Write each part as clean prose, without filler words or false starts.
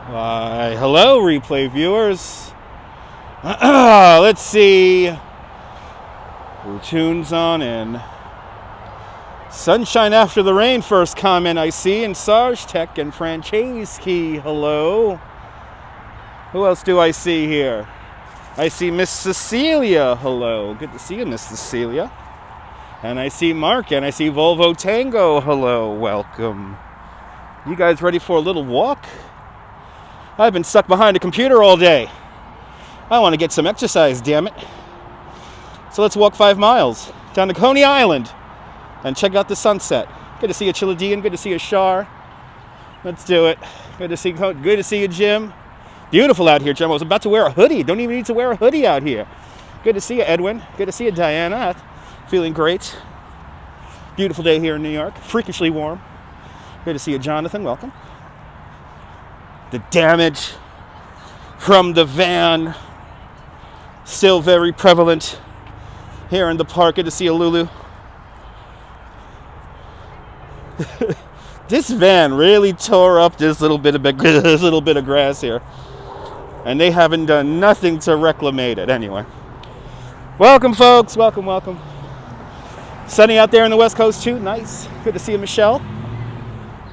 Why, hello, replay viewers. Let's see who tunes on in. Sunshine after the rain, first comment I see, and Sarge Tech and Franceschi, hello. Who else do I see here? I see Miss Cecilia, hello. Good to see you, Miss Cecilia. And I see Mark, and I see Volvo Tango, hello, welcome. You guys ready for a little walk? I've been stuck behind a computer all day. I want to get some exercise, damn it. So let's walk 5 miles down to Coney Island and check out the sunset. Good to see you, Chiladian. Good to see you, Shar. Let's do it. Good to see you, Jim. Beautiful out here, Jim. I was about to wear a hoodie. Don't even need to wear a hoodie out here. Good to see you, Edwin. Good to see you, Diana. Feeling great. Beautiful day here in New York. Freakishly warm. Good to see you, Jonathan. Welcome. The damage from the van still very prevalent here in the park. Good to see you, Lulu. This van really tore up this little bit of grass here, and they haven't done nothing to reclaim it. Anyway, welcome, folks. Welcome. Sunny out there on the West Coast too. Nice. Good to see you, Michelle.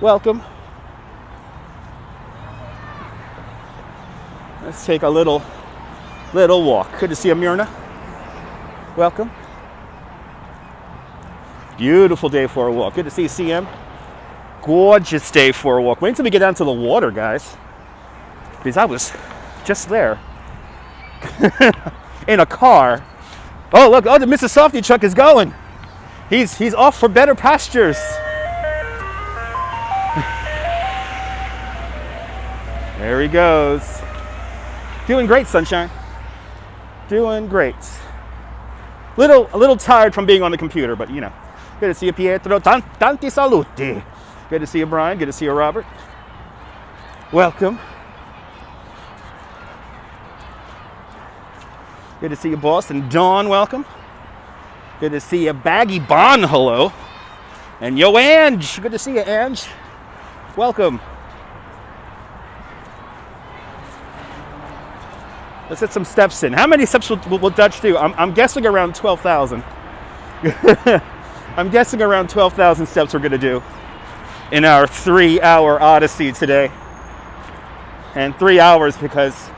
Welcome. Let's take a little walk. Good to see you, Marina. Welcome. Beautiful day for a walk. Good to see you, CM. Gorgeous day for a walk. Wait until we get down to the water, guys, because I was just there in a car. Oh, look. Oh, the Mr. Softy truck is going. He's off for better pastures. There he goes. Doing great, sunshine. Doing great. A little tired from being on the computer, but you know. Good to see you, Pietro. Tanti saluti. Good to see you, Brian. Good to see you, Robert. Welcome. Good to see you, Boston. Dawn, welcome. Good to see you, Baggy Bon, hello. And yo, Ange. Good to see you, Ange. Welcome. Let's get some steps in. How many steps will Dutch do? I'm guessing around 12,000. I'm guessing around 12,000 steps we're going to do in our 3-hour odyssey today. And 3 hours because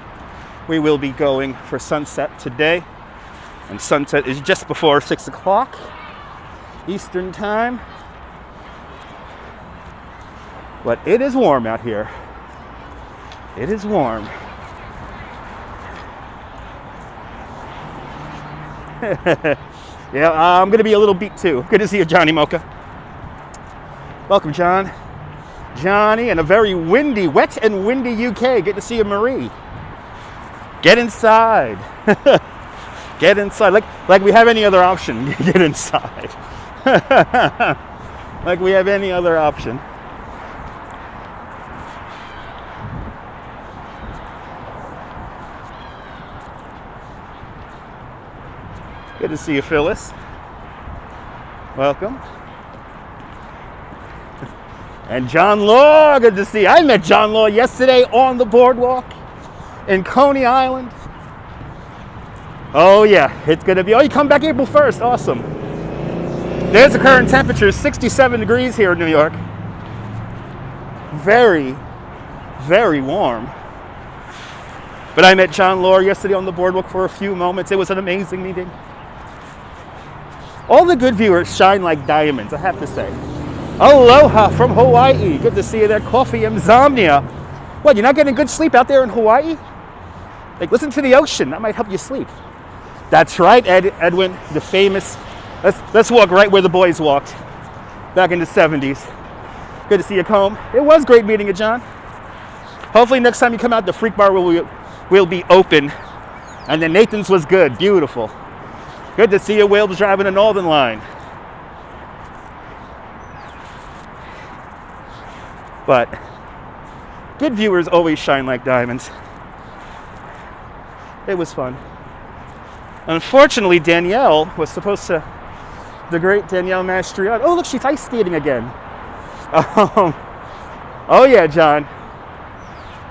we will be going for sunset today. And sunset is just before 6 o'clock Eastern time. But it is warm out here. It is warm. Yeah, I'm going to be a little beat too. Good to see you, Johnny Mocha. Welcome, John. Johnny, and a very windy, wet and windy UK. Good to see you, Marie. Get inside. Get inside. Like we have any other option. Get inside. Like we have any other option. Good to see you, Phyllis. Welcome. And John Law, good to see you. I met John Law yesterday on the boardwalk in Coney Island. Oh yeah, it's gonna be, you come back April 1st, awesome. There's the current temperature, 67 degrees here in New York. Very, very warm. But I met John Law yesterday on the boardwalk for a few moments. It was an amazing meeting. All the good viewers shine like diamonds, I have to say. Aloha from Hawaii. Good to see you there. Coffee insomnia. What, you're not getting good sleep out there in Hawaii? Like, listen to the ocean. That might help you sleep. That's right, Edwin. The famous. Let's walk right where the boys walked back in the 70s. Good to see you, Combe. It was great meeting you, John. Hopefully next time you come out, the Freak Bar will be open. And then Nathan's was good. Beautiful. Good to see you, Wales, driving the Northern Line. But good viewers always shine like diamonds. It was fun. Unfortunately, Danielle was supposed to, the great Danielle Mastriot. Oh, look, she's ice skating again. Oh yeah, John.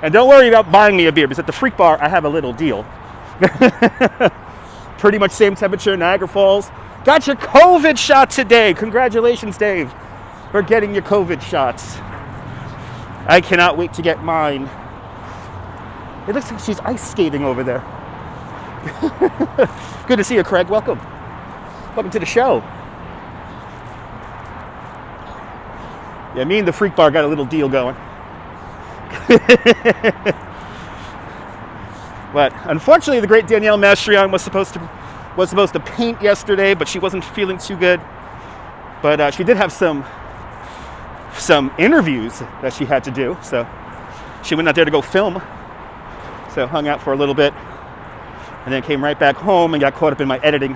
And don't worry about buying me a beer, because at the Freak Bar, I have a little deal. Pretty much same temperature, Niagara Falls. Got your COVID shot today. Congratulations, Dave, for getting your COVID shots. I cannot wait to get mine. It looks like she's ice skating over there. Good to see you, Craig. Welcome. Welcome to the show. Yeah, me and the Freak Bar got a little deal going. But unfortunately, the great Danielle Mastrion was supposed to paint yesterday, but she wasn't feeling too good. But she did have some interviews that she had to do, so she went out there to go film. So hung out for a little bit, and then came right back home and got caught up in my editing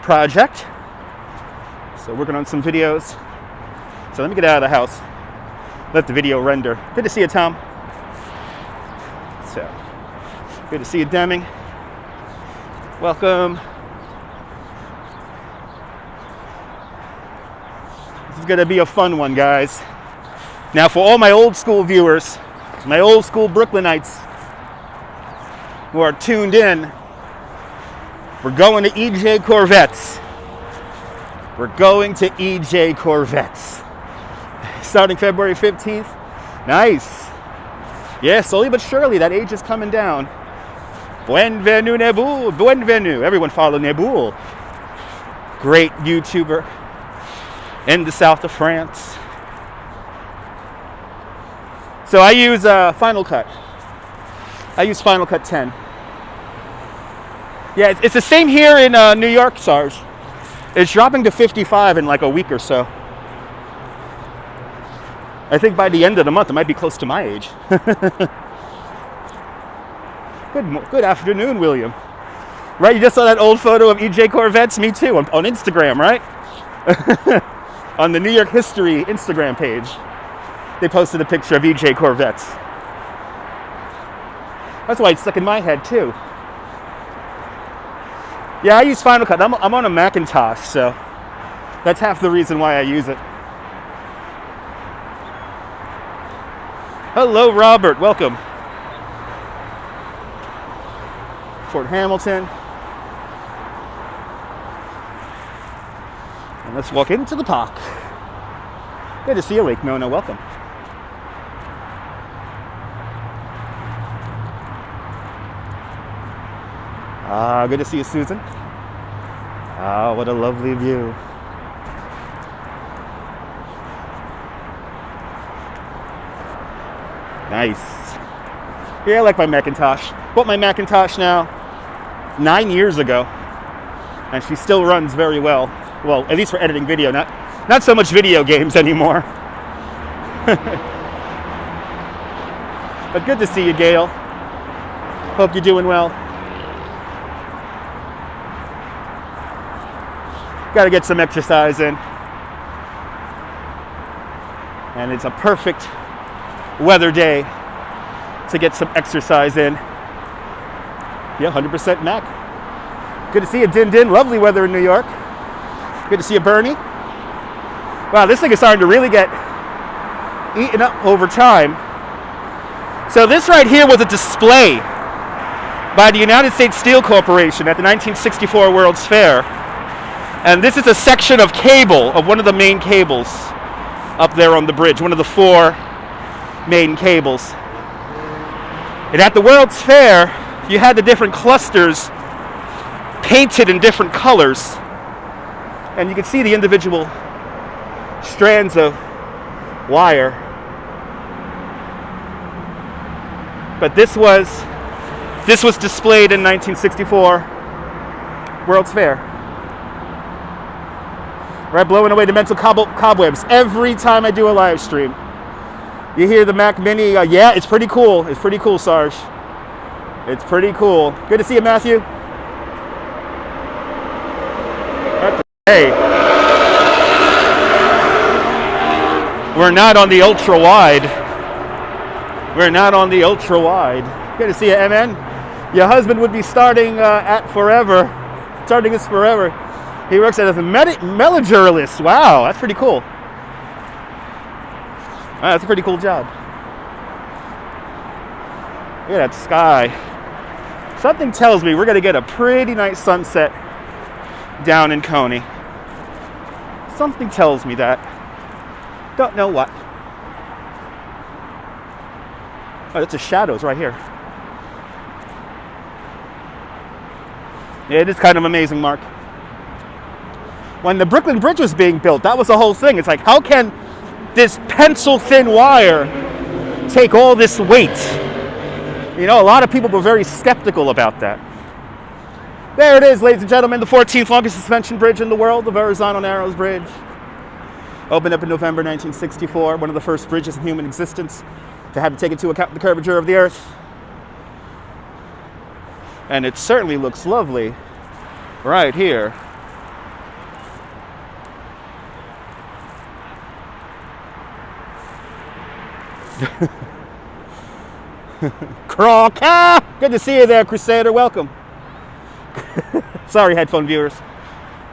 project. So working on some videos. So let me get out of the house, let the video render. Good to see you, Tom. So good to see you, Deming. Welcome. This is gonna be a fun one, guys. Now, for all my old school viewers, my old school Brooklynites who are tuned in, we're going to EJ Corvettes. We're going to EJ Corvettes. Starting February 15th. Nice. Yeah, slowly but surely, that age is coming down. Bienvenue, Nebul. Bienvenue. Everyone follow Nebul. Great YouTuber in the south of France. So I use Final Cut. I use Final Cut 10. Yeah, it's the same here in New York, Sarge. It's dropping to 55 in like a week or so. I think by the end of the month, it might be close to my age. Good afternoon, William. Right, you just saw that old photo of EJ Corvettes? Me too, on Instagram, right? On the New York History Instagram page, they posted a picture of EJ Corvettes. That's why it's stuck in my head too. Yeah, I use Final Cut. I'm on a Macintosh, so that's half the reason why I use it. Hello, Robert. Welcome. Fort Hamilton. And let's walk into the park. Good to see you, Lake Nona. Welcome. Good to see you, Susan. What a lovely view. Nice. Yeah, I like my Macintosh. Bought my Macintosh now 9 years ago, and she still runs very well. Well, at least for editing video, not so much video games anymore. But good to see you, Gail. Hope you're doing well. Got to get some exercise in. And it's a perfect weather day to get some exercise in. Yeah, 100% Mac. Good to see you, Din Din. Lovely weather in New York. Good to see you, Bernie. Wow, this thing is starting to really get eaten up over time. So this right here was a display by the United States Steel Corporation at the 1964 World's Fair. And this is a section of cable, of one of the main cables up there on the bridge, one of the 4 main cables. And at the World's Fair, you had the different clusters painted in different colors. And you could see the individual strands of wire. But this was displayed in 1964 World's Fair. Right, blowing away the mental cobwebs every time I do a live stream. You hear the Mac Mini? Yeah, it's pretty cool. It's pretty cool, Sarge. It's pretty cool. Good to see you, Matthew. Hey, we're not on the ultra wide. We're not on the ultra wide. Good to see you, MN. Your husband would be starting at Forever. Starting this Forever. He works as a meloduralist. Wow, that's pretty cool. Wow, that's a pretty cool job. Look at that sky. Something tells me we're going to get a pretty nice sunset down in Coney. Something tells me that. Don't know what. Oh, that's the shadows right here. Yeah, it is kind of amazing, Mark. When the Brooklyn Bridge was being built, that was the whole thing. It's like, how can this pencil-thin wire take all this weight? You know, a lot of people were very skeptical about that. There it is, ladies and gentlemen, the 14th longest suspension bridge in the world, the Verrazano Narrows Bridge. Opened up in November 1964, one of the first bridges in human existence to have to take into account the curvature of the Earth. And it certainly looks lovely right here. Crocker! Good to see you there, Crusader. Welcome. Sorry, headphone viewers.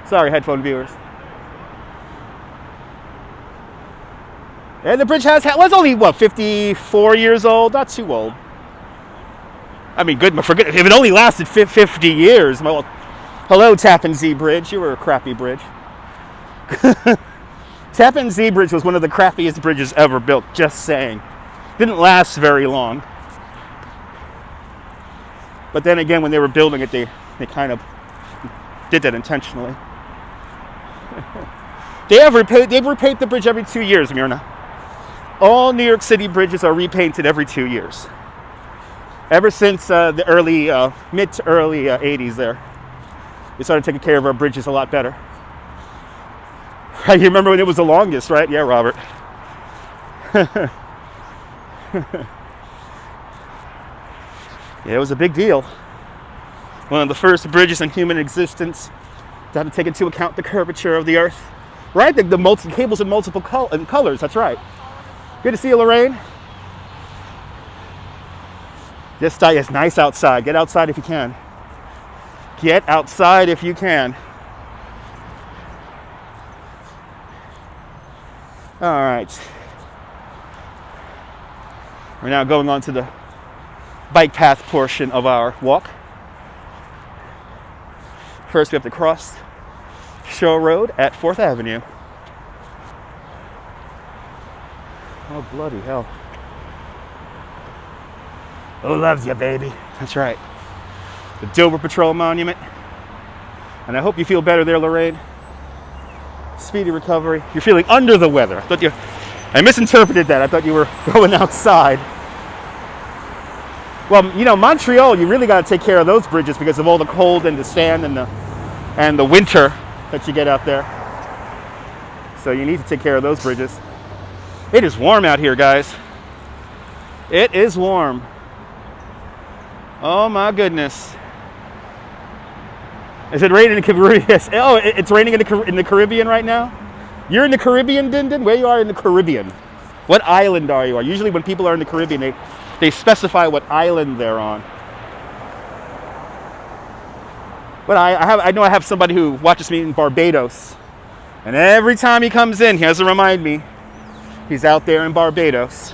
Sorry, headphone viewers. And the bridge was only, what, 54 years old? Not too old. I mean, good, for good. If it only lasted 50 years, well, hello, Tappan Zee Bridge. You were a crappy bridge. Tappan Zee Bridge was one of the crappiest bridges ever built, just saying. Didn't last very long. But then again, when they were building it, they kind of did that intentionally. They've repainted the bridge every 2 years, Mirna. All New York City bridges are repainted every 2 years. Ever since the mid to early 80s there. We started taking care of our bridges a lot better. You remember when it was the longest, right? Yeah, Robert. Yeah, it was a big deal. One of the first bridges in human existence to have to take into account the curvature of the Earth. Right? The cables in multiple colors, that's right. Good to see you, Lorraine. This day is nice outside. Get outside if you can. Get outside if you can. All right. We're now going on to the bike path portion of our walk. First, we have to cross Shore Road at 4th Avenue. Oh, bloody hell. Who loves you, baby? That's right. The Dover Patrol Monument. And I hope you feel better there, Lorraine. Speedy recovery. You're feeling under the weather. I misinterpreted that. I thought you were going outside. Well, you know, Montreal, you really got to take care of those bridges because of all the cold and the sand and the winter that you get out there. So you need to take care of those bridges. It is warm out here, guys. It is warm. Oh my goodness. Is it raining in the Caribbean? Yes. Oh, it's raining in the Caribbean right now? You're in the Caribbean, Denzin? Where you are in the Caribbean? What island are you on? Usually when people are in the Caribbean, they specify what island they're on. But I know I have somebody who watches me in Barbados. And every time he comes in, he has to remind me he's out there in Barbados.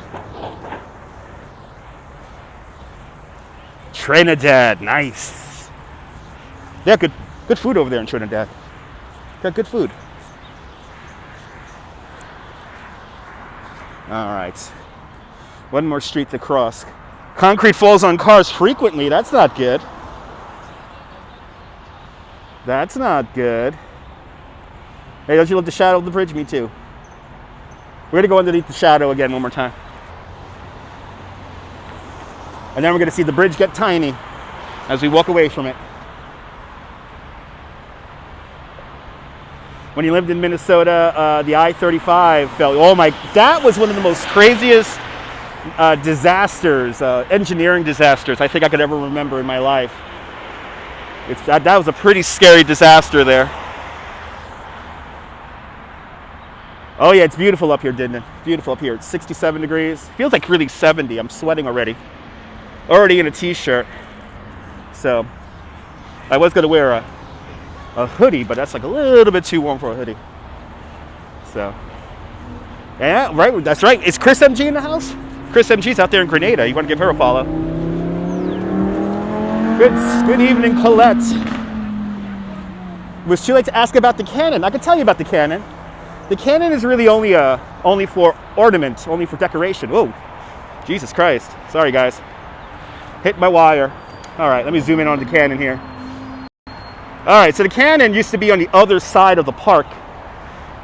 Trinidad, nice. They have good food over there in Trinidad. Got good food. All right. One more street to cross. Concrete falls on cars frequently. That's not good. That's not good. Hey, don't you love the shadow of the bridge? Me too. We're going to go underneath the shadow again one more time. And then we're going to see the bridge get tiny as we walk away from it. When you lived in Minnesota, the I-35 fell. Oh my, that was one of the most craziest disasters, engineering disasters I think I could ever remember in my life. That was a pretty scary disaster there. Oh yeah, it's beautiful up here, Dindon. Beautiful up here. It's 67 degrees. Feels like really 70. I'm sweating already. Already in a t-shirt. So I was gonna wear a hoodie, but that's like a little bit too warm for a hoodie. So yeah, right. That's right. Is Chris MG in the house? Chris MG's out there in Grenada. You want to give her a follow? Good evening, Colette. Was too late to ask about the cannon. I can tell you about the cannon. The cannon is really only for ornament, only for decoration. Whoa, Jesus Christ. Sorry, guys. Hit my wire. All right, let me zoom in on the cannon here. All right, so the cannon used to be on the other side of the park.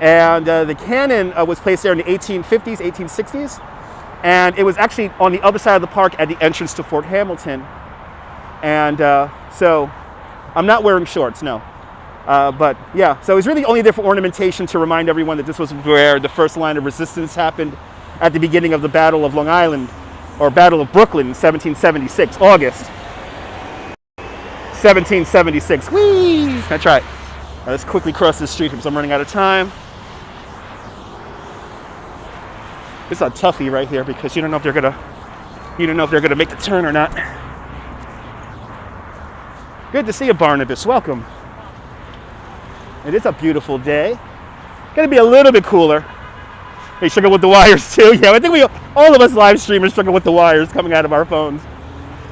And the cannon was placed there in the 1850s, 1860s. And it was actually on the other side of the park at the entrance to Fort Hamilton. And so I'm not wearing shorts, no. But yeah, so it's really only there for ornamentation to remind everyone that this was where the first line of resistance happened at the beginning of the Battle of Long Island, or Battle of Brooklyn in 1776, August 1776. Whee! That's right. Now let's quickly cross this street because I'm running out of time. This is a toughie right here because you don't know if they're gonna make the turn or not. Good to see you, Barnabas. Welcome. It is a beautiful day. Gonna be a little bit cooler. They struggle with the wires too. Yeah, I think all of us live streamers struggle with the wires coming out of our phones.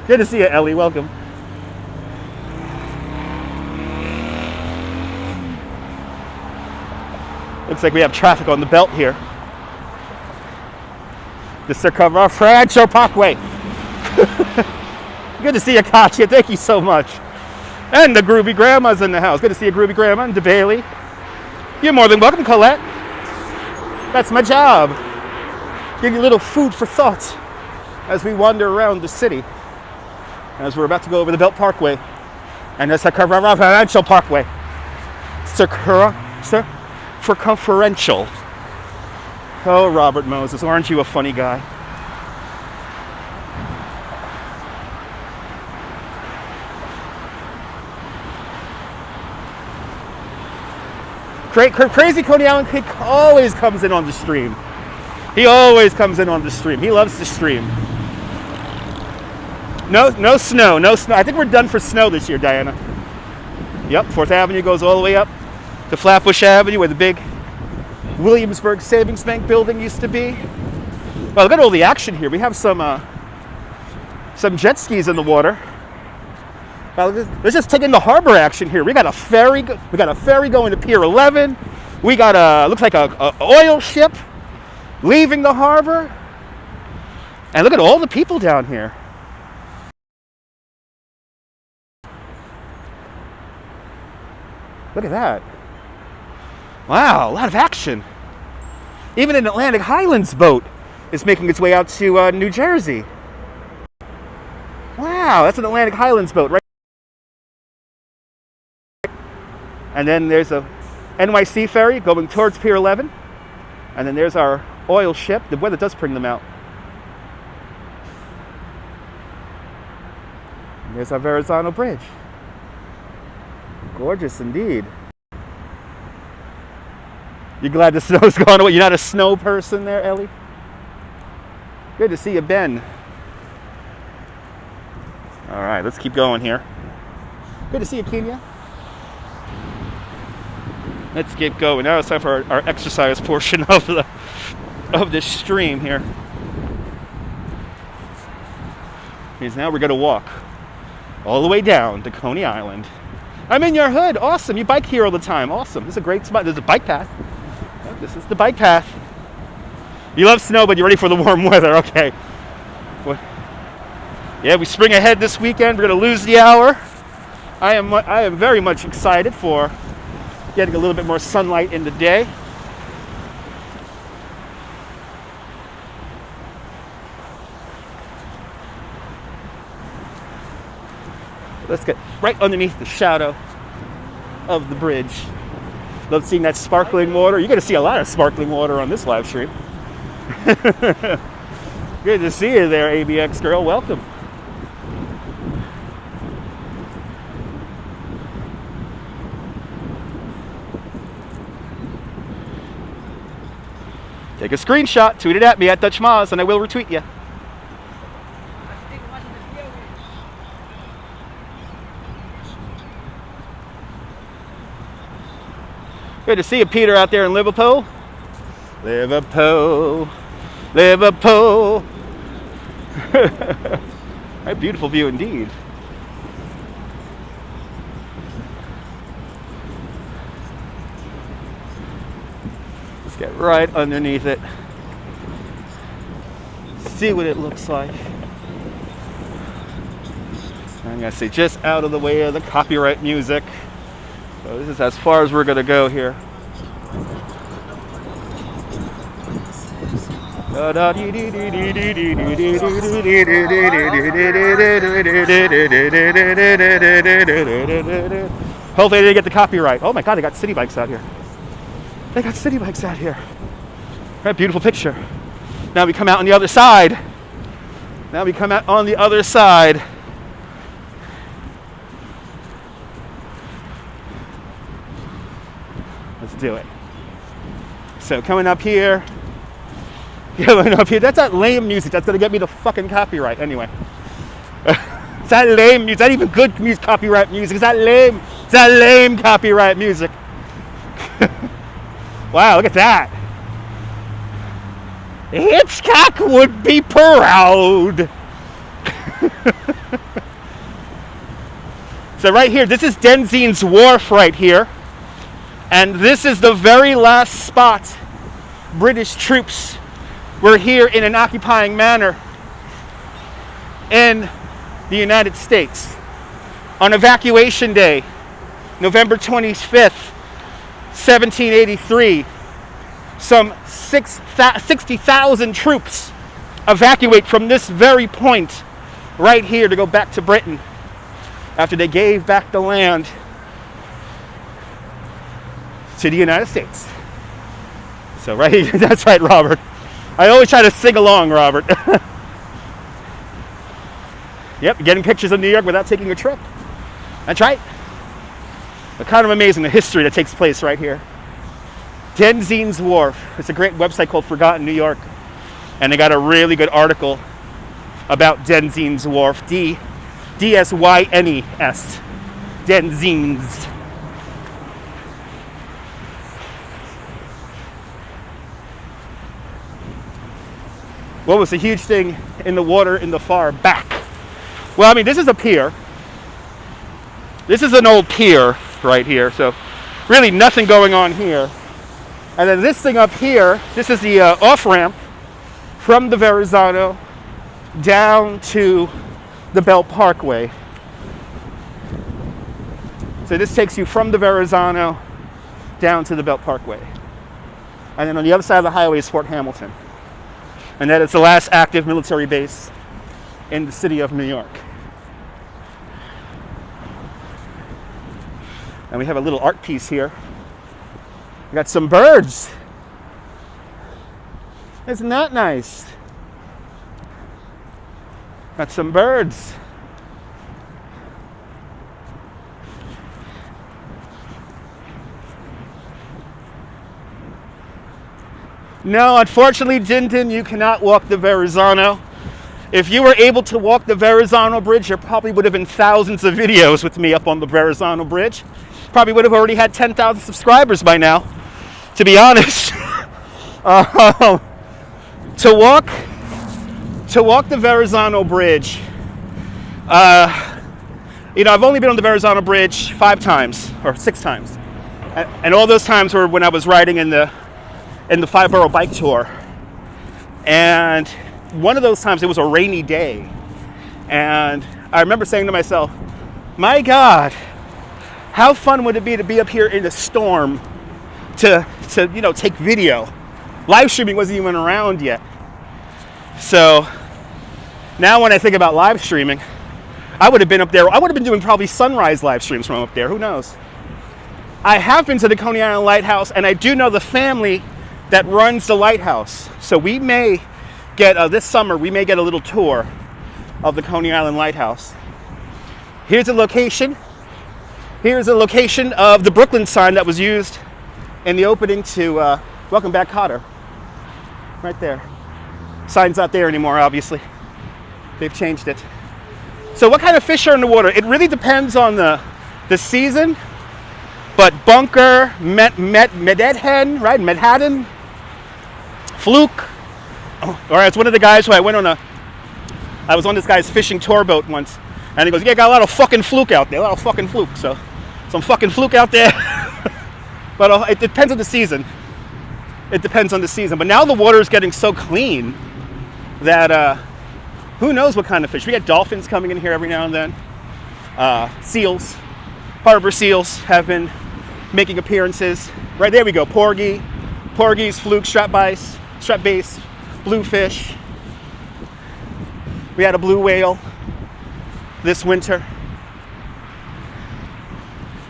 Good to see you, Ellie. Welcome. Looks like we have traffic on the belt here. The Circumferential Parkway. Good to see you, Katya. Thank you so much. And the Groovy Grandma's in the house. Good to see you, Groovy Grandma, and DeBailey. You're more than welcome, Colette. That's my job. Give you a little food for thought as we wander around the city. As we're about to go over the Belt Parkway and the Circumferential Parkway. Circumferential. Oh, Robert Moses, aren't you a funny guy? Crazy Coney Island Kid always comes in on the stream. He always comes in on the stream. He loves to stream. No snow. I think we're done for snow this year, Diana. Yep, 4th Avenue goes all the way up to Flatbush Avenue where the big Williamsburg Savings Bank building used to be. Well, look at all the action here. We have some jet skis in the water. Well, let's just take in the harbor action here. We got a ferry. We got a ferry going to Pier 11. We got looks like a oil ship leaving the harbor. And look at all the people down here. Look at that. Wow, a lot of action. Even an Atlantic Highlands boat is making its way out to New Jersey. Wow, that's an Atlantic Highlands boat, right? And then there's a NYC ferry going towards Pier 11. And then there's our oil ship. The weather does bring them out. And there's our Verrazano Bridge. Gorgeous indeed. You glad the snow's gone away? You're not a snow person there, Ellie? Good to see you, Ben. All right, let's keep going here. Good to see you, Kenya. Let's keep going. Now it's time for our exercise portion of this stream here. Because now we're going to walk all the way down to Coney Island. I'm in your hood. Awesome. You bike here all the time. Awesome. This is a great spot. There's a bike path. Oh, this is the bike path. You love snow, but you're ready for the warm weather. Okay. What? Yeah, we spring ahead this weekend. We're going to lose the hour. I am very much excited for getting a little bit more sunlight in the day. Let's get right underneath the shadow of the bridge. Love seeing that sparkling water. You're going to see a lot of sparkling water on this live stream. Good to see you there, ABX girl. Welcome. Take a screenshot, tweet it at me at Dutch Maz, and I will retweet you. Good to see you, Peter, out there in Liverpool. Liverpool. A beautiful view indeed. Get right underneath it. See what it looks like. I'm gonna say just out of the way of the copyright music. So this is as far as we're gonna go here. Hopefully they didn't get the copyright. Oh my God, they got city bikes out here. They got city bikes out here. Right, beautiful picture. Now we come out on the other side. Now we come out on the other side. Let's do it. So coming up here. Coming up here. That's that lame music. That's gonna get me the fucking copyright anyway. It's that lame music. It's not even good music, copyright music. It's that lame. It's that lame copyright music. Wow, look at that. Hitchcock would be proud. So right here, this is Denzin's Wharf right here. And this is the very last spot British troops were here in an occupying manner in the United States. On Evacuation Day, November 25th, 1783, some 60,000 troops evacuate from this very point right here to go back to Britain after they gave back the land to the United States. So right here, that's right, Robert. I always try to sing along, Robert. Yep, getting pictures of New York without taking a trip. That's right. But kind of amazing the history that takes place right here. Denzin's Wharf. It's a great website called Forgotten New York. And they got a really good article about Denzin's Wharf. D-S-Y-N-E-S. Denzin's. What was the huge thing in the water in the far back? Well, I mean, this is a pier. This is an old pier right here, so really nothing going on here. And then this thing up here, this is the off-ramp from the Verrazano down to the Belt Parkway. So this takes you from the Verrazano down to the Belt Parkway. And then on the other side of the highway is Fort Hamilton. And that is the last active military base in the city of New York. And we have a little art piece here. We got some birds. Isn't that nice? Got some birds. No, unfortunately, Denzin, you cannot walk the Verrazano. If you were able to walk the Verrazano Bridge, there probably would have been thousands of videos with me up on the Verrazano Bridge. Probably would have already had 10,000 subscribers by now, to be honest. To walk the Verrazano Bridge, I've only been on the Verrazano Bridge 5 times or 6 times, and all those times were when I was riding in the 5-borough bike tour. And one of those times it was a rainy day, and I remember saying to myself, my God, how fun would it be to be up here in a storm to take video. Live streaming wasn't even around yet. So now when I think about live streaming, I would have been up there. I would have been doing probably sunrise live streams from up there. Who knows? I have been to the Coney Island Lighthouse, and I do know the family that runs the lighthouse. So we may get, this summer, we may get a little tour of the Coney Island Lighthouse. Here's a location. Here's a location of the Brooklyn sign that was used in the opening to Welcome Back, Kotter. Right there. Sign's not there anymore, obviously. They've changed it. So what kind of fish are in the water? It really depends on the season. But bunker, medhead, right? Medhaddon, fluke. Oh, all right, it's one of the guys who I was on this guy's fishing tour boat once. And he goes, yeah, got a lot of fucking fluke out there. A lot of fucking fluke. So some fucking fluke out there. But it depends on the season. it depends on the season. But now the water is getting so clean that who knows what kind of fish. We get dolphins coming in here every now and then. Seals, harbor seals have been making appearances. Right there we go, porgies, fluke, strap bass, bluefish. We had a blue whale this winter.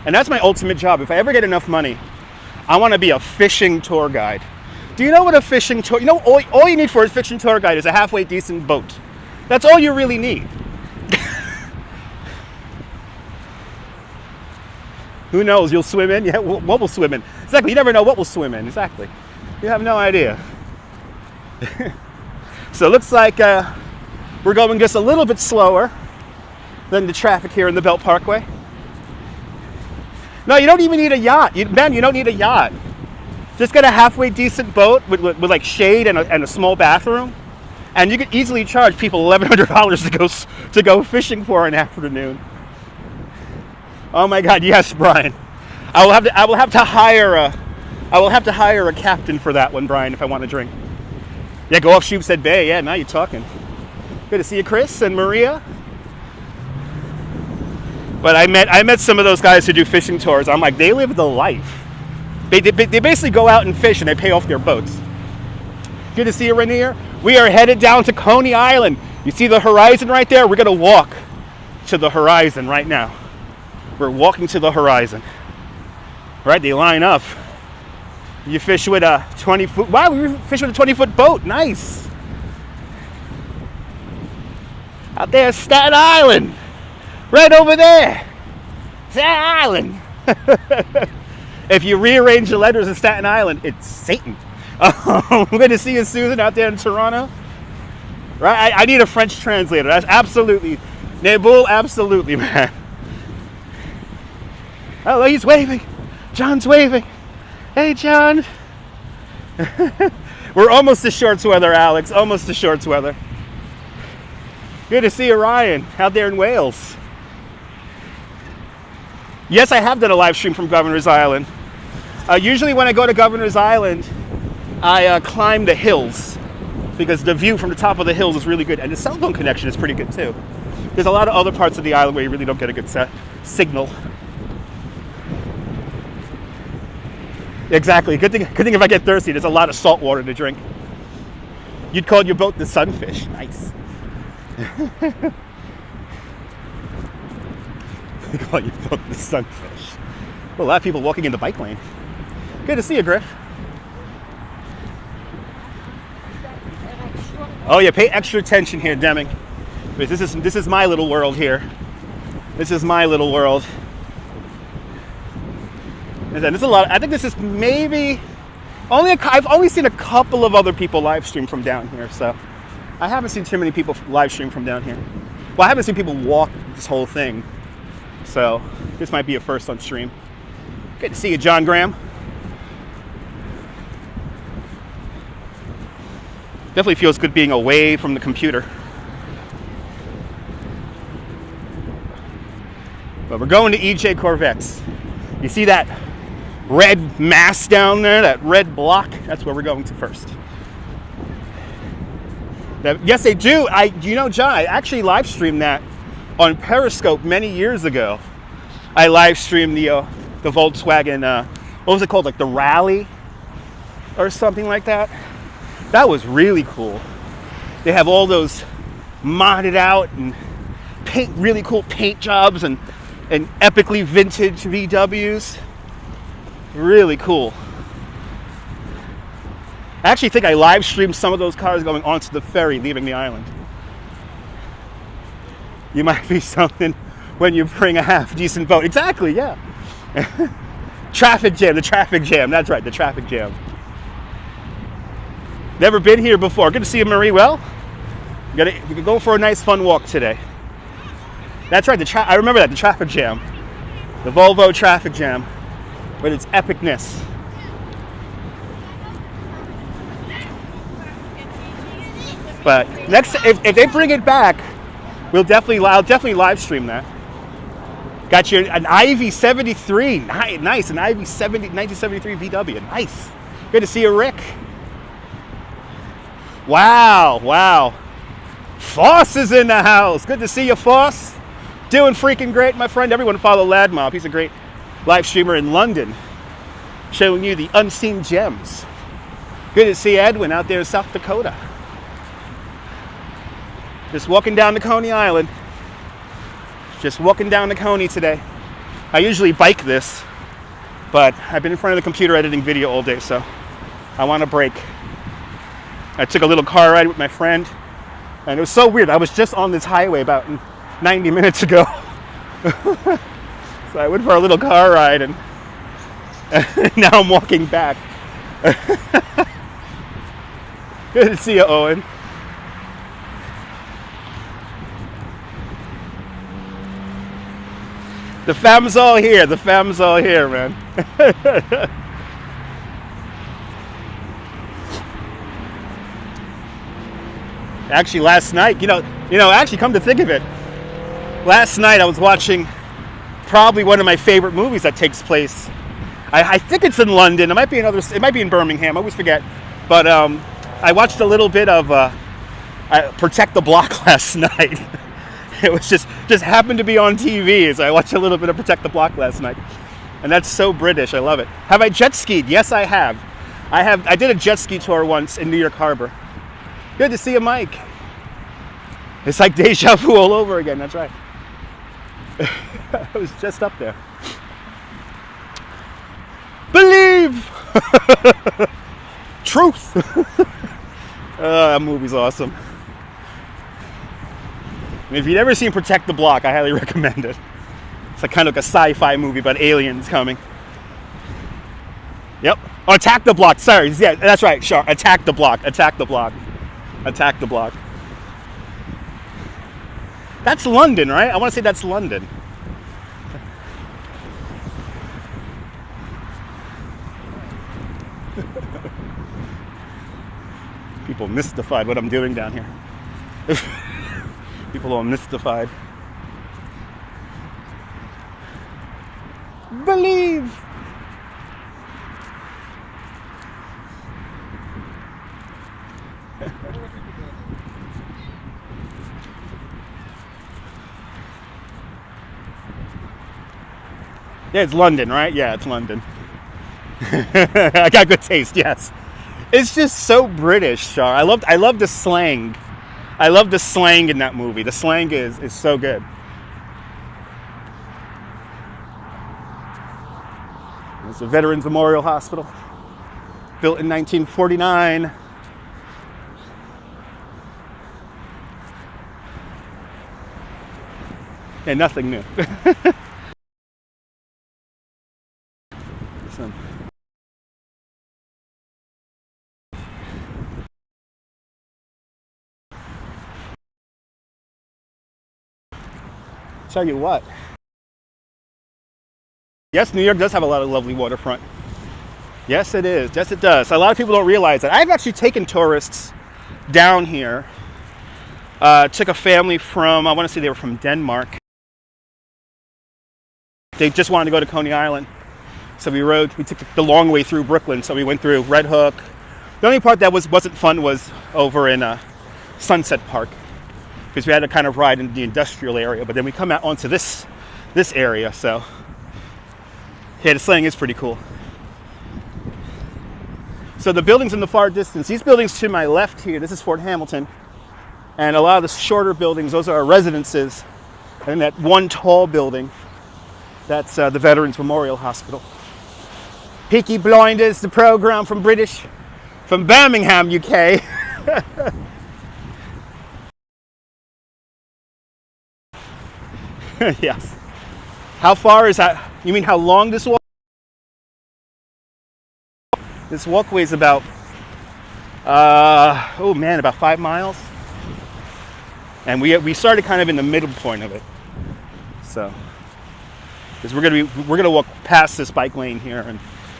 And that's my ultimate job. If I ever get enough money, I want to be a fishing tour guide. Do you know what a fishing tour, you know, all you need for a fishing tour guide is a halfway decent boat. That's all you really need. Who knows, you'll swim in? Yeah, what will swim in? Exactly, you never know what will swim in, exactly. You have no idea. So it looks like we're going just a little bit slower than the traffic here in the Belt Parkway. No, you don't even need a yacht. Ben, you don't need a yacht. Just get a halfway decent boat with like shade and a small bathroom, and you could easily charge people $1,100 to go fishing for an afternoon. Oh my God, yes, Brian. I will have to hire a captain for that one, Brian, if I want to drink. Yeah, go off Sheepshead Bay. Yeah, now you're talking. Good to see you, Chris and Maria. But I met some of those guys who do fishing tours. I'm like, they live the life. They basically go out and fish and they pay off their boats. Good to see you, Rainier. We are headed down to Coney Island. You see the horizon right there? We're going to walk to the horizon right now. We're walking to the horizon. Right, they line up. You fish with a 20-foot... Wow, we fish with a 20-foot boat. Nice. Out there, Staten Island. Right over there. Staten Island. If you rearrange the letters in Staten Island, it's Satan. We're going to see you, Susan, out there in Toronto. Right? I need a French translator. That's absolutely... Nebul, absolutely, man. Oh, he's waving. John's waving. Hey, John. We're almost to shorts weather, Alex. Almost to shorts weather. Good to see you, Ryan, out there in Wales. Yes, I have done a live stream from Governor's Island. Usually when I go to Governor's Island, I climb the hills because the view from the top of the hills is really good, and the cell phone connection is pretty good too. There's a lot of other parts of the island where you really don't get a good signal. Exactly. Good thing if I get thirsty, there's a lot of salt water to drink. You'd call your boat the Sunfish. Nice. You call your boat the Sunfish. Well, a lot of people walking in the bike lane. Good to see you, Griff. Oh yeah, pay extra attention here, Deming. This is my little world here. This is my little world. And there's a lot. I think this is maybe I've only seen a couple of other people live stream from down here, so I haven't seen too many people live stream from down here. Well, I haven't seen people walk this whole thing, so this might be a first on stream. Good to see you, John Graham. Definitely feels good being away from the computer. But we're going to EJ Corvettes. You see that red mass down there, that red block? That's where we're going to first. Now, yes, they do. You know, John, I actually live streamed that on Periscope many years ago. I live streamed the Volkswagen, what was it called? Like the Rally or something like that. That was really cool. They have all those modded out and really cool paint jobs and epically vintage VWs. Really cool. I actually think I live streamed some of those cars going onto the ferry leaving the island. You might be something when you bring a half decent boat. Exactly, yeah. Traffic jam, the traffic jam. That's right, the traffic jam. Never been here before. Good to see you, Marie. Well, we can go for a nice fun walk today. That's right, I remember that, the traffic jam. The Volvo traffic jam with its epicness. But next, if they bring it back, I'll definitely live stream that. Got you an Ivy 73, nice, an Ivy 1973 VW, nice. Good to see you, Rick. Wow, wow. Foss is in the house. Good to see you, Foss. Doing freaking great, my friend. Everyone follow Ladmob. He's a great live streamer in London, showing you the unseen gems. Good to see Edwin out there in South Dakota. Just walking down to Coney Island. Just walking down to Coney today. I usually bike this, but I've been in front of the computer editing video all day, so I want a break. I took a little car ride with my friend, and it was so weird. I was just on this highway about 90 minutes ago. So I went for a little car ride, and now I'm walking back. Good to see you, Owen. The fam's all here. The fam's all here, man. Actually, last night, actually, come to think of it, last night I was watching probably one of my favorite movies that takes place. I think it's in London. It might be it might be in Birmingham. I always forget. But I watched a little bit of Protect the Block last night. It was just happened to be on TV, so I watched a little bit of Protect the Block last night. And that's so British. I love it. Have I jet skied? Yes, I have. I did a jet ski tour once in New York Harbor. Good to see you, Mike. It's like deja vu all over again. That's right. I was just up there. Believe! Truth! That movie's awesome. And if you've never seen Protect the Block, I highly recommend it. It's like kind of like a sci-fi movie about aliens coming. Yep. Oh, Attack the Block. Sorry. Yeah, that's right. Sure. Attack the Block. Attack the Block. Attack the Block. That's London, right? I want to say that's London. People mystified what I'm doing down here. People are mystified. Believe! Yeah, it's London, right? Yeah, it's London. I got good taste, yes. It's just so British, Char. I love the slang. I love the slang in that movie. The slang is so good. It's a Veterans Memorial Hospital, built in 1949. Yeah, nothing new. Tell you what. Yes, New York does have a lot of lovely waterfront. Yes, it is. Yes, it does. A lot of people don't realize that. I've actually taken tourists down here. Took a family from, I want to say they were from Denmark. They just wanted to go to Coney Island. So we took the long way through Brooklyn. So we went through Red Hook. The only part that wasn't fun was over in Sunset Park, because we had to kind of ride in the industrial area, but then we come out onto this area, so yeah, the slang is pretty cool. So the buildings in the far distance, these buildings to my left here, this is Fort Hamilton, and a lot of the shorter buildings, those are our residences, and that one tall building, that's the Veterans Memorial Hospital. Peaky Blinders, the program from Birmingham, UK. Yes. How far is that? You mean how long this walk? This walkway is about, about 5 miles. And we started kind of in the middle point of it. So, because we're gonna walk past this bike lane here, and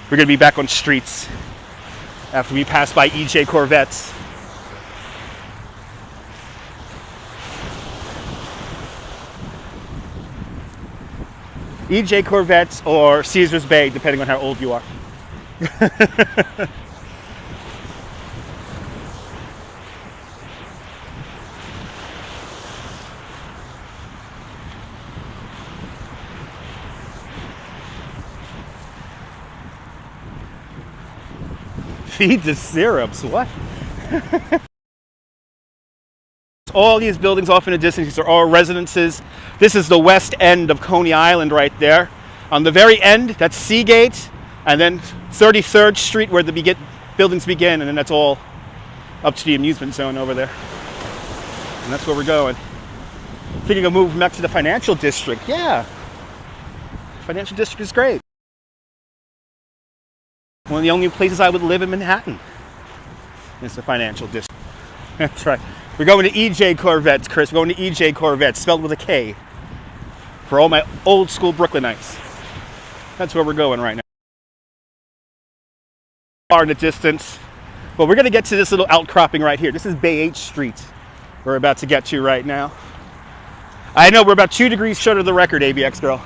we're gonna be back on streets after we pass by EJ Corvettes. EJ Corvettes or Caesar's Bay, depending on how old you are. Feed the syrups, what? All these buildings off in the distance, these are all residences. This is the west end of Coney Island right there. On the very end, that's Seagate, and then 33rd Street where the buildings begin, and then that's all up to the amusement zone over there. And that's where we're going. Thinking of moving back to the financial district. Yeah. Financial district is great. One of the only places I would live in Manhattan is the financial district. That's right. We're going to EJ Corvettes, Chris. We're going to EJ Corvettes, spelled with a K. For all my old school Brooklynites. That's where we're going right now. Far in the distance. But we're going to get to this little outcropping right here. This is Bay H Street we're about to get to right now. I know we're about 2 degrees short of the record, ABX girl.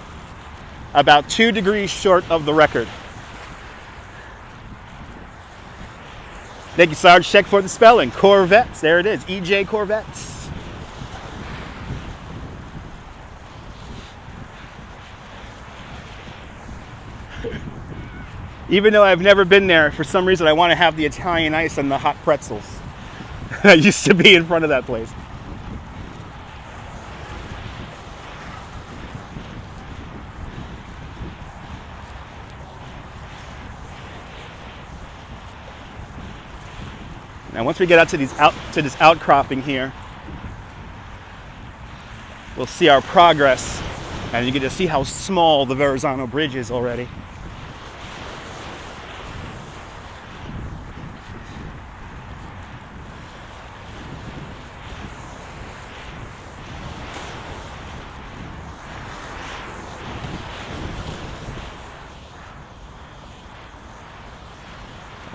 About 2 degrees short of the record. Thank you, Sarge. Check for the spelling. Corvettes. There it is. EJ Corvettes. Even though I've never been there, for some reason I want to have the Italian ice and the hot pretzels. I used to be in front of that place. Now, once we get out to this outcropping here, we'll see our progress, and you get to see how small the Verrazano Bridge is already.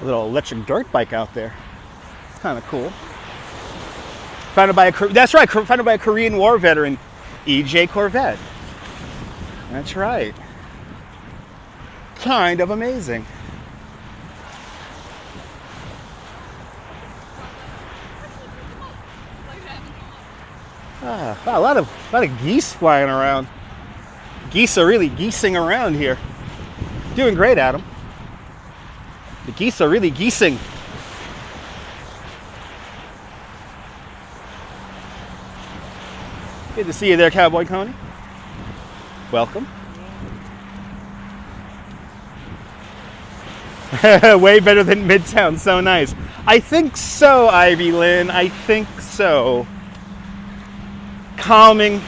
A little electric dirt bike out there. Kind of cool. Founded by a Korean War veteran, EJ Corvette. That's right. Kind of amazing. Wow, a lot of geese flying around. Geese are really geesing around here. Doing great, Adam. The geese are really geesing. Good to see you there, Cowboy Coney. Welcome. Way better than Midtown. So nice. I think so, Ivy Lynn. I think so. Calming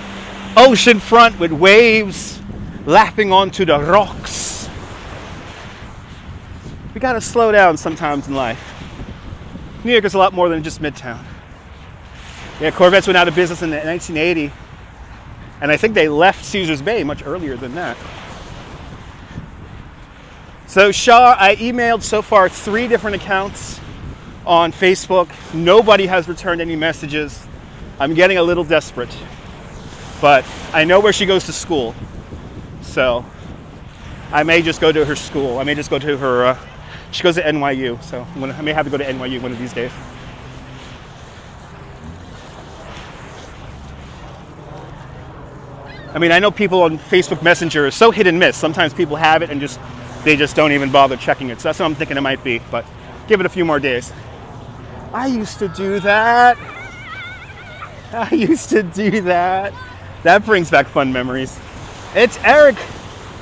ocean front with waves lapping onto the rocks. We gotta slow down sometimes in life. New York is a lot more than just Midtown. Yeah, Corvettes went out of business in 1980, and I think they left Caesars Bay much earlier than that. So Shaw, I emailed so far 3 different accounts on Facebook. Nobody has returned any messages. I'm getting a little desperate, but I know where she goes to school, so I may just go to her school. I may just go to her, she goes to NYU, so I may have to go to NYU one of these days. I mean, I know people on Facebook Messenger are so hit and miss. Sometimes people have it and they just don't even bother checking it. So that's what I'm thinking it might be, but give it a few more days. I used to do that. That brings back fun memories. It's Eric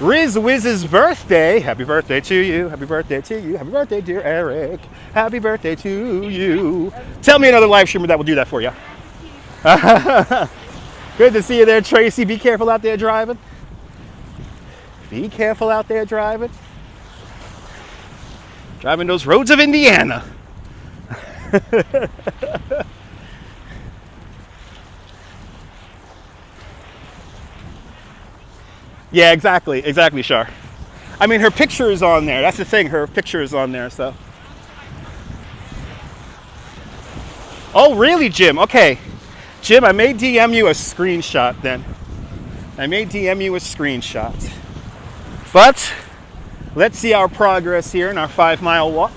Riz Wiz's birthday. Happy birthday to you. Happy birthday to you. Happy birthday, dear Eric. Happy birthday to you. Tell me another live streamer that will do that for you. Good to see you there, Tracy. Be careful out there driving. Be careful out there driving. Driving those roads of Indiana. Yeah, exactly, Shar. I mean, her picture is on there. That's the thing, her picture is on there, so. Oh, really, Jim? Okay. Jim, I may DM you a screenshot then. But let's see our progress here in our 5-mile walk.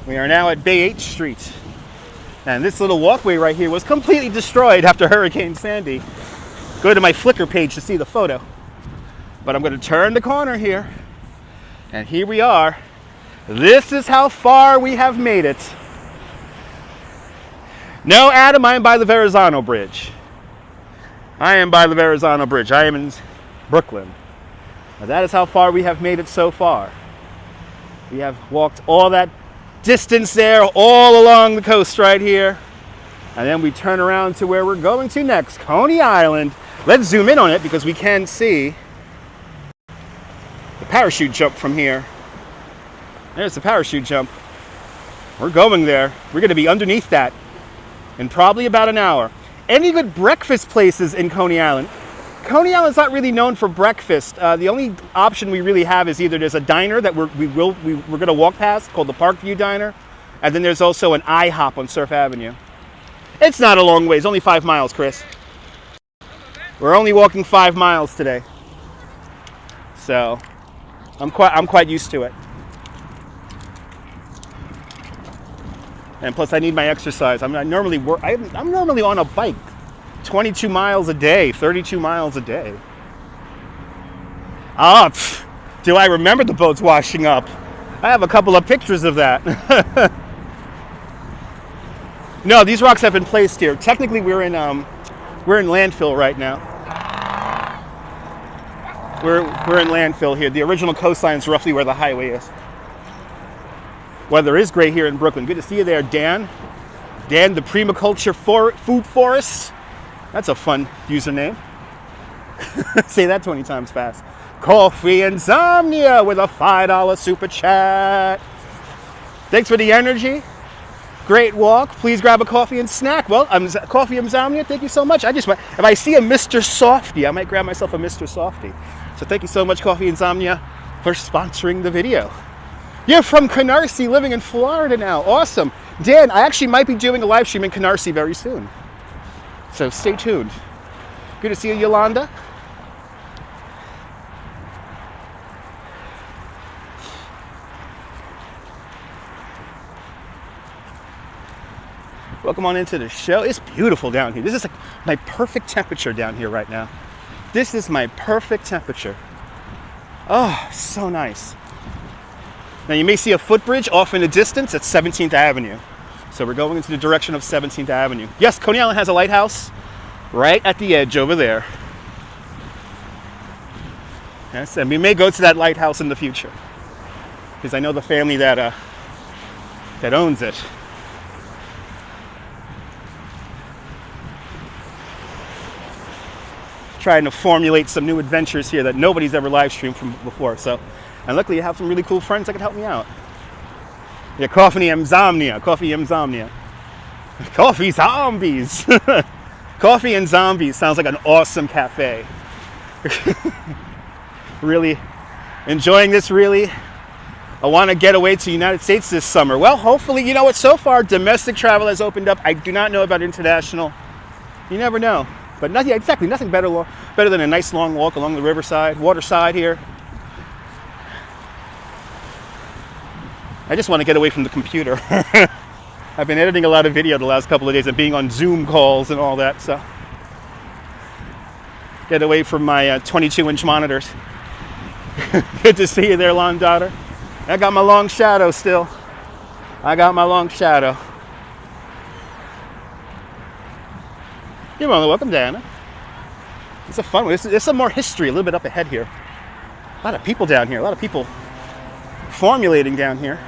We are now at Bay H Street. And this little walkway right here was completely destroyed after Hurricane Sandy. Go to my Flickr page to see the photo. But I'm going to turn the corner here. And here we are This is how far we have made it. No, Adam, I am by the Verrazano Bridge. I am by the Verrazano Bridge. I am in Brooklyn. Now, that is how far we have made it so far. We have walked all that distance there, all along the coast right here. And then we turn around to where we're going to next, Coney Island. Let's zoom in on it because we can see the parachute jump from here. There's the parachute jump. We're going there. We're going to be underneath that in probably about an hour. Any good breakfast places in Coney Island? Coney Island's not really known for breakfast. The only option we really have is either there's a diner that we're going to walk past called the Parkway Diner, and then there's also an IHOP on Surf Avenue. It's not a long way. It's only 5 miles, Chris. We're only walking 5 miles today, so I'm quite used to it. And plus, I need my exercise. I'm normally on a bike, 22 miles a day, 32 miles a day. Do I remember the boats washing up? I have a couple of pictures of that. No, these rocks have been placed here. Technically, we're in landfill right now. We're in landfill here. The original coastline is roughly where the highway is. Weather is great here in Brooklyn. Good to see you there, Dan. Dan, the Permaculture Food Forest. That's a fun username. Say that 20 times fast. Coffee Insomnia with a $5 super chat. Thanks for the energy. Great walk. Please grab a coffee and snack. Well, Coffee Insomnia, thank you so much. If I see a Mr. Softy, I might grab myself a Mr. Softy. So thank you so much, Coffee Insomnia, for sponsoring the video. You're from Canarsie, living in Florida now. Awesome. Dan, I actually might be doing a live stream in Canarsie very soon. So stay tuned. Good to see you, Yolanda. Welcome on into the show. It's beautiful down here. This is like my perfect temperature down here right now. This is my perfect temperature. Oh, so nice. Now you may see a footbridge off in the distance at 17th Avenue. So we're going into the direction of 17th Avenue. Yes, Coney Island has a lighthouse right at the edge over there. Yes, and we may go to that lighthouse in the future because I know the family that owns it. Trying to formulate some new adventures here that nobody's ever live streamed from before. And luckily I have some really cool friends that can help me out. Yeah, Coffee Insomnia. Coffee Zombies. Coffee and Zombies sounds like an awesome cafe. Really enjoying this, really. I want to get away to the United States this summer. Well, hopefully, you know what, so far domestic travel has opened up. I do not know about international. You never know. But nothing better than a nice long walk along the riverside, waterside here. I just want to get away from the computer. I've been editing a lot of video the last couple of days and being on Zoom calls and all that, so get away from my 22-inch monitors. Good to see you there, Lawn Daughter. I got my long shadow still. You're welcome, Diana. It's a fun one. There's some more history a little bit up ahead here. A lot of people down here. A lot of people formulating down here.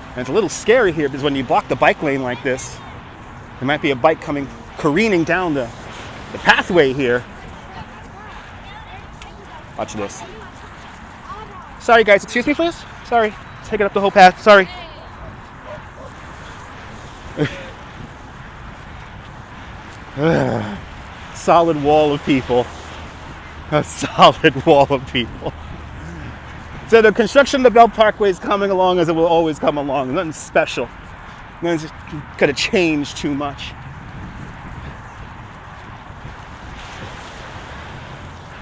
And it's a little scary here because when you block the bike lane like this, there might be a bike coming careening down the pathway here. Watch this. Sorry, guys. Excuse me, please. Sorry. Taking up the whole path. Sorry. Solid wall of people. A solid wall of people. So the construction of the Belt Parkway is coming along as it will always come along. Nothing special. Nothing's going to change too much.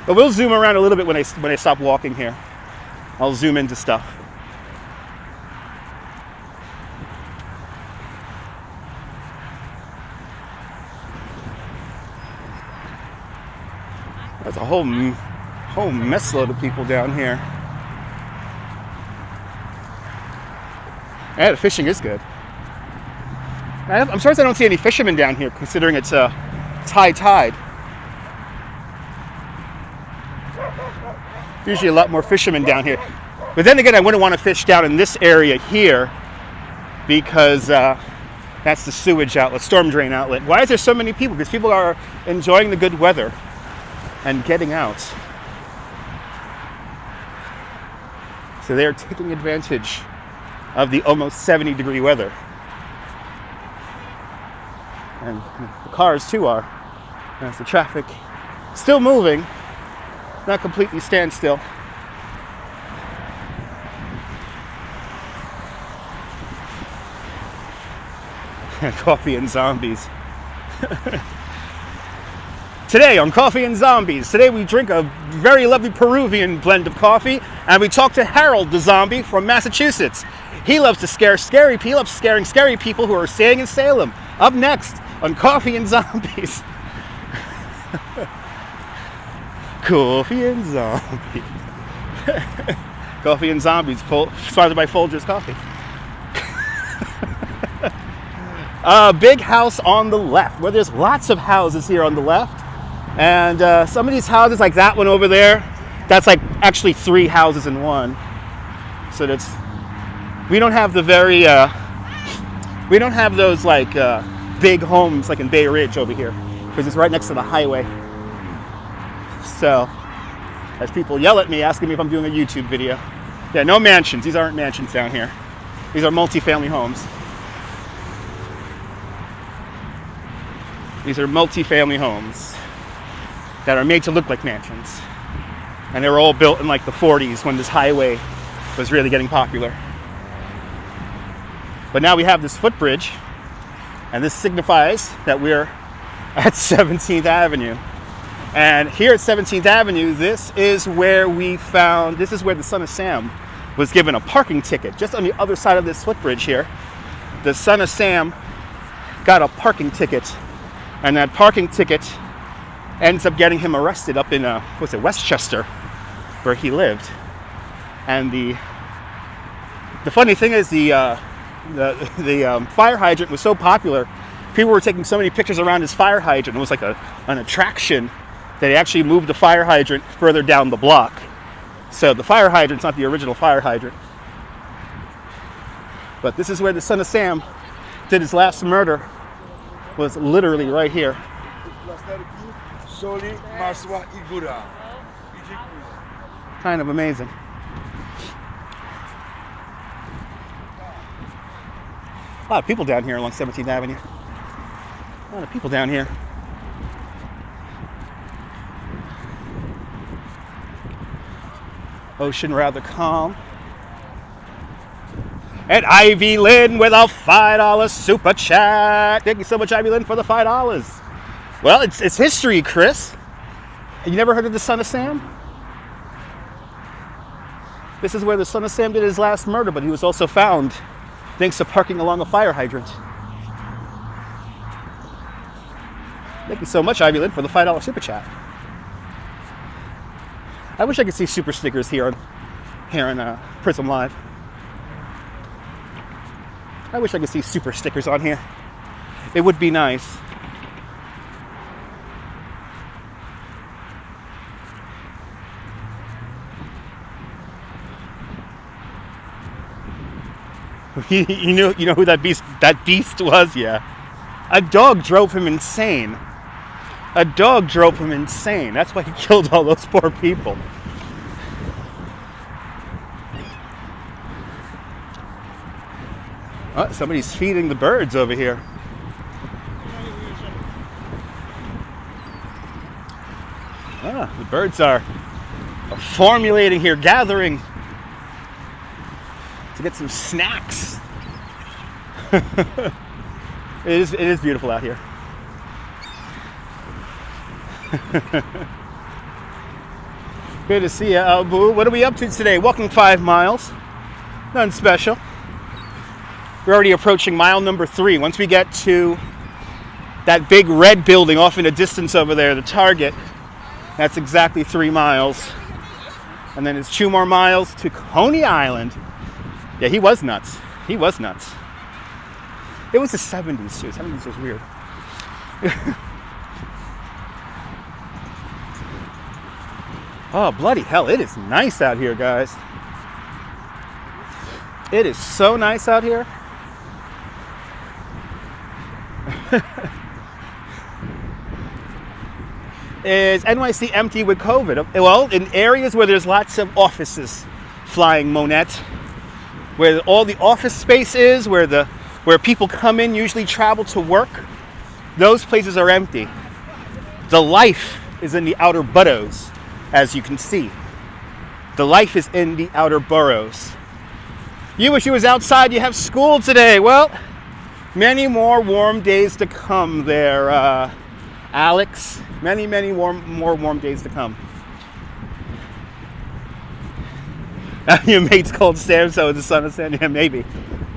But we'll zoom around a little bit when I stop walking here. I'll zoom into stuff. There's a whole mess load of people down here. Yeah, the fishing is good. I'm surprised I don't see any fishermen down here, considering it's high tide. Usually a lot more fishermen down here. But then again, I wouldn't want to fish down in this area here because that's the sewage outlet, storm drain outlet. Why is there so many people? Because people are enjoying the good weather and getting out. So they're taking advantage of the almost 70-degree weather. And the cars too are. As the traffic still moving, not completely standstill. Coffee and Zombies. Today on Coffee and Zombies, today we drink a very lovely Peruvian blend of coffee, and we talk to Harold the Zombie from Massachusetts. He loves to scare scary people. He loves scaring scary people who are staying in Salem. Up next on Coffee and Zombies. Coffee and Zombies. Coffee and Zombies, sponsored by Folgers Coffee. Big house on the left, where there's lots of houses here on the left. And some of these houses, like that one over there, that's like actually 3 houses in one. So we don't have we don't have those like big homes like in Bay Ridge over here, because it's right next to the highway. So, as people yell at me asking me if I'm doing a YouTube video. Yeah, no mansions. These aren't mansions down here. These are multi-family homes. These are multi-family homes that are made to look like mansions. And they were all built in like the 40s when this highway was really getting popular. But now we have this footbridge, and this signifies that we're at 17th Avenue. And here at 17th Avenue, this is where the Son of Sam was given a parking ticket. Just on the other side of this footbridge here, the Son of Sam got a parking ticket, and that parking ticket ends up getting him arrested up in Westchester, where he lived. And the funny thing is the fire hydrant was so popular, people were taking so many pictures around his fire hydrant. It was like an attraction that they actually moved the fire hydrant further down the block. So the fire hydrant's not the original fire hydrant. But this is where the Son of Sam did his last murder, was literally right here. Kind of amazing. A lot of people down here along 17th Avenue. A lot of people down here. Ocean rather calm. And Ivy Lynn with a $5 super chat. Thank you so much, Ivy Lynn, for the $5. Well, it's history, Chris. You never heard of the Son of Sam? This is where the Son of Sam did his last murder, but he was also found thanks to parking along a fire hydrant. Thank you so much, Ivy Lynn, for the $5 super chat. I wish I could see super stickers here on Prism Live. I wish I could see super stickers on here. It would be nice. You know who that beast was? Yeah. A dog drove him insane. A dog drove him insane. That's why he killed all those poor people. Oh, somebody's feeding the birds over here. The birds are formulating here, gathering to get some snacks. It is beautiful out here. Good to see you, Albu. What are we up to today? Walking 5 miles. Nothing special. We're already approaching mile number 3. Once we get to that big red building off in the distance over there, the Target, that's exactly 3 miles. And then it's 2 more miles to Coney Island. Yeah, he was nuts. He was nuts. It was the 70s too. 70s was weird. Oh, bloody hell. It is nice out here, guys. It is so nice out here. Is NYC empty with COVID? Well, in areas where there's lots of offices flying, Monette, where all the office space is, where people come in, usually travel to work, those places are empty. The life is in the outer boroughs, as you can see. The life is in the outer boroughs. You wish you was outside, you have school today. Well, many more warm days to come there, Alex. Many, many more warm days to come. Your mate's called Sam, so the son of Sam. Yeah, maybe.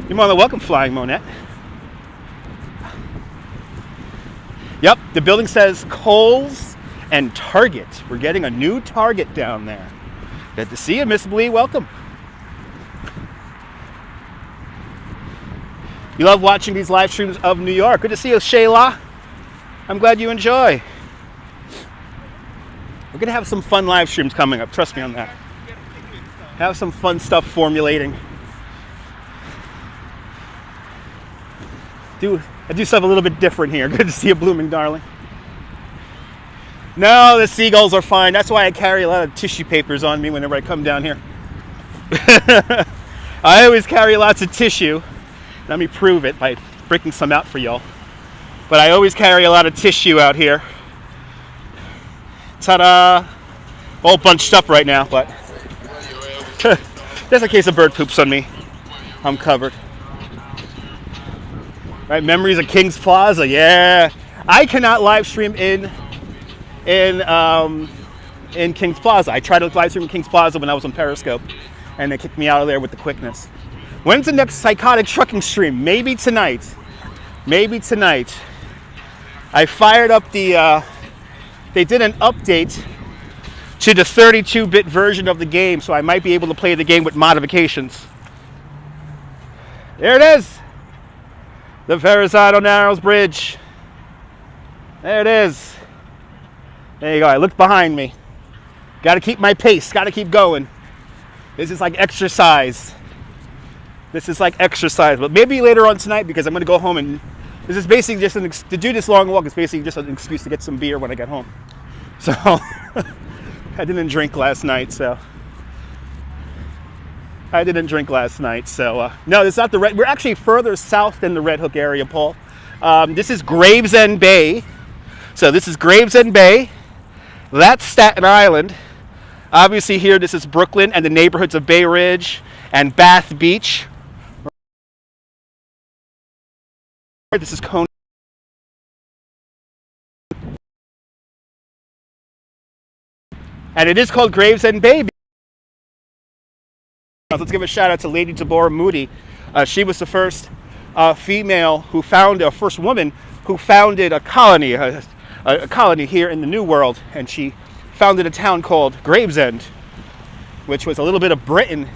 You're more than welcome flying, Monette. Yep, the building says Kohl's and Target. We're getting a new Target down there. Good to see you, Miss Blee. Welcome. You love watching these live streams of New York. Good to see you, Shayla. I'm glad you enjoy. We're going to have some fun live streams coming up. Trust me on that. Have some fun stuff formulating. I do stuff a little bit different here. Good to see you, blooming darling. No, the seagulls are fine. That's why I carry a lot of tissue papers on me whenever I come down here. I always carry lots of tissue. Let me prove it by breaking some out for y'all. But I always carry a lot of tissue out here. Ta-da! All bunched up right now, but just in case a bird poops on me, I'm covered. Right, memories of King's Plaza, yeah. I cannot live stream in King's Plaza. I tried to live stream in King's Plaza when I was on Periscope, and they kicked me out of there with the quickness. When's the next psychotic trucking stream? Maybe tonight. Maybe tonight. I fired up the, they did an update to the 32-bit version of the game, so I might be able to play the game with modifications. There it is. The Verrazano Narrows Bridge. There it is. There you go. I looked behind me. Got to keep my pace. Got to keep going. This is like exercise. This is like exercise. But maybe later on tonight, because I'm going to go home and this is basically just to do this long walk is basically just an excuse to get some beer when I get home. So I didn't drink last night, so no, it's not the Red. We're actually further south than the Red Hook area, Paul. This is Gravesend Bay. So this is Gravesend Bay. That's Staten Island. Obviously here, this is Brooklyn and the neighborhoods of Bay Ridge and Bath Beach. This is Coney. And it is called Gravesend Bay. Let's give a shout out to Lady Deborah Moody. She was the first female who founded, first woman who founded a colony here in the New World. And she founded a town called Gravesend, which was a little bit of Britain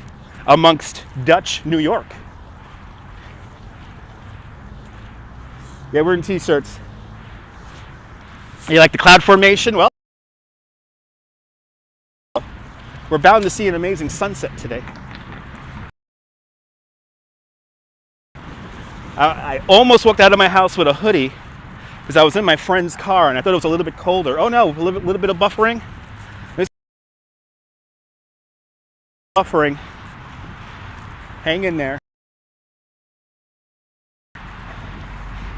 amongst Dutch New York. Yeah, we're in t-shirts. You like the cloud formation? Well, we're bound to see an amazing sunset today. I almost walked out of my house with a hoodie because I was in my friend's car and I thought it was a little bit colder. Oh no, a little bit of buffering. Buffering. Hang in there.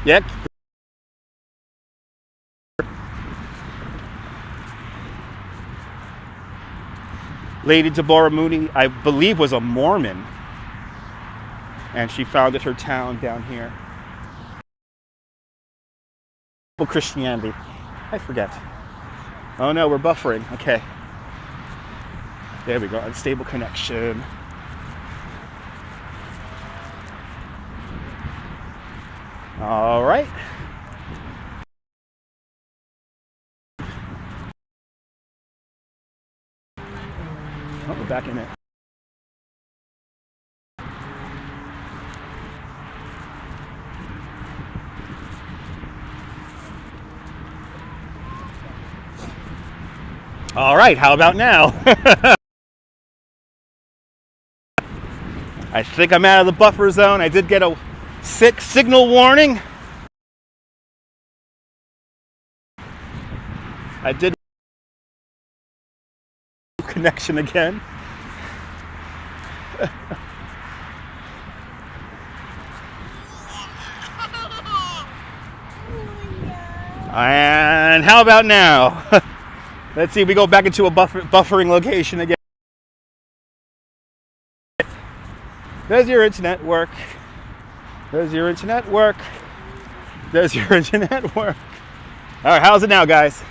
Yep. Lady Deborah Moody, I believe, was a Mormon. And she founded her town down here. Well, Christianity. I forget. Oh no, we're buffering. Okay. There we go. Unstable connection. All right. Oh, we're back in it. All right, how about now? I think I'm out of the buffer zone. I did get a signal warning. I did connection again. And how about now? Let's see if we go back into a buffering location again. There's your internet work. There's your internet work. There's your internet work. All right, how's it now, guys?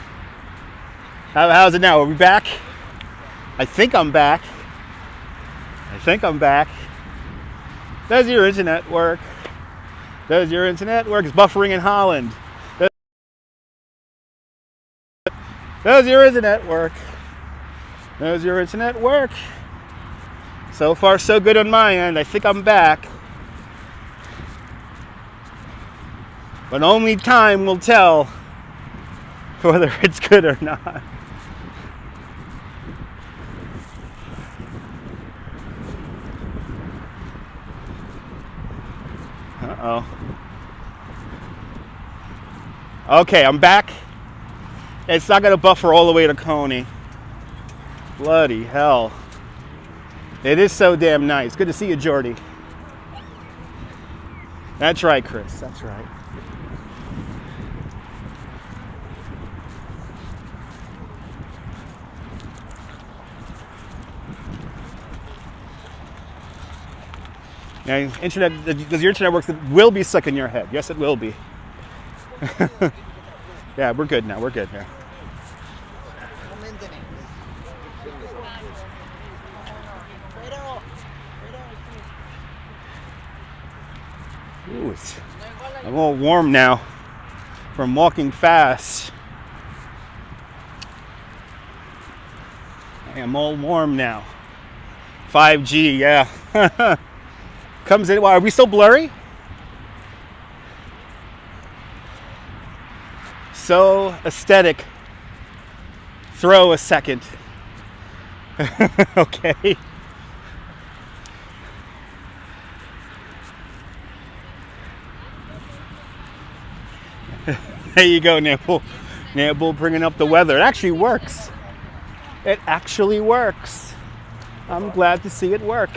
How's it now? Are we back? I think I'm back. I think I'm back. There's your internet work. There's your internet work. It's buffering in Holland. There's your internet work. There's your internet work. So far, so good on my end. I think I'm back. But only time will tell whether it's good or not. Uh-oh. Okay, I'm back. It's not going to buffer all the way to Coney. Bloody hell. It is so damn nice. Good to see you, Jordy. That's right, Chris. That's right. Now, internet, does your internet work? It will be stuck in your head. Yes, it will be. Yeah, we're good now. We're good here. Ooh, I'm all warm now from walking fast. I am all warm now. 5G, yeah. Comes in. Well, are we still blurry? So aesthetic. Throw a second. Okay. There you go, Nibble. Nibble bringing up the weather. It actually works. It actually works. I'm glad to see it work.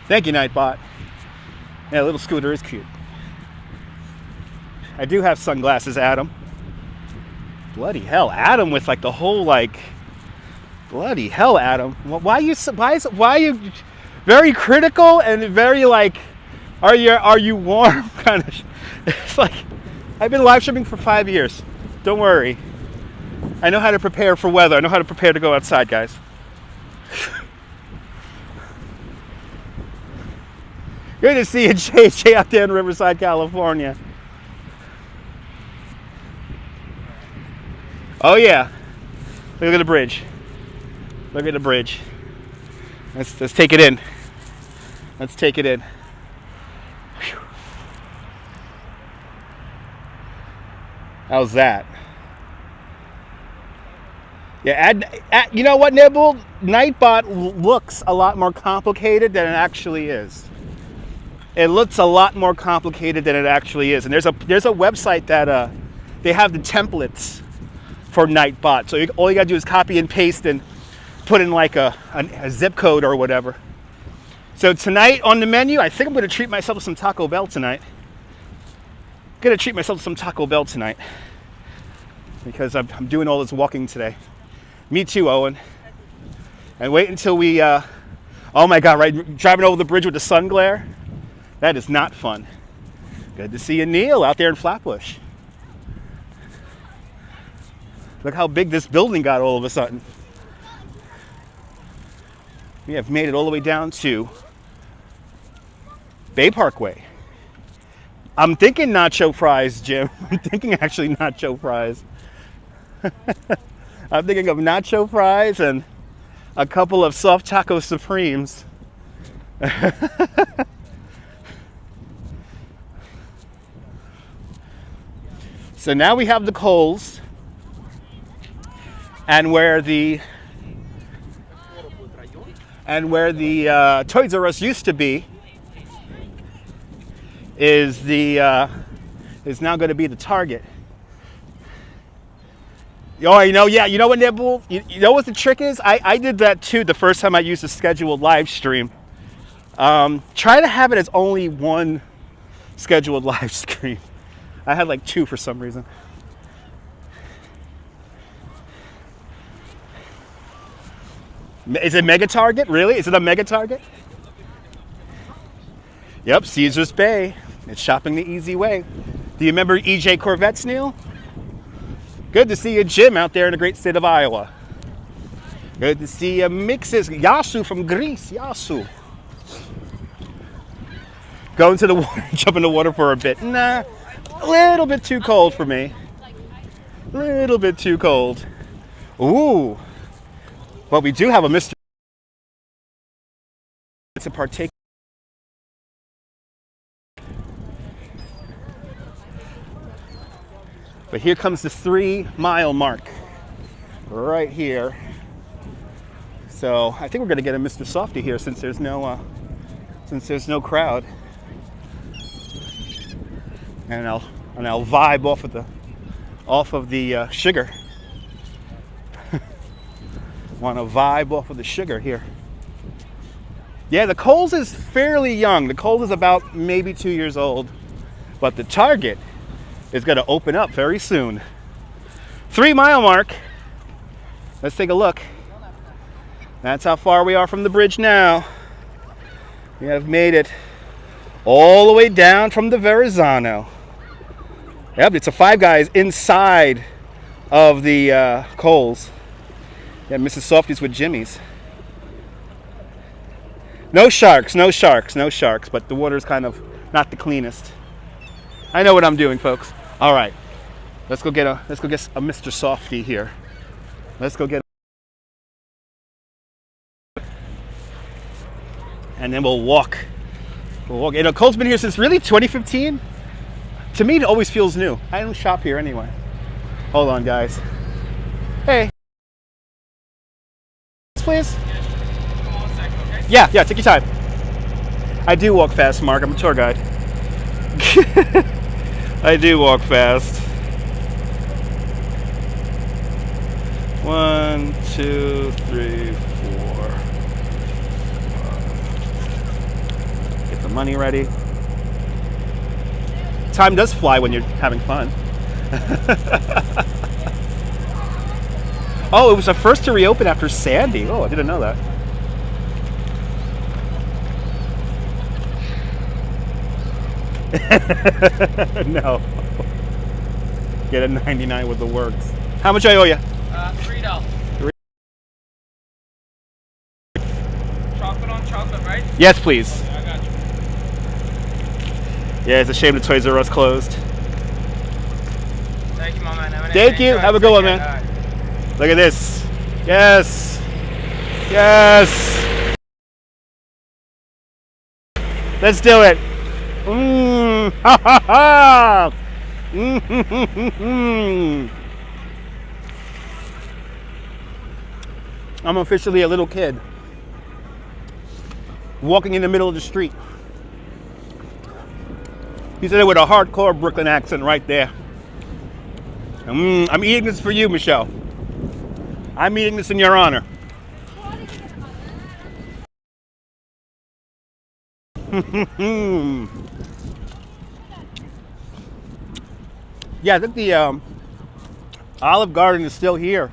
Thank you, Nightbot. Yeah, little scooter is cute. I do have sunglasses, Adam. Bloody hell, Adam with like the whole like. Bloody hell, Adam. Why are you very critical and very like, are you warm kind of? It's like, I've been live streaming for 5 years. Don't worry. I know how to prepare for weather. I know how to prepare to go outside, guys. Good to see you, JJ, out there in Riverside, California. Oh yeah. Look at the bridge. Look at the bridge. Let's take it in. Let's take it in. Whew. How's that? Yeah, you know what, Nibble? Nightbot looks a lot more complicated than it actually is. It looks a lot more complicated than it actually is. And there's a website that they have the templates for Nightbot. So all you gotta do is copy and paste and put in like a zip code or whatever. So tonight on the menu, I think I'm gonna treat myself to some Taco Bell tonight. Because I'm doing all this walking today. Me too, Owen. And wait until we, oh my God, right, driving over the bridge with the sun glare. That is not fun. Good to see you, Neil, out there in Flatbush. Look how big this building got all of a sudden. We have made it all the way down to Bay Parkway. I'm thinking nacho fries, Jim. I'm thinking actually nacho fries. I'm thinking of nacho fries and a couple of soft taco supremes. So now we have the Coles. And where the Toys R Us used to be is now going to be the Target. Oh, you know, yeah, you know what, Nibble? You know what the trick is? I did that too the first time I used a scheduled live stream. Try to have it as only one scheduled live stream. I had like two for some reason. Is it Mega Target? Really? Is it a Mega Target? Yep, Caesar's Bay. It's shopping the easy way. Do you remember EJ Corvettes, Neil? Good to see you, Jim, out there in the great state of Iowa. Good to see you, Mixes. Yasu from Greece. Yasu. Go into the water, jump in the water for a bit. Nah, a little bit too cold for me. A little bit too cold. Ooh. But we do have a Mr. to partake. But here comes the 3-mile mark, right here. So I think we're gonna get a Mr. Softy here since there's no crowd, and I'll vibe off of the sugar. Want to vibe off of the sugar here. Yeah, the Kohl's is fairly young. The Kohl's is about maybe 2 years old, but the Target is going to open up very soon. 3-mile mark. Let's take a look. That's how far we are from the bridge now. We have made it all the way down from the Verrazano. Yep, it's a Five Guys inside of the Kohl's. Yeah, Mrs. Softy's with Jimmy's. No sharks, no sharks, no sharks, but the water's kind of not the cleanest. I know what I'm doing, folks. All right, let's go get a Mr. Softy here. Let's go get, and then we'll walk. You know, Cole's been here since really 2015. To me, it always feels new. I don't shop here anyway. Hold on, guys. Hey. Please. Yeah, take your time. I do walk fast, Mark. I'm a tour guide. I do walk fast. 1, 2, 3, 4. Get the money ready. Time does fly when you're having fun. Oh, it was the first to reopen after Sandy. Oh, I didn't know that. No. Get a 99 with the works. How much I owe you? $3. Chocolate on chocolate, right? Yes, please. Okay, I got you. Yeah, it's a shame the Toys R Us closed. Thank you, Mama. Thank you. Have a good one, man. Right. Look at this. Yes. Yes. Let's do it. Ha ha ha. I'm officially a little kid walking in the middle of the street. He said it with a hardcore Brooklyn accent right there. I'm eating this for you, Michelle. I'm eating this in your honor. Yeah, I think the Olive Garden is still here.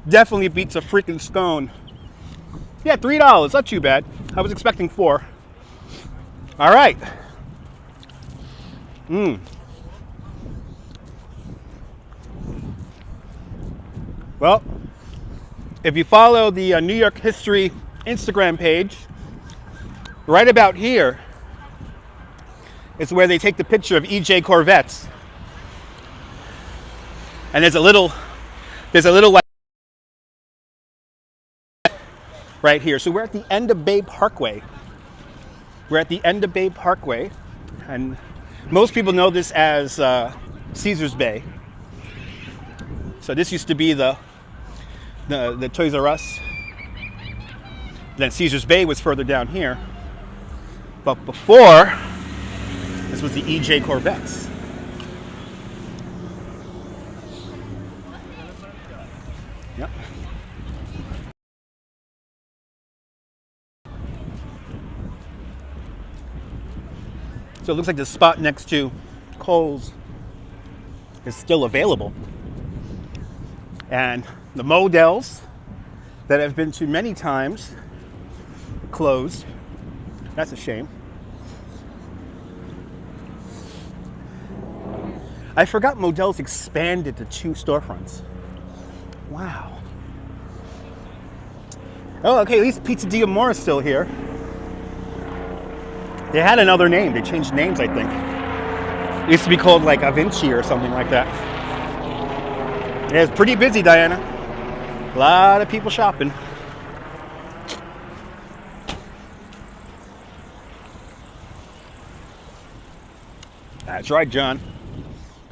Definitely beats a freaking scone. Yeah, $3, not too bad. I was expecting $4. All right. Well, if you follow the New York History Instagram page, right about here is where they take the picture of EJ Corvettes. And there's a little like right here. So we're at the end of Bay Parkway. We're at the end of Bay Parkway, and most people know this as Caesar's Bay. So this used to be the Toys R Us. Then Caesar's Bay was further down here. But before, this was the EJ Corvettes. Yep. So it looks like the spot next to Kohl's is still available. And the Models that I've been to many times closed. That's a shame. I forgot Models expanded to 2 storefronts. Wow. Oh, okay, at least Pizza D'Amore is still here. They had another name. They changed names, I think. It used to be called like Avinci or something like that. Yeah, it's pretty busy, Diana. A lot of people shopping. That's right, John.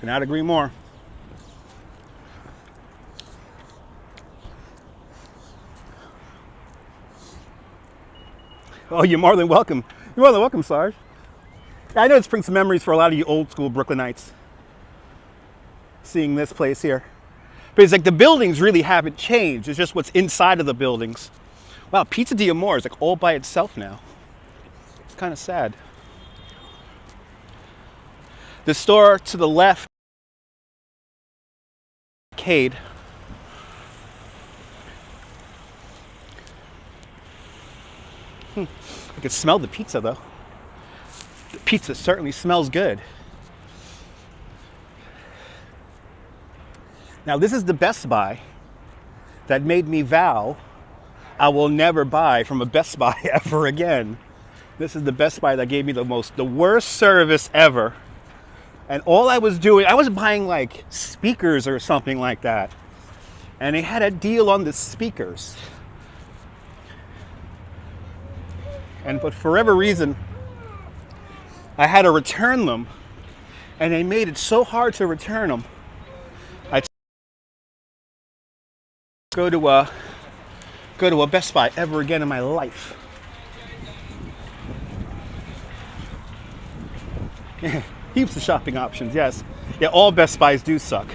Cannot agree more. Oh, you're more than welcome. You're more than welcome, Sarge. I know it brings some memories for a lot of you old school Brooklynites. Seeing this place here. But it's like the buildings really haven't changed. It's just what's inside of the buildings. Wow, Pizza D'Amore is like all by itself now. It's kind of sad. The store to the left, arcade. I can smell the pizza though. The pizza certainly smells good. Now this is the Best Buy that made me vow I will never buy from a Best Buy ever again. This is the Best Buy that gave me the worst service ever. And all I was doing, I was buying like speakers or something like that. And they had a deal on the speakers. But for whatever reason, I had to return them. And they made it so hard to return them. I go to a Best Buy ever again in my life. Heaps of shopping options, yes. Yeah, all Best Buys do suck.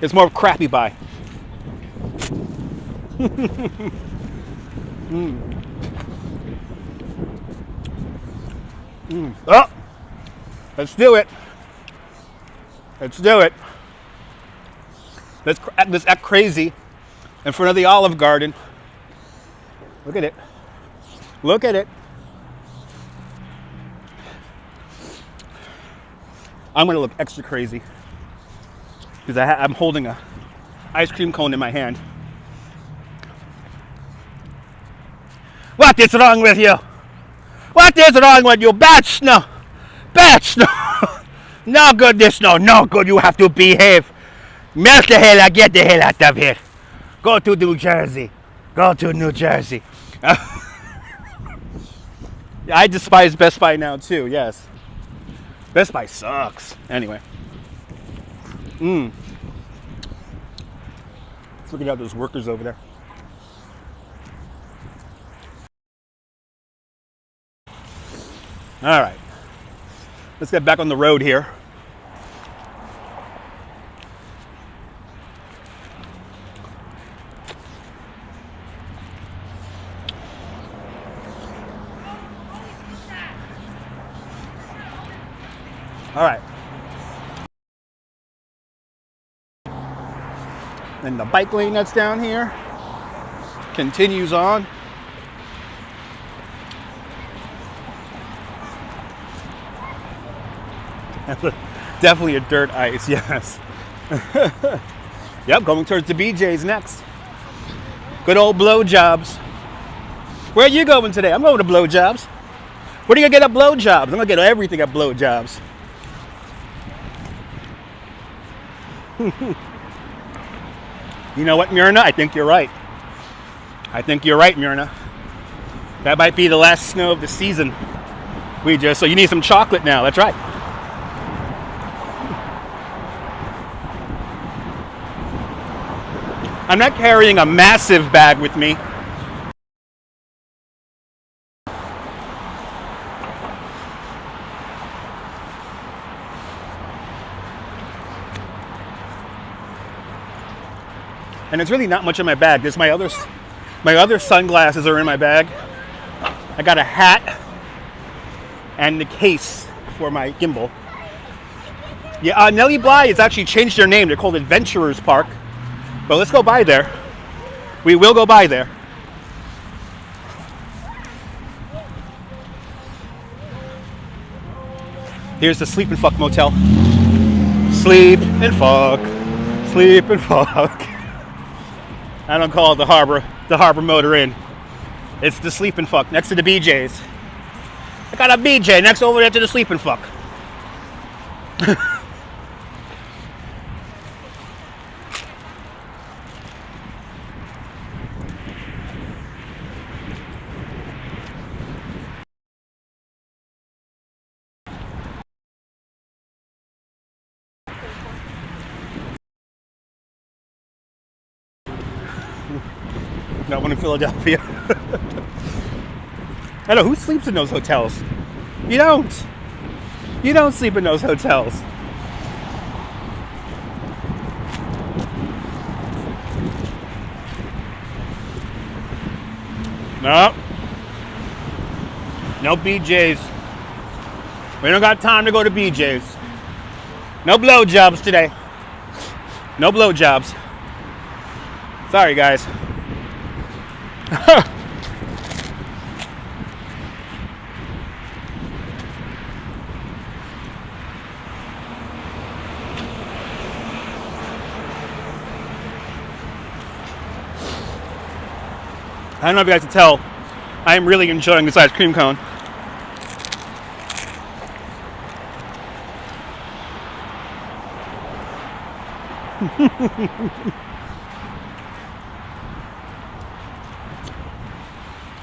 It's more of a crappy buy. Oh, let's do it. Let's do it. Let's act crazy in front of the Olive Garden. Look at it. Look at it. I'm gonna look extra crazy because I'm holding a ice cream cone in my hand. What is wrong with you? What is wrong with you? Batch no. Batch no. No good this no. No good. You have to behave. Melt the hell out. Get the hell out of here. Go to New Jersey. Go to New Jersey. I despise Best Buy now too, yes. Best Buy sucks. Anyway. Let's look at those workers over there. All right. Let's get back on the road here. All right. And the bike lane that's down here continues on. Definitely a dirt ice, yes. Yep, going towards the BJ's next. Good old blowjobs. Where are you going today? I'm going to blowjobs. What are you gonna get at blowjobs? I'm gonna get everything at blowjobs. You know what, Myrna? I think you're right. I think you're right, Myrna. That might be the last snow of the season. So you need some chocolate now. That's right. I'm not carrying a massive bag with me. And it's really not much in my bag. There's my other sunglasses are in my bag. I got a hat and the case for my gimbal. Yeah, Nellie Bly has actually changed their name. They're called Adventurers Park. But let's go by there. We will go by there. Here's the Sleep and Fuck Motel. Sleep and fuck. Sleep and fuck. I don't call it the Harbor Motor Inn. It's the Sleep and Fuck next to the BJ's. I got a BJ next over there to the Sleep and Fuck. Not one in Philadelphia. I know, who sleeps in those hotels? You don't. You don't sleep in those hotels. No. No BJ's. We don't got time to go to BJ's. No blowjobs today. No blowjobs. Sorry, guys. I don't know if you guys can tell, I am really enjoying this ice cream cone.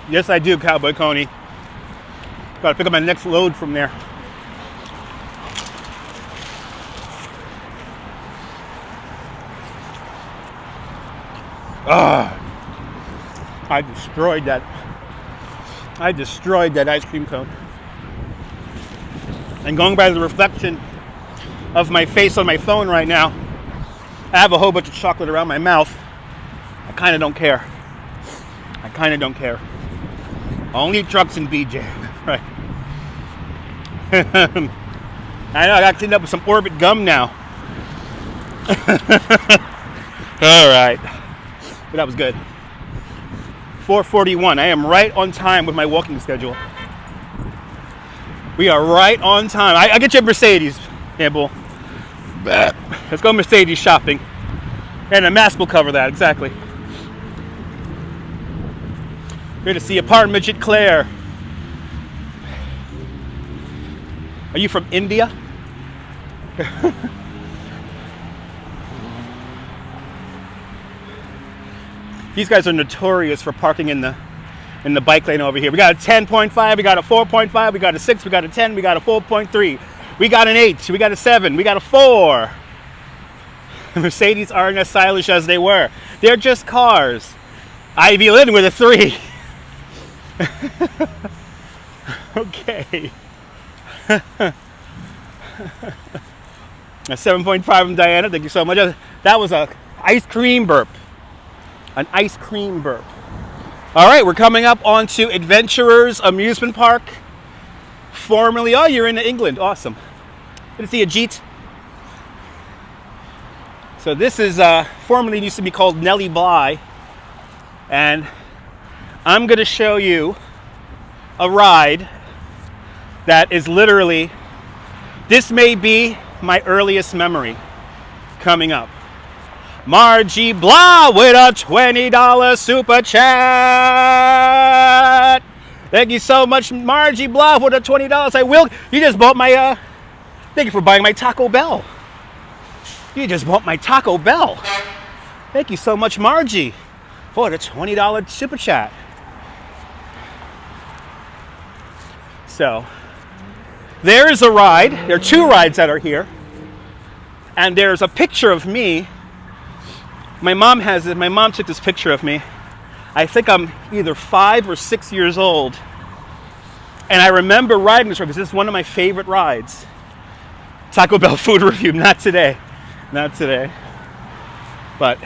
Yes, I do, Cowboy Coney. Gotta pick up my next load from there. I destroyed that. I destroyed that ice cream cone. And going by the reflection of my face on my phone right now, I have a whole bunch of chocolate around my mouth. I kind of don't care. I kind of don't care. Only trucks and BJ, right? I know, I got cleaned up with some Orbit gum now. All right. But that was good. 4:41. I am right on time with my walking schedule. We are right on time. I get you a Mercedes, Gimble. Let's go Mercedes shopping. And a mask will cover that, exactly. Here to see Apartment Midget Claire. Are you from India? These guys are notorious for parking in the bike lane over here. We got a 10.5, we got a 4.5, we got a 6, we got a 10, we got a 4.3, we got an 8, we got a 7, we got a 4. Mercedes aren't as stylish as they were. They're just cars. Ivy Lynn with a 3. Okay. A 7.5 from Diana, thank you so much. That was a ice cream burp. An ice cream burp. All right, we're coming up onto Adventurers Amusement Park. Formerly, oh, you're in England. Awesome. Good to see you, Jeet. So this is formerly used to be called Nellie Bly. And I'm going to show you a ride that is literally, this may be my earliest memory coming up. Margie Blah with a $20 super chat. Thank you so much, Margie Blah, with a $20. I will. You just bought my, thank you for buying my Taco Bell. You just bought my Taco Bell. Thank you so much, Margie, for the $20 super chat. So, there is a ride. There are two rides that are here. And there's a picture of me My mom has it. My mom took this picture of me. I think I'm either 5 or 6 years old. And I remember riding this ride because this is one of my favorite rides. Taco Bell food review, not today. Not today. But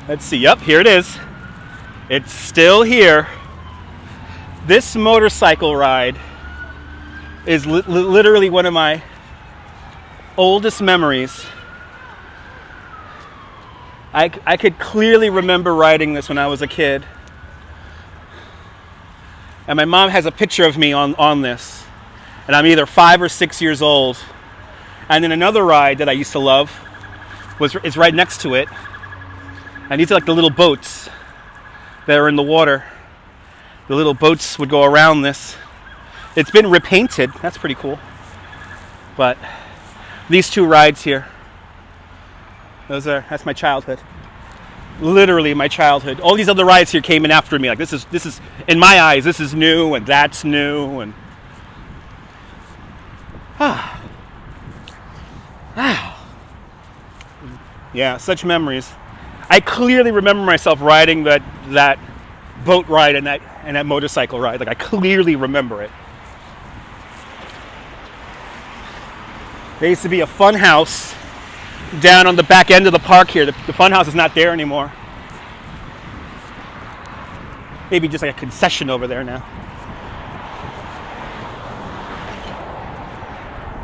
let's see. Yep, here it is. It's still here. This motorcycle ride is literally one of my oldest memories. I could clearly remember riding this when I was a kid. And my mom has a picture of me on this. And I'm either 5 or 6 years old. And then another ride that I used to love is right next to it. And these are like the little boats that are in the water. The little boats would go around this. It's been repainted. That's pretty cool. But these two rides here, that's my childhood. Literally my childhood. All these other rides here came in after me. Like this is in my eyes, this is new and that's new and yeah, such memories. I clearly remember myself riding that boat ride and that motorcycle ride. Like I clearly remember it. There used to be a fun house down on the back end of the park here. The fun house is not there anymore. Maybe just like a concession over there now.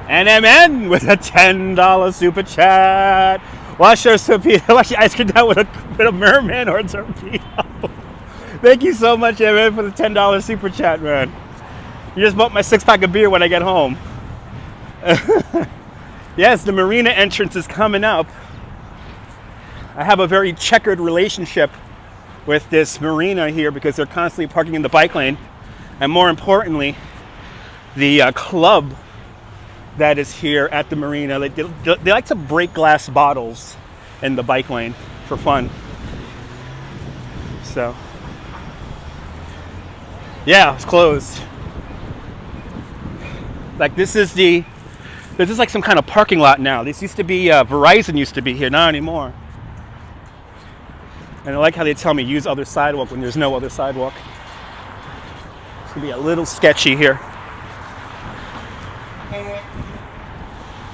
NMN with a $10 super chat. Wash your torpedo. Wash your ice cream down with a merman or a torpedo. Thank you so much, NMN, for the $10 super chat, man. You just bought my 6-pack of beer when I get home. Yes, the Marina Entrance is coming up. I have a very checkered relationship with this marina here because they're constantly parking in the bike lane. And more importantly, the club that is here at the marina, they like to break glass bottles in the bike lane for fun. So, yeah, it's closed. Like this is like some kind of parking lot now. This used to be, Verizon used to be here, not anymore. And I like how they tell me use other sidewalk when there's no other sidewalk. It's gonna be a little sketchy here.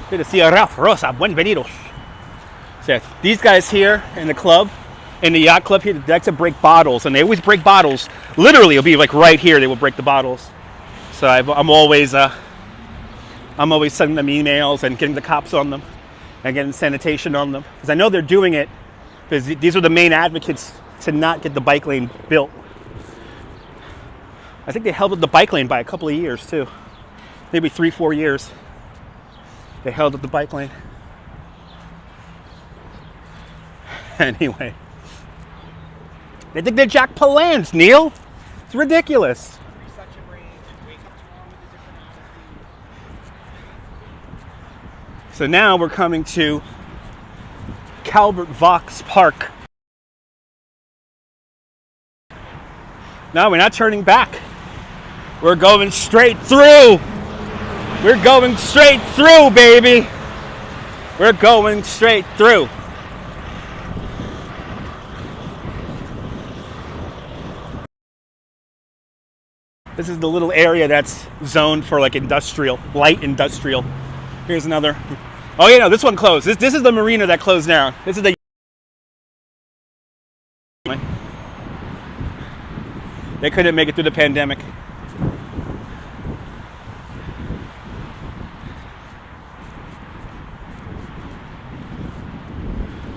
Good to see you, Ralph Rosa. Bienvenidos. So these guys here in the club, in the yacht club here, they like to break bottles, and they always break bottles. Literally, it'll be like right here. They will break the bottles. So I'm always sending them emails and getting the cops on them and getting sanitation on them because I know they're doing it because these are the main advocates to not get the bike lane built. I think they held up the bike lane by a couple of years too, maybe 3-4 years. They held up the bike lane. Anyway, they think they're Jack Palance, Neil. It's ridiculous. So now we're coming to Calbert Vox Park. No, we're not turning back. We're going straight through. We're going straight through, baby. We're going straight through. This is the little area that's zoned for like industrial, light industrial. Here's another. Oh yeah, no, this one closed. This is the marina that closed down. This is the. They couldn't make it through the pandemic.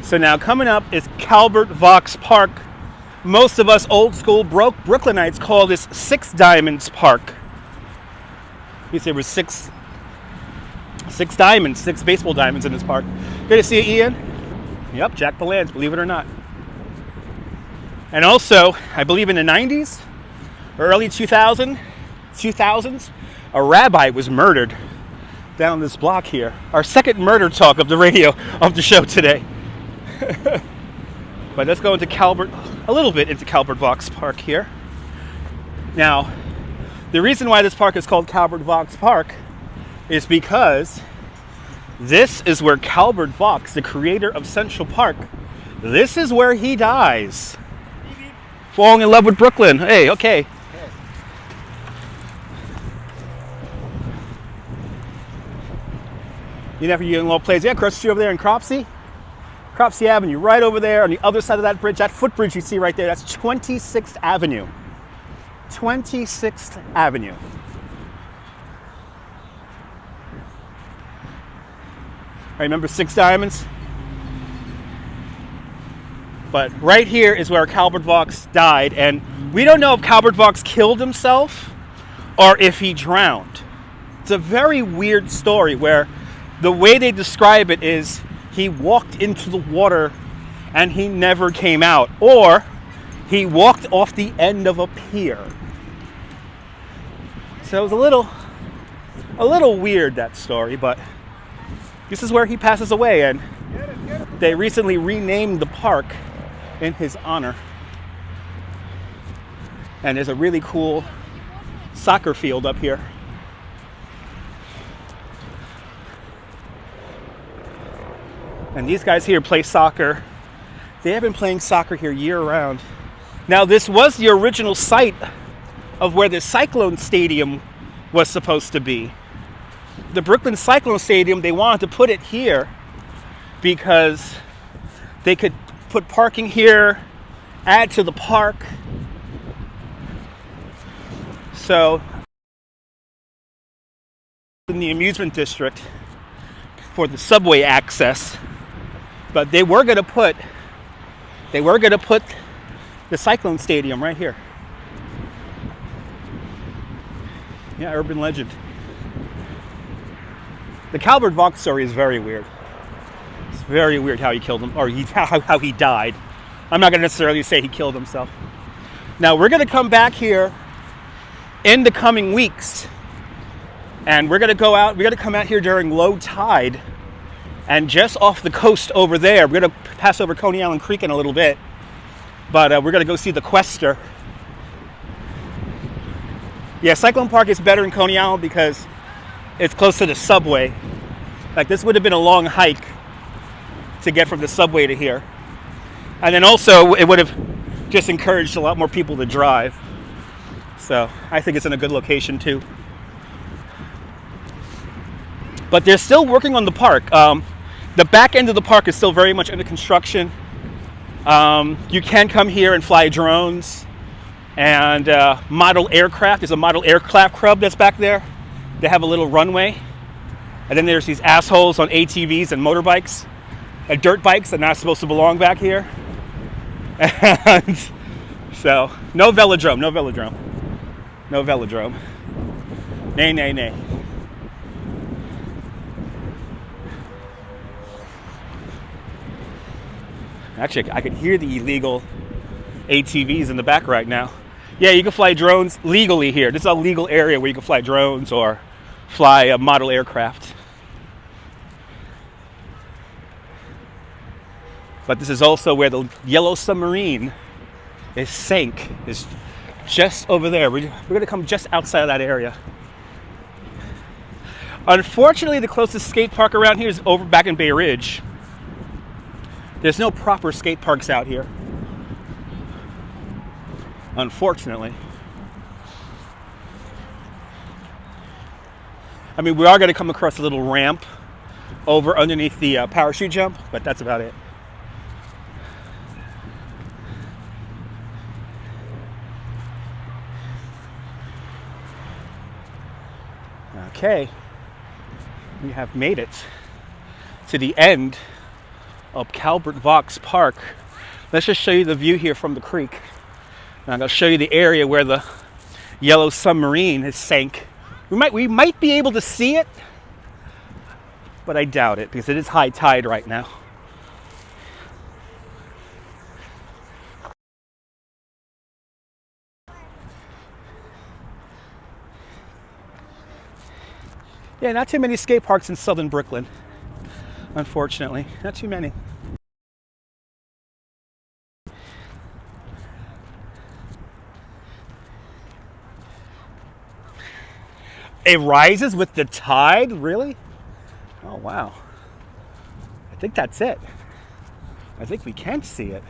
So now coming up is Calbert Vox Park. Most of us old school Brooklynites call this 6 Diamonds Park. You say there was six diamonds, 6 baseball diamonds in this park. Good to see you, Ian. Yep, Jack Palance, believe it or not. And also, I believe in the 90s or early 2000s, a rabbi was murdered down this block here. Our second murder talk of the show today. But let's go into a little bit into Calbert Vox Park here. Now, the reason why this park is called Calbert Vox Park is because this is where Calbert Vox, the creator of Central Park, This is where he dies. Falling in love with Brooklyn. Hey, okay. You never in little plays. Yeah, across the street over there in Cropsey. Cropsey Avenue, right over there on the other side of that bridge. That footbridge you see right there, that's 26th Avenue. 26th Avenue. Remember Six Diamonds? But right here is where Calbert Vox died, and we don't know if Calbert Vox killed himself or if he drowned. It's a very weird story where the way they describe it is he walked into the water and he never came out, or he walked off the end of a pier. So it was a little weird, that story, but this is where he passes away, and they recently renamed the park in his honor. And there's a really cool soccer field up here. And these guys here play soccer. They have been playing soccer here year round. Now, this was the original site of where the Cyclone Stadium was supposed to be. The Brooklyn Cyclone Stadium, they wanted to put it here because they could put parking here, add to the park. So, in the amusement district for the subway access, but they were going to put the Cyclone Stadium right here. Yeah, urban legend. The Calbert Vox story is very weird. It's very weird how he killed him, or how he died. I'm not going to necessarily say he killed himself. Now, we're going to come back here in the coming weeks, and we're going to come out here during low tide, and just off the coast over there, we're going to pass over Coney Island Creek in a little bit, but we're going to go see the Quester. Yeah, Cyclone Park is better in Coney Island because it's close to the subway. Like, this would have been a long hike to get from the subway to here. And then also, it would have just encouraged a lot more people to drive. So, I think it's in a good location too. But they're still working on the park. The back end of the park is still very much under construction. You can come here and fly drones and model aircraft. There's a model aircraft club that's back there. They have a little runway. And then there's these assholes on ATVs and motorbikes and dirt bikes that are not supposed to belong back here. And so, no velodrome. Nay. Actually, I can hear the illegal ATVs in the back right now. Yeah, you can fly drones legally here. This is a legal area where you can fly drones or fly a model aircraft. But this is also where the yellow submarine sank. Is just over there. We're going to come just outside of that area. Unfortunately, the closest skate park around here is over back in Bay Ridge. There's no proper skate parks out here, unfortunately. I mean, we are going to come across a little ramp over underneath the parachute jump, but that's about it. Okay, we have made it to the end of Calbert Vox Park. Let's just show you the view here from the creek. And I'm going to show you the area where the yellow submarine has sank. We might be able to see it, but I doubt it because it is high tide right now. Yeah, not too many skate parks in southern Brooklyn, unfortunately. Not too many. It rises with the tide? Really? Oh, wow. I think that's it. I think we can see it.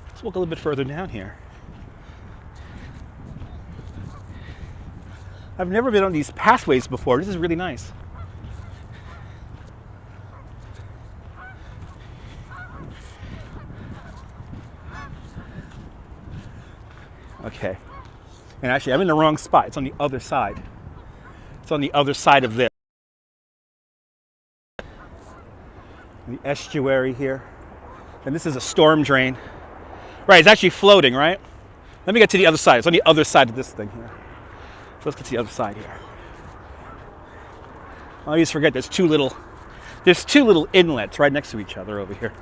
Let's walk a little bit further down here. I've never been on these pathways before. This is really nice. Okay. And actually, I'm in the wrong spot. It's on the other side. It's on the other side of this. The estuary here. And this is a storm drain. Right, it's actually floating, right? Let me get to the other side. It's on the other side of this thing here. So let's get to the other side here. I always forget there's two little inlets right next to each other over here.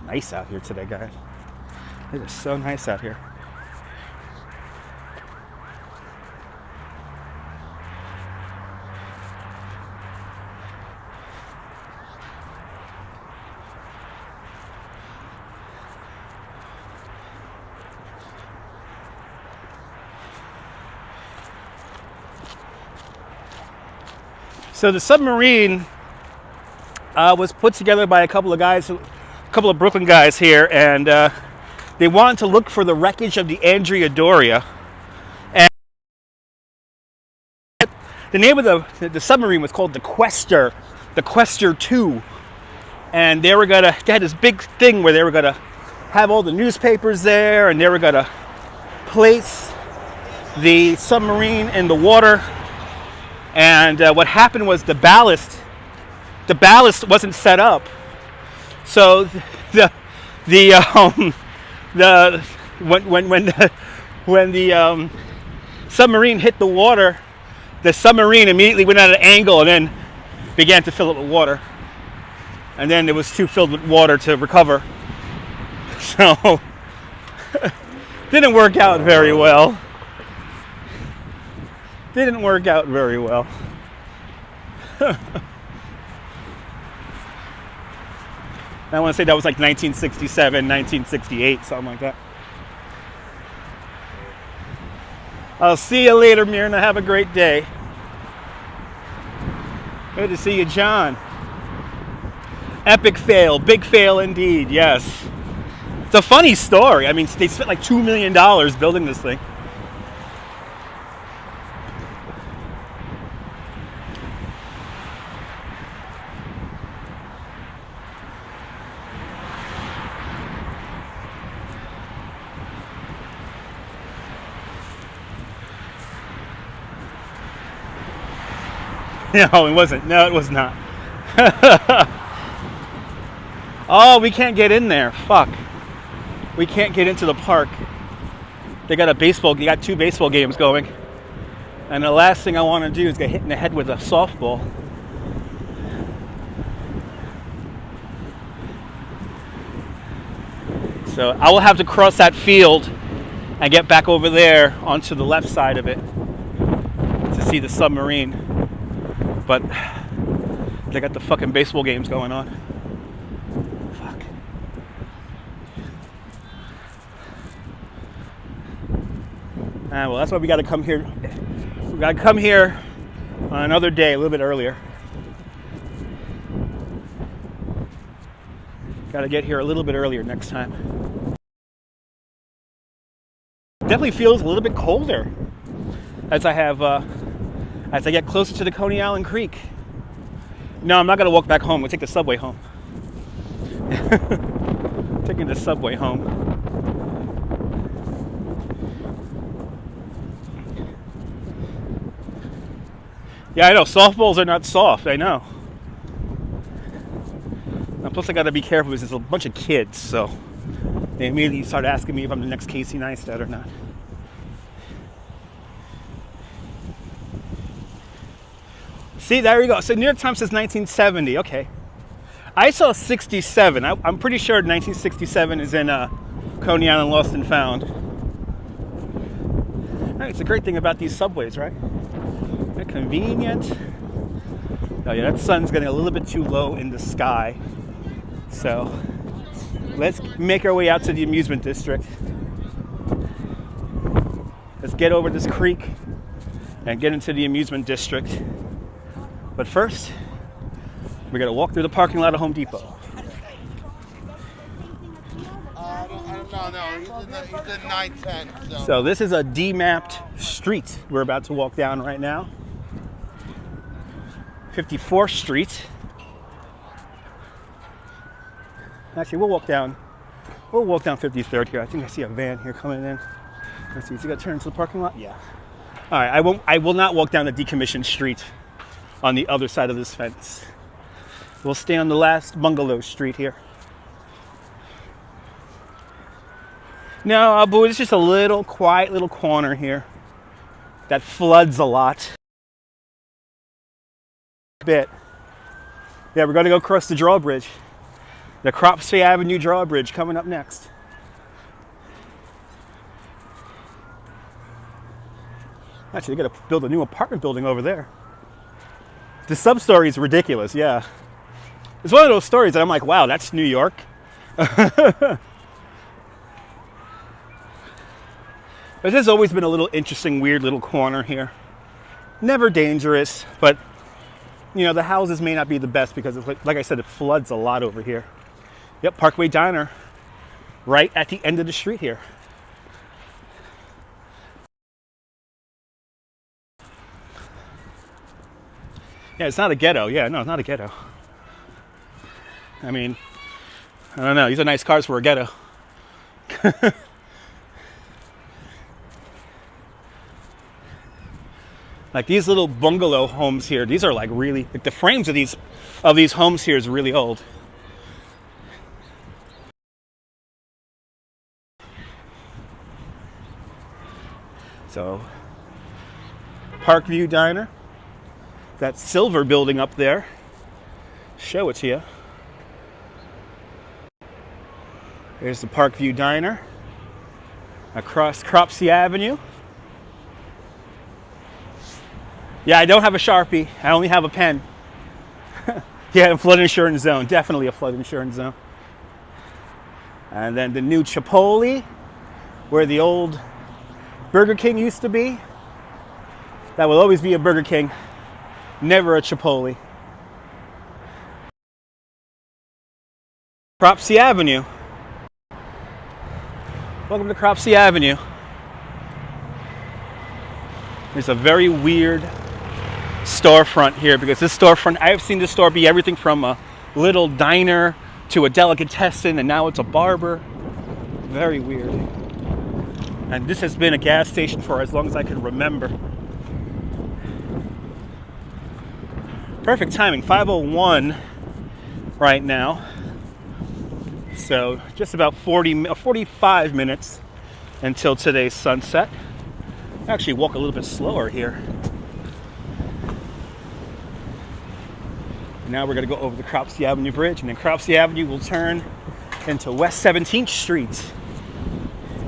Nice out here today, guys. It is so nice out here. So the submarine was put together by a couple of Brooklyn guys here, and they wanted to look for the wreckage of the Andrea Doria. And the name of the submarine was called the Quester 2. And they had this big thing where they were gonna have all the newspapers there, and they were gonna place the submarine in the water. And what happened was the ballast wasn't set up. So when the submarine hit the water, the submarine immediately went at an angle and then began to fill it with water. And then it was too filled with water to recover. So didn't work out very well. Didn't work out very well. I want to say that was like 1967, 1968, something like that. I'll see you later, Marina. Have a great day. Good to see you, John. Epic fail. Big fail indeed, yes. It's a funny story. I mean, they spent like $2 million building this thing. No, it wasn't. No, it was not. Oh, we can't get in there. Fuck. We can't get into the park. They got two baseball games going. And the last thing I want to do is get hit in the head with a softball. So I will have to cross that field and get back over there onto the left side of it to see the submarine. But they got the fucking baseball games going on. Fuck. Well, that's why we got to come here. We got to come here on another day, a little bit earlier. Got to get here a little bit earlier next time. Definitely feels a little bit colder as I get closer to the Coney Island Creek. No, I'm not going to walk back home. We'll take the subway home. Taking the subway home. Yeah, I know. Softballs are not soft. I know. And plus, I got to be careful because there's a bunch of kids, so they immediately start asking me if I'm the next Casey Neistat or not. See, there you go. So New York Times says 1970. Okay. I saw 67. I'm pretty sure 1967 is in Coney Island Lost and Found. Right, it's a great thing about these subways, right? They're convenient. Oh yeah, that sun's getting a little bit too low in the sky. So let's make our way out to the amusement district. Let's get over this creek and get into the amusement district. But first, we're gonna walk through the parking lot of Home Depot. No, he's in 910. So this is a demapped street we're about to walk down right now. 54th Street. Actually, we'll walk down 53rd here. I think I see a van here coming in. Let's see, is he gonna turn into the parking lot? Yeah. All right, I will not walk down the decommissioned street on the other side of this fence. We'll stay on the last bungalow street here. No, Abu, it's just a little quiet little corner here that floods a lot. Bit. Yeah, we're gonna go across the drawbridge. The Cropsey Avenue drawbridge coming up next. Actually, they gotta build a new apartment building over there. The sub-story is ridiculous, yeah. It's one of those stories that I'm like, wow, that's New York. But there's always been a little interesting, weird little corner here. Never dangerous, but you know, the houses may not be the best because, like I said, it floods a lot over here. Yep, Parkway Diner, right at the end of the street here. Yeah, it's not a ghetto. Yeah, no, it's not a ghetto. I mean, I don't know. These are nice cars for a ghetto. Like these little bungalow homes here, these are like really, like the frames of these homes here is really old. So, Parkview Diner, that silver building up there, show it to you. There's the Parkview Diner, across Cropsey Avenue. Yeah, I don't have a Sharpie. I only have a pen. Yeah, flood insurance zone. Definitely a flood insurance zone. And then the new Chipotle, where the old Burger King used to be. That will always be a Burger King, never a Chipotle. Cropsey Avenue. Welcome to Cropsey Avenue. There's a very weird storefront here because this storefront, I've seen this store be everything from a little diner to a delicatessen, and now it's a barber. Very weird. And this has been a gas station for as long as I can remember. Perfect timing, 5:01 right now. So just about 45 minutes until today's sunset. Actually walk a little bit slower here. Now we're going to go over the Cropsey Avenue Bridge, and then Cropsey Avenue will turn into West 17th Street.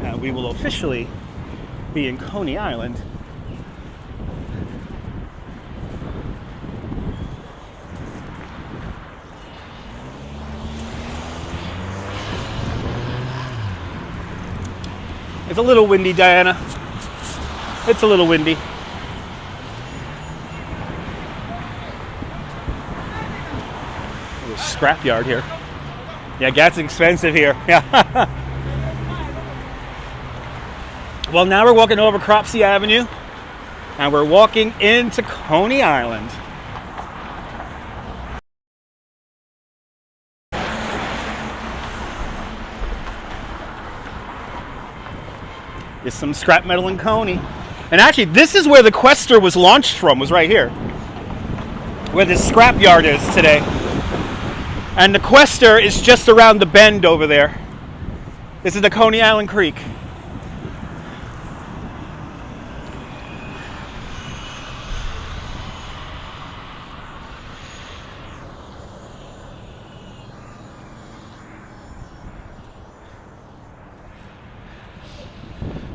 And we will officially be in Coney Island. It's a little windy, Diana. It's a little windy. Scrapyard here. Yeah, gas is expensive here. Yeah. Well, now we're walking over Cropsey Avenue, and we're walking into Coney Island. There's some scrap metal in Coney. And actually, this is where the Quester was launched from, was right here. Where this scrapyard is today. And the Quester is just around the bend over there. This is the Coney Island Creek.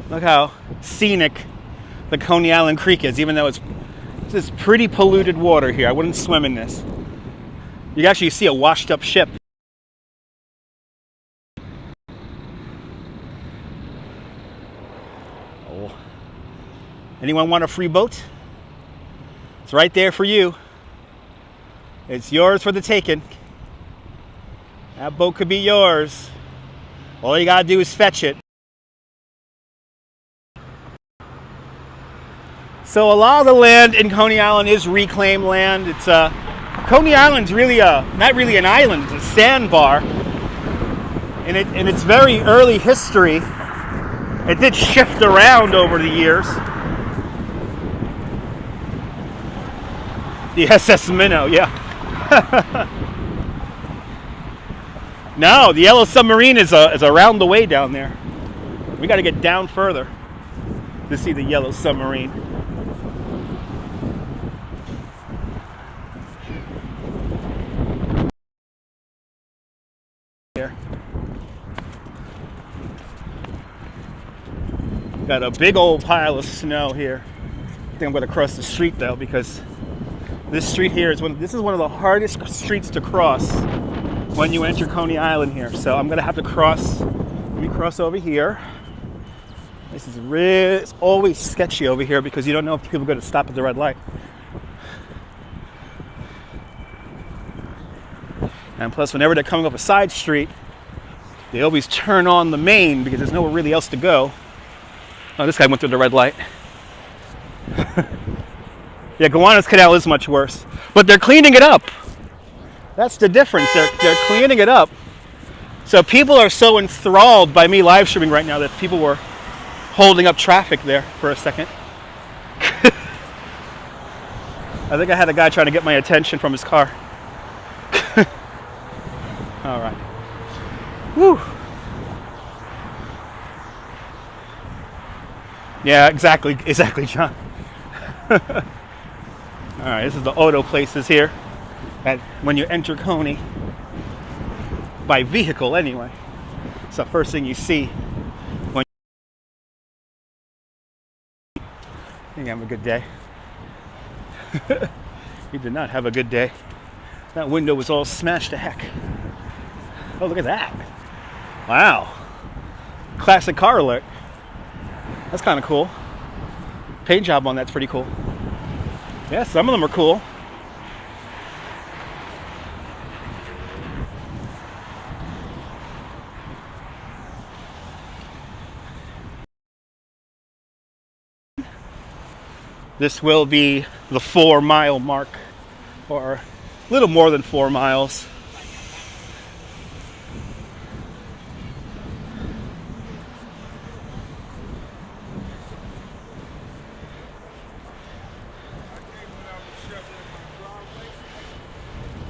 Look how scenic the Coney Island Creek is, even though it's This is pretty polluted water here. I wouldn't swim in this. You actually see a washed up ship. Oh. Anyone want a free boat? It's right there for you. It's yours for the taking. That boat could be yours. All you gotta do is fetch it. So a lot of the land in Coney Island is reclaimed land. It's Coney Island's really not really an island, it's a sandbar. In its very early history, it did shift around over the years. The SS Minnow, yeah. No, the Yellow Submarine is around the way down there. We got to get down further to see the Yellow Submarine. Here. Got a big old pile of snow here. I think I'm going to cross the street though, because this street here is one of the hardest streets to cross when you enter Coney Island here. So I'm going to have to cross. Let me cross over here. This is it's always sketchy over here because you don't know if people are going to stop at the red light. And plus, whenever they're coming up a side street, they always turn on the main because there's nowhere really else to go. Oh, this guy went through the red light. Yeah, Gowanus Canal is much worse. But they're cleaning it up. That's the difference. They're cleaning it up. So people are so enthralled by me live streaming right now that people were holding up traffic there for a second. I think I had a guy trying to get my attention from his car. All right. Woo. Yeah, exactly, John. All right, this is the auto places here. When you enter Coney, by vehicle anyway. It's the first thing you see when you have a good day. You did not have a good day. That window was all smashed to heck. Oh, look at that. Wow. Classic car alert. That's kind of cool. Paint job on that's pretty cool. Yeah, some of them are cool. This will be the 4-mile mark, or a little more than 4 miles.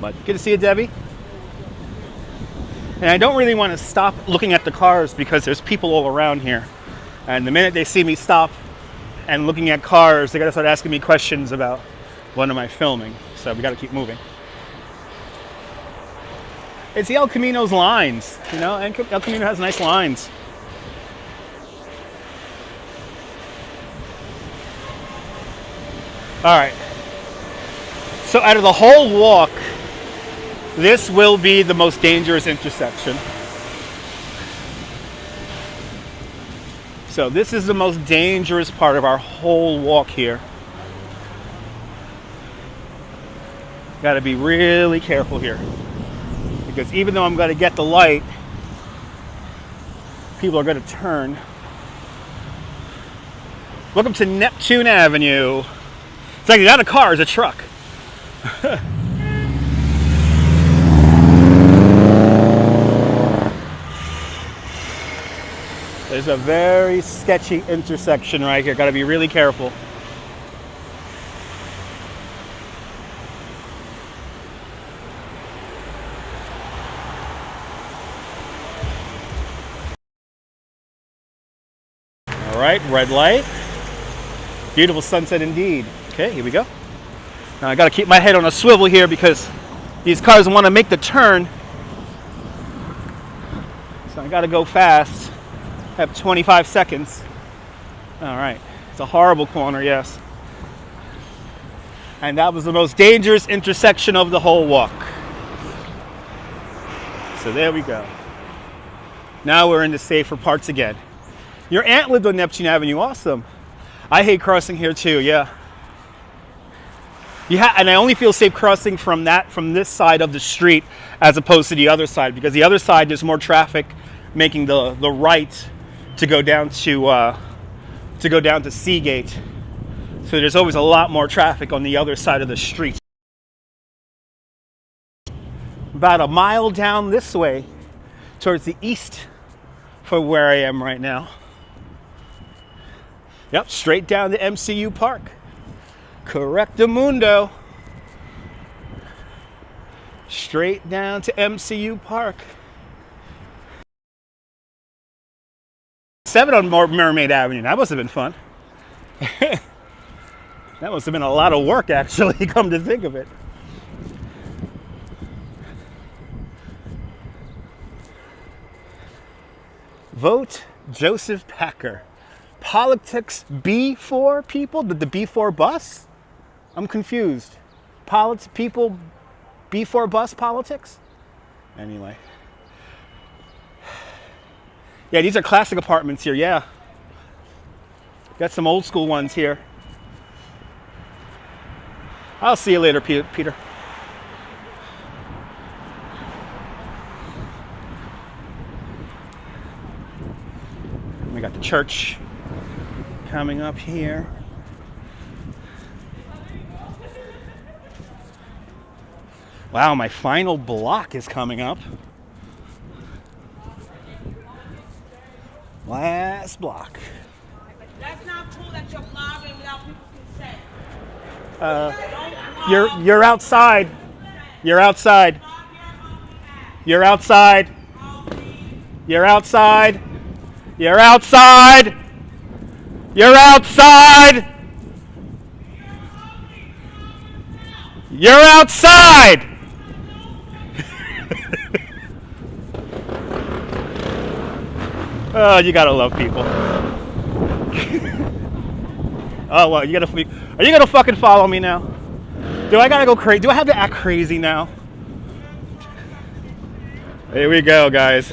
But good to see you, Debbie. And I don't really want to stop looking at the cars because there's people all around here. And the minute they see me stop and looking at cars, they got to start asking me questions about what am I filming. So we got to keep moving. It's the El Camino's lines, you know, and El Camino has nice lines. All right. So out of the whole walk, this will be the most dangerous intersection. So this is the most dangerous part of our whole walk here. Got to be really careful here. Because even though I'm going to get the light, people are going to turn. Welcome to Neptune Avenue. It's like not a car, it's a truck. There's a very sketchy intersection right here. Got to be really careful. All right, red light. Beautiful sunset indeed. Okay, here we go. Now I got to keep my head on a swivel here because these cars want to make the turn. So I got to go fast. I have 25 seconds. All right. It's a horrible corner, yes. And that was the most dangerous intersection of the whole walk. So there we go. Now we're in the safer parts again. Your aunt lived on Neptune Avenue. Awesome. I hate crossing here too, yeah. And I only feel safe crossing from this side of the street as opposed to the other side, because the other side there's more traffic making the right to go down to Seagate. So there's always a lot more traffic on the other side of the street. About a mile down this way towards the east from where I am right now. Yep, straight down to MCU Park. Correctamundo. Straight down to MCU Park. 7 on Mermaid Avenue. That must have been fun. That must have been a lot of work, actually, come to think of it. Vote Joseph Packer. Politics B4 people? Did the B4 bus? I'm confused. People B4 bus politics? Anyway. Yeah, these are classic apartments here, yeah. Got some old school ones here. I'll see you later, Peter. We got the church coming up here. Wow, my final block is coming up. Last block. That's not cool that you're vlogging without people's consent. You're outside. You're outside. You're outside. You're outside. You're outside. You're outside. You're outside. Oh, you gotta love people. Oh, well, are you gonna fucking follow me now? Do I gotta go crazy? Do I have to act crazy now? Here we go, guys.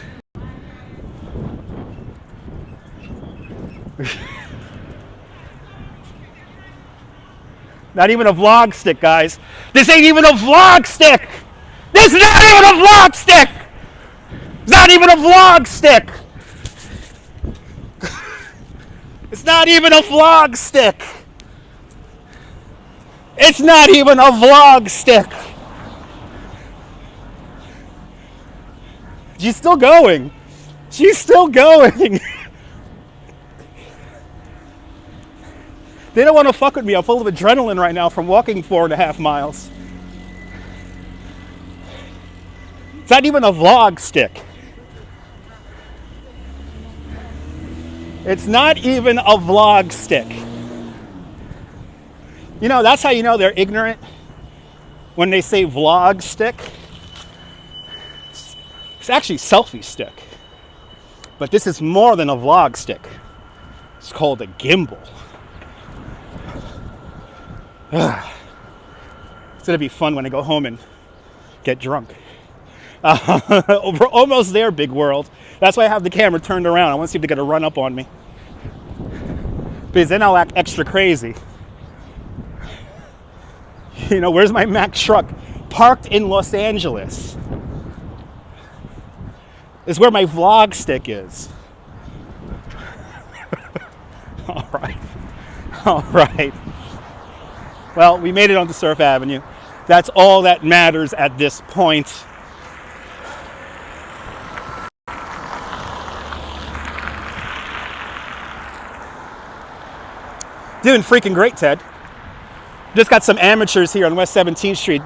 Not even a vlog stick, guys. This ain't even a vlog stick! This is not even a vlog stick! It's not even a vlog stick! It's not even a vlog stick! It's not even a vlog stick! She's still going. She's still going. They don't want to fuck with me. I'm full of adrenaline right now from walking 4.5 miles. It's not even a vlog stick. It's not even a vlog stick. You know, that's how you know they're ignorant. When they say vlog stick. It's actually selfie stick. But this is more than a vlog stick. It's called a gimbal. It's gonna be fun when I go home and get drunk. We're almost there, big world. That's why I have the camera turned around. I want to see if they're gonna run up on me. Because then I'll act extra crazy. You know, where's my Mack truck? Parked in Los Angeles. Is where my vlog stick is. All right. All right. Well, we made it onto Surf Avenue. That's all that matters at this point. Doing freaking great, Ted. Just got some amateurs here on West 17th Street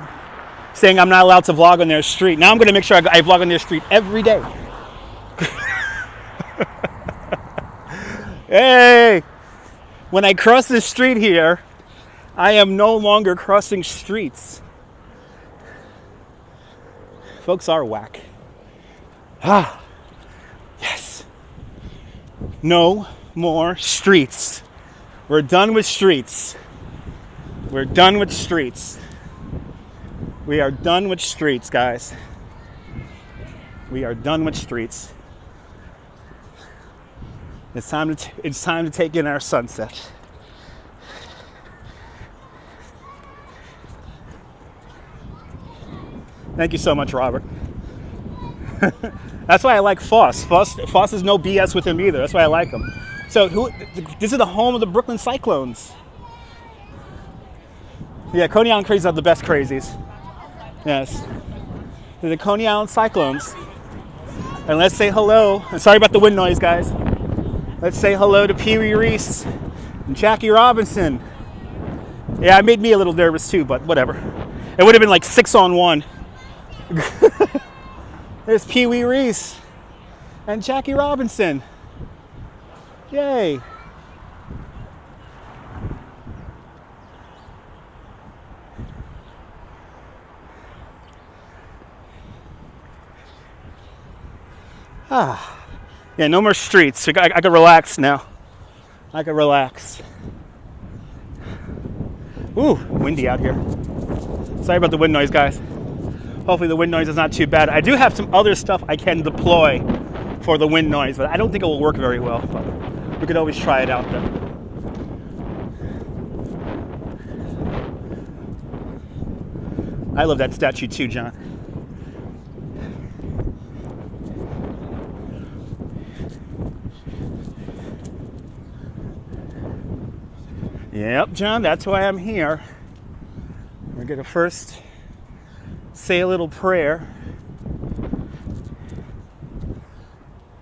saying I'm not allowed to vlog on their street. Now I'm going to make sure I vlog on their street every day. Hey! When I cross the street here, I am no longer crossing streets. Folks are whack. Ah, yes. No more streets. We're done with streets. We're done with streets. We are done with streets, guys. We are done with streets. It's time to take in our sunset. Thank you so much, Robert. That's why I like Foss. Foss is no BS with him either. That's why I like him. So this is the home of the Brooklyn Cyclones. Yeah, Coney Island crazies are the best crazies. Yes. They're the Coney Island Cyclones. And let's say hello. And sorry about the wind noise, guys. Let's say hello to Pee Wee Reese and Jackie Robinson. Yeah, it made me a little nervous too, but whatever. It would have been like 6-on-1. There's Pee Wee Reese and Jackie Robinson. Yay. Yeah, no more streets. I can relax now. I can relax. Ooh, windy out here. Sorry about the wind noise, guys. Hopefully the wind noise is not too bad. I do have some other stuff I can deploy for the wind noise, but I don't think it will work very well. But we could always try it out though. I love that statue too, John. Yep, John, that's why I'm here. We're going to first say a little prayer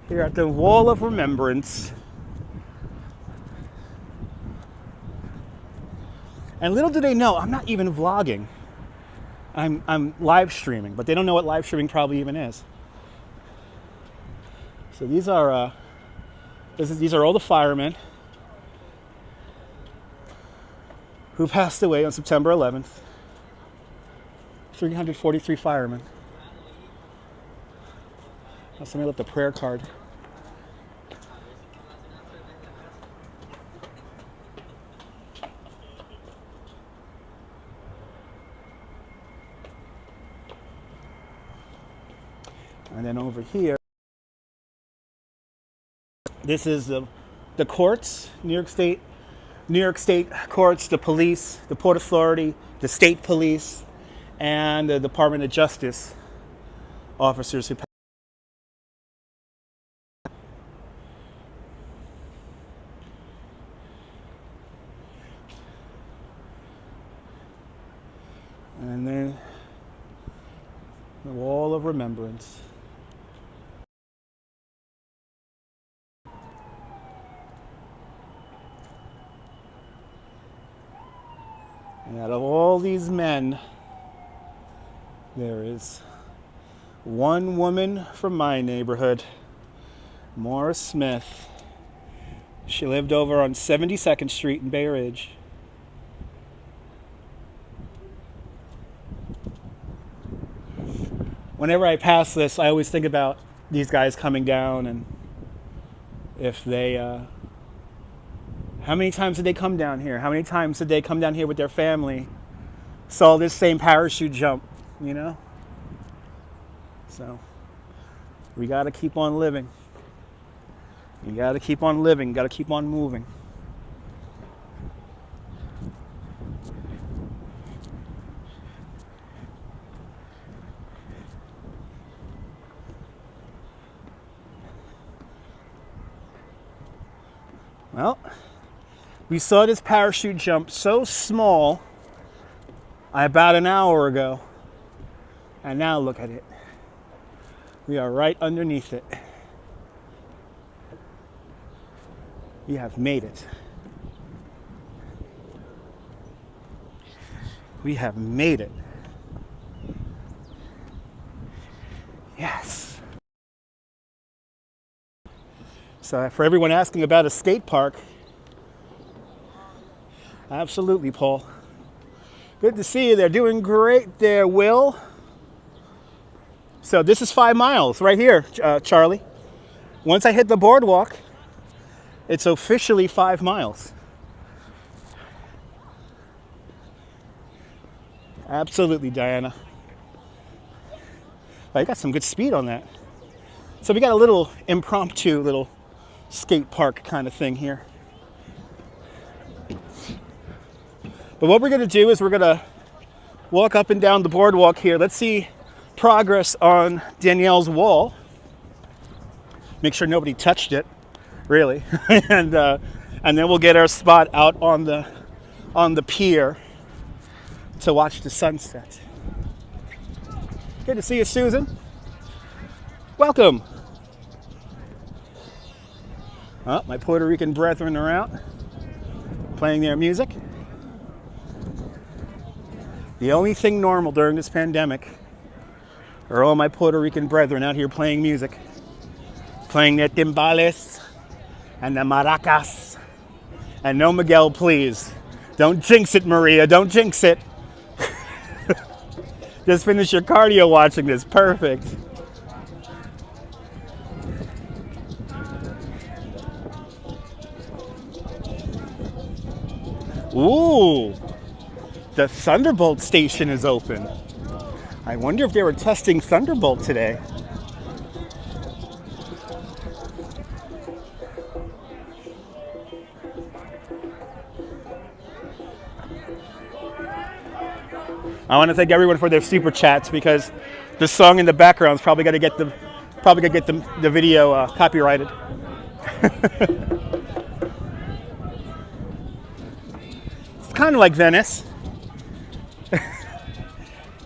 here at the Wall of Remembrance. And little do they know, I'm not even vlogging. I'm live streaming, but they don't know what live streaming probably even is. So these are all the firemen who passed away on September 11th. 343 firemen. Oh, somebody left a prayer card. And then over here, this is the courts, New York State courts, the police, the Port Authority, the state police, and the Department of Justice officers who passed. And then the Wall of Remembrance. And out of all these men, there is one woman from my neighborhood, Maura Smith. She lived over on 72nd Street in Bay Ridge. Whenever I pass this, I always think about these guys coming down, and if they how many times did they come down here? How many times did they come down here with their family? Saw this same parachute jump, you know? So, we gotta keep on living. You gotta keep on living, gotta keep on moving. Well, we saw this parachute jump so small about an hour ago, and now look at it. We are right underneath it. We have made it. We have made it. Yes. So for everyone asking about a skate park, absolutely, Paul. Good to see you. They're doing great there, Will. So this is 5 miles right here, Charlie. Once I hit the boardwalk, it's officially 5 miles. Absolutely, Diana. I got some good speed on that. So we got a little impromptu little skate park kind of thing here. But what we're going to do is we're going to walk up and down the boardwalk here. Let's see progress on Danielle's wall. Make sure nobody touched it, really. and then we'll get our spot out on the pier to watch the sunset. Good to see you, Susan. Welcome. Oh, my Puerto Rican brethren are out playing their music. The only thing normal during this pandemic are all my Puerto Rican brethren out here playing music. Playing their timbales and the maracas. And no Miguel, please. Don't jinx it, Maria. Don't jinx it. Just finish your cardio watching this. Perfect. Ooh. The Thunderbolt station is open. I wonder if they were testing Thunderbolt today. I want to thank everyone for their super chats because the song in the background is probably going to get the video copyrighted. It's kind of like Venice.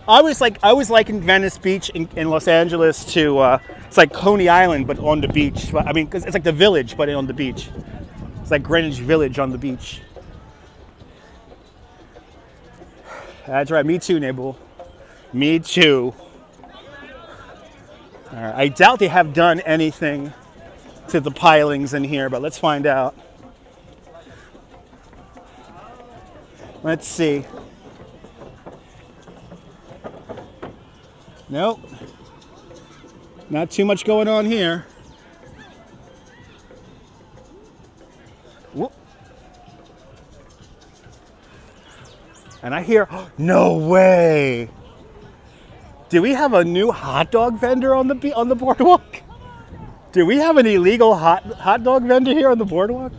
I was liking Venice Beach in Los Angeles to it's like Coney Island but on the beach. I mean, 'cause it's like the Village but on the beach. It's like Greenwich Village on the beach. That's right, me too, Nabul. Me too. All right. I doubt they have done anything to the pilings in here, but let's find out. Let's see. Nope. Not too much going on here. Whoop. And I hear, no way. Do we have a new hot dog vendor on the boardwalk? Do we have an illegal hot dog vendor here on the boardwalk?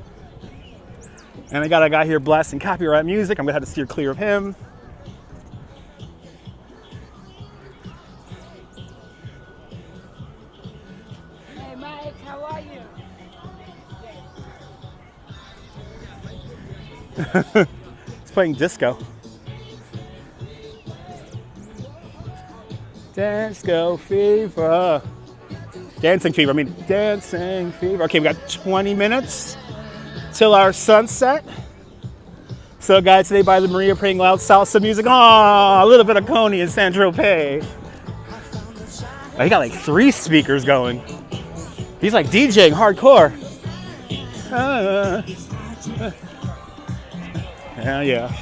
And I got a guy here blasting copyright music. I'm gonna have to steer clear of him. Hey, Mike, how are you? He's playing disco. Disco fever. Dancing fever. I mean, dancing fever. Okay, we got 20 minutes till our sunset. So, guys, today by the Maria playing loud salsa music. Aww, a little bit of Coney and San Tropez. Oh, he got like 3 speakers going. He's like DJing hardcore. Hell yeah.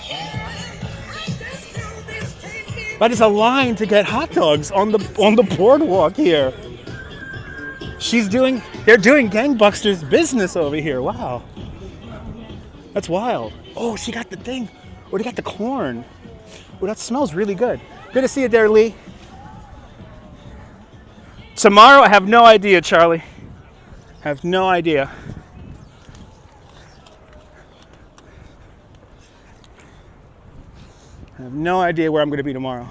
But it's a line to get hot dogs on the boardwalk here. They're doing gangbusters business over here. Wow. That's wild. Oh, she got the thing. Oh, they got the corn. Oh, that smells really good. Good to see you there, Lee. Tomorrow, I have no idea, Charlie. I have no idea. I have no idea where I'm going to be tomorrow.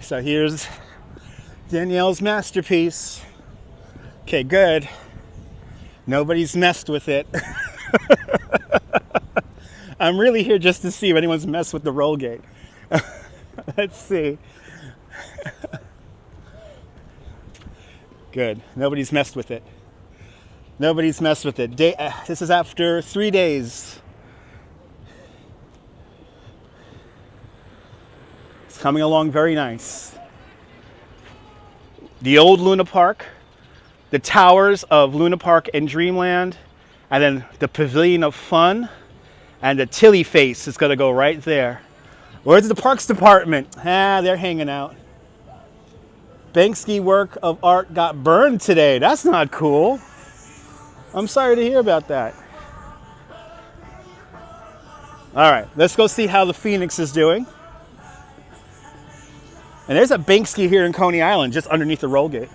So here's Danielle's masterpiece. Okay, good. Nobody's messed with it. I'm really here just to see if anyone's messed with the roll gate. Let's see. Good. Nobody's messed with it. Nobody's messed with it. This is after 3 days. It's coming along very nice. The old Luna Park, the towers of Luna Park and Dreamland, and then the Pavilion of Fun, and the Tilly face is going to go right there. Where's the Parks Department? They're hanging out. Banksy work of art got burned today. That's not cool. I'm sorry to hear about that. All right, let's go see how the Phoenix is doing. And there's a Banksy here in Coney Island, just underneath the roll gate.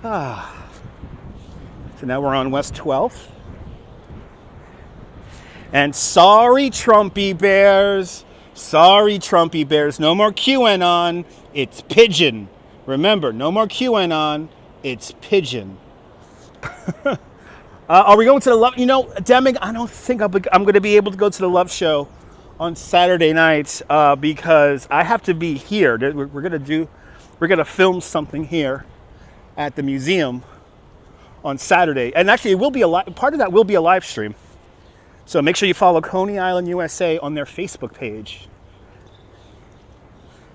So now we're on West 12th. And sorry, Trumpy Bears. Sorry, Trumpy Bears. No more QAnon. It's pigeon. Remember, no more QAnon. It's pigeon. Are we going to the Love? You know, Deming, I don't think I'm going to be able to go to the Love Show on Saturday night because I have to be here. We're going to film something here at the museum on Saturday. And actually, it will be part of that will be a live stream. So make sure you follow Coney Island, USA on their Facebook page,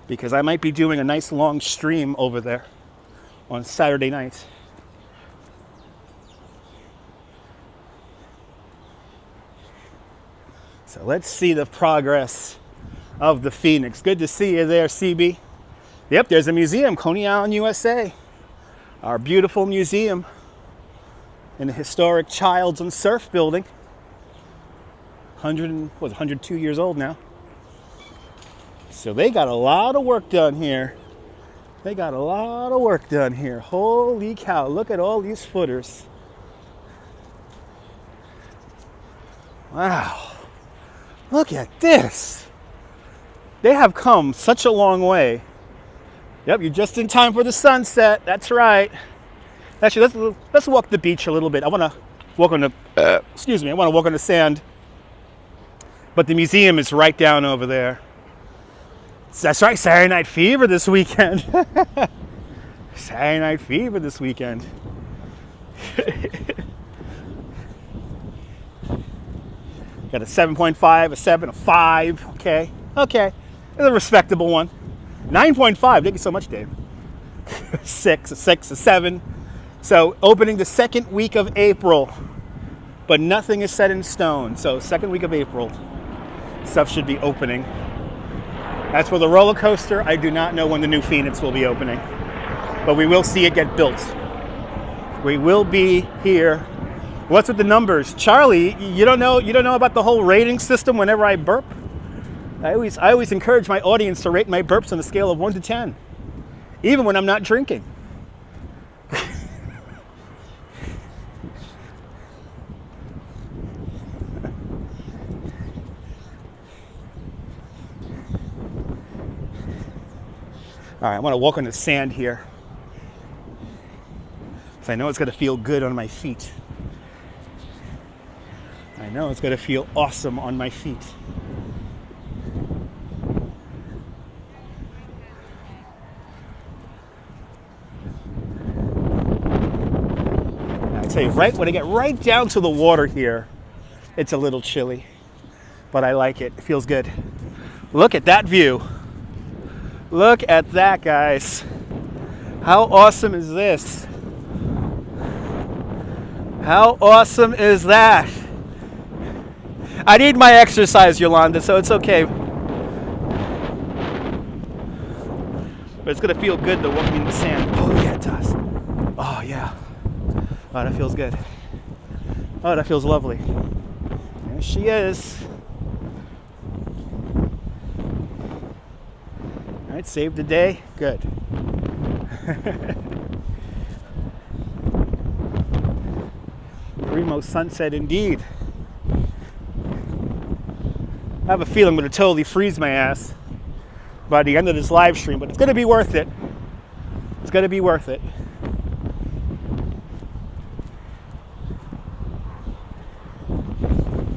because I might be doing a nice long stream over there on Saturday night. So let's see the progress of the Phoenix. Good to see you there, CB. Yep, there's a museum, Coney Island, USA. Our beautiful museum in the historic Childs and Surf building. 102 years old now. So they got a lot of work done here. Holy cow, look at all these footers. Wow. Look at this. They have come such a long way. Yep, you're just in time for the sunset. That's right. Actually, let's walk the beach a little bit. I want to walk on the I want to walk on the sand. But the museum is right down over there. That's right, Saturday Night Fever this weekend. Saturday Night Fever this weekend. Got a 7.5, a 7, a 5. Okay. It's a respectable one. 9.5. Thank you so much, Dave. 6, a 6, a 7. So opening the second week of April, but nothing is set in stone. So second week of April, stuff should be opening. As for the roller coaster, I do not know when the new Phoenix will be opening, but we will see it get built. We will be here. What's with the numbers, Charlie? You don't know about the whole rating system. Whenever I burp, I always encourage my audience to rate my burps on a scale of 1 to 10, even when I'm not drinking. All right, I want to walk on the sand here, because I know it's going to feel good on my feet. I know it's going to feel awesome on my feet. I tell you, right when I get right down to the water here, it's a little chilly, but I like it. It feels good. Look at that view. Look at that, guys. How awesome is this? How awesome is that? I need my exercise, Yolanda, so it's okay. But it's gonna feel good though, walking in the sand. Oh yeah, it does. Oh yeah. Oh, that feels good. Oh, that feels lovely. There she is. All right, save the day. Good. Primo sunset indeed. I have a feeling I'm going to totally freeze my ass by the end of this live stream, but it's going to be worth it. It's going to be worth it.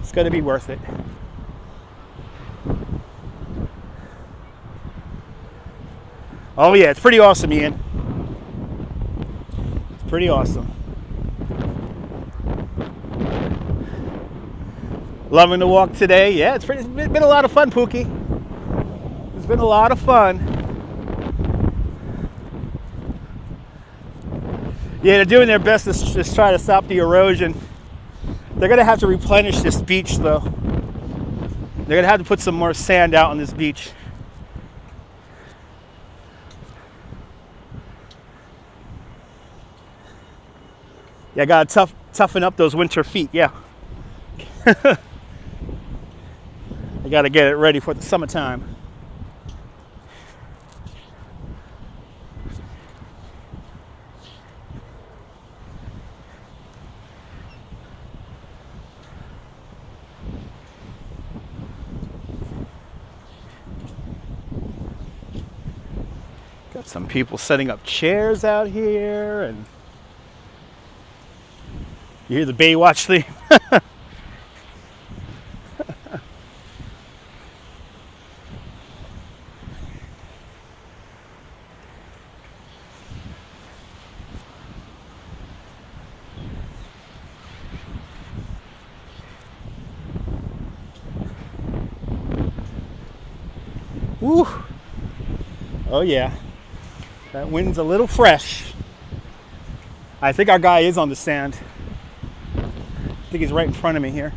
It's going to be worth it. Oh yeah, it's pretty awesome, Ian. It's pretty awesome. Loving the walk today. Yeah, it's been a lot of fun, Pookie. It's been a lot of fun. Yeah, they're doing their best to just try to stop the erosion. They're gonna have to replenish this beach though. They're gonna have to put some more sand out on this beach. Yeah, I gotta toughen up those winter feet, yeah. I gotta get it ready for the summertime. Got some people setting up chairs out here, and you hear the Baywatch theme? Woo! Oh yeah, that wind's a little fresh. I think our guy is on the sand. I think he's right in front of me here.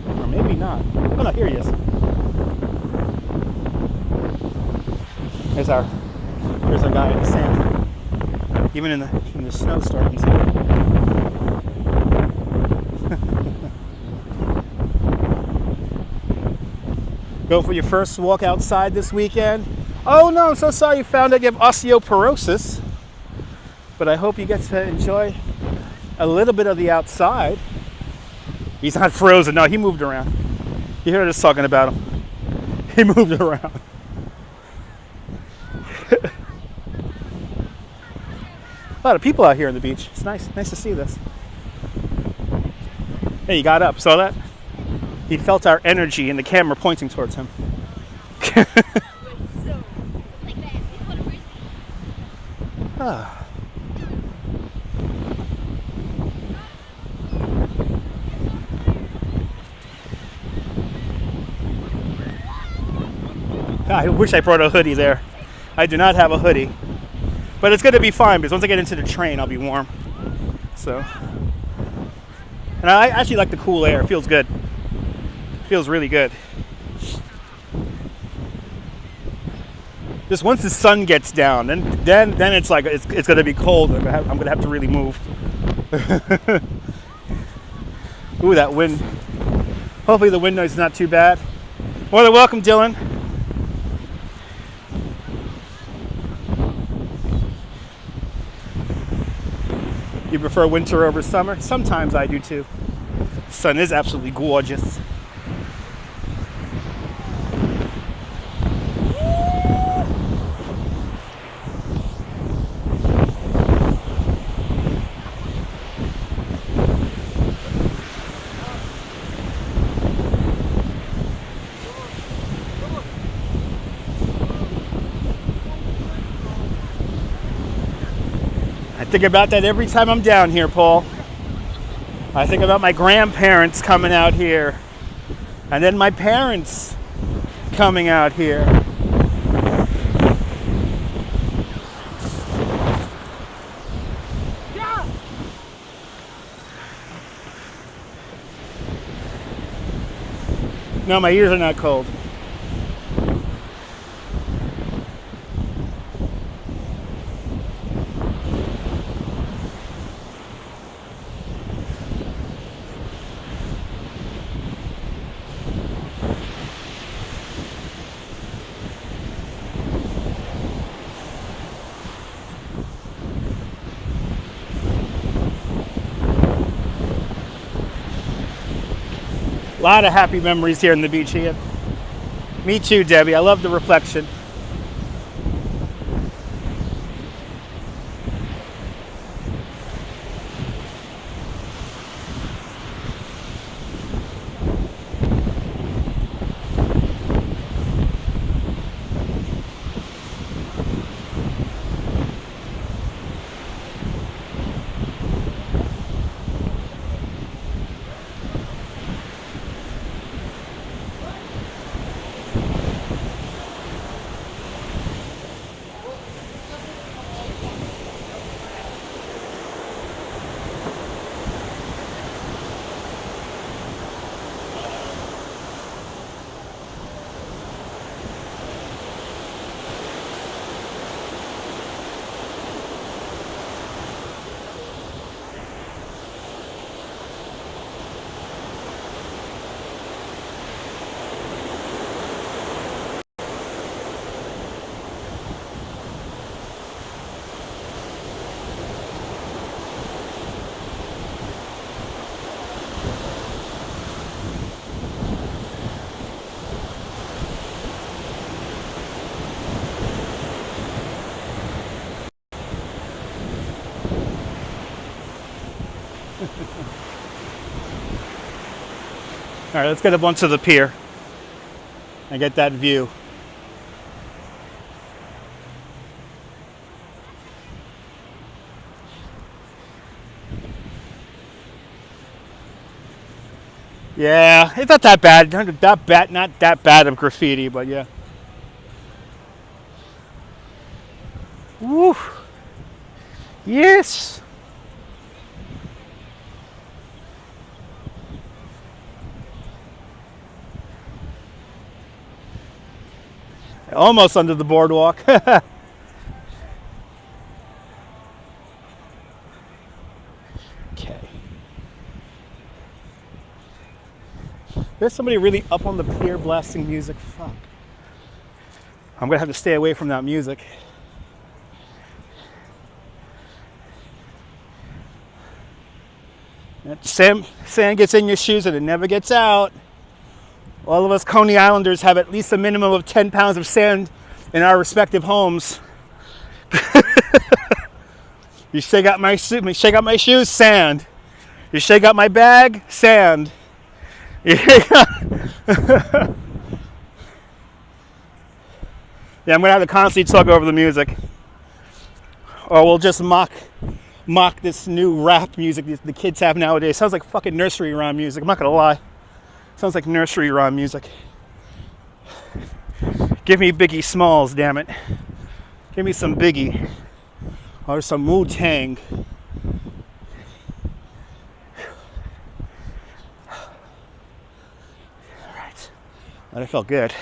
Or maybe not. Oh no, here he is. Here's our guy in the sand. Even in the snowstorm, he's here. Go for your first walk outside this weekend. Oh no, I'm so sorry you found out you have osteoporosis. But I hope you get to enjoy a little bit of the outside. He's not frozen, no, he moved around. You heard us talking about him. He moved around. A lot of people out here on the beach. It's nice to see this. Hey, he got up, saw that? He felt our energy and the camera pointing towards him. Ah. I wish I brought a hoodie there. I do not have a hoodie. But it's going to be fine because once I get into the train, I'll be warm. So, and I actually like the cool air. It feels good. It feels really good. Just once the sun gets down, then it's like it's going to be cold. I'm going to have to really move. Ooh, that wind. Hopefully the wind noise is not too bad. More than welcome, Dylan. You prefer winter over summer? Sometimes I do too. The sun is absolutely gorgeous. I think about that every time I'm down here, Paul. I think about my grandparents coming out here, and then my parents coming out here. Yeah. No, my ears are not cold. A lot of happy memories here in the beach here. Me too, Debbie. I love the reflection. All right, let's get up onto the pier and get that view. Yeah, it's not that bad. Not that bad of graffiti, but yeah. Woo! Yes! Almost under the boardwalk. Okay. There's somebody really up on the pier blasting music. Fuck. I'm gonna have to stay away from that music. That sand gets in your shoes and it never gets out. All of us Coney Islanders have at least a minimum of 10 pounds of sand in our respective homes. You shake out my shoes, sand. You shake out my bag, sand. Yeah, I'm gonna have to constantly talk over the music, or we'll just mock this new rap music the kids have nowadays. Sounds like fucking nursery rhyme music. I'm not gonna lie. Sounds like nursery rhyme music. Give me Biggie Smalls, damn it. Give me some Biggie. Or some Wu-Tang. Alright. That felt good.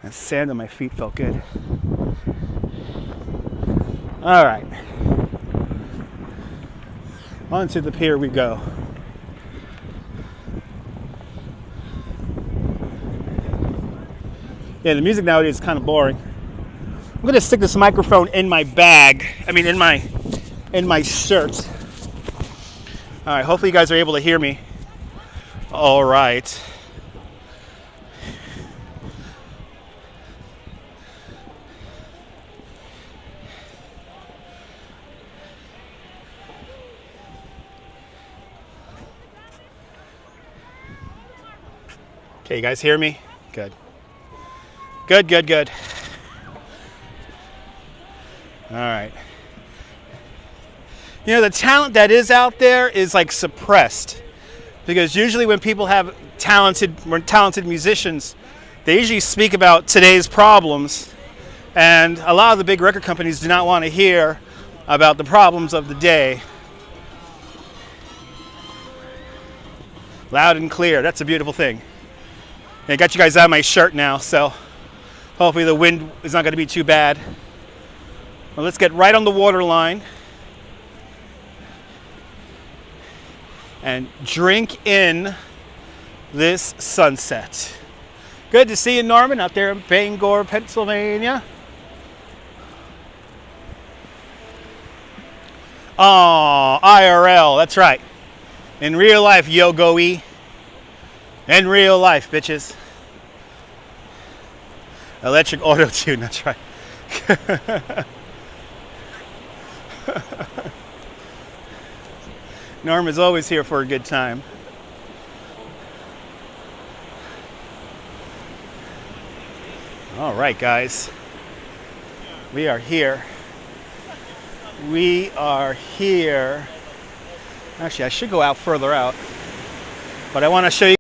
That sand on my feet felt good. Alright. Onto the pier we go. Yeah, the music nowadays is kind of boring. I'm gonna stick this microphone in my bag. I mean, in my shirt. All right. Hopefully, you guys are able to hear me. All right. Okay, you guys hear me? Good. Good. All right. You know, the talent that is out there is like suppressed, because usually when people have talented musicians, they usually speak about today's problems, and a lot of the big record companies do not want to hear about the problems of the day. Loud and clear. That's a beautiful thing. I got you guys out of my shirt now, so hopefully the wind is not going to be too bad. Well, let's get right on the water line and drink in this sunset. Good to see you, Norman, out there in Bangor, Pennsylvania. Oh, IRL, that's right. In real life, yo-go-y. In real life, bitches. Electric auto-tune, that's right. Norm is always here for a good time. All right, guys. We are here. Actually, I should go out further out, but I want to show you.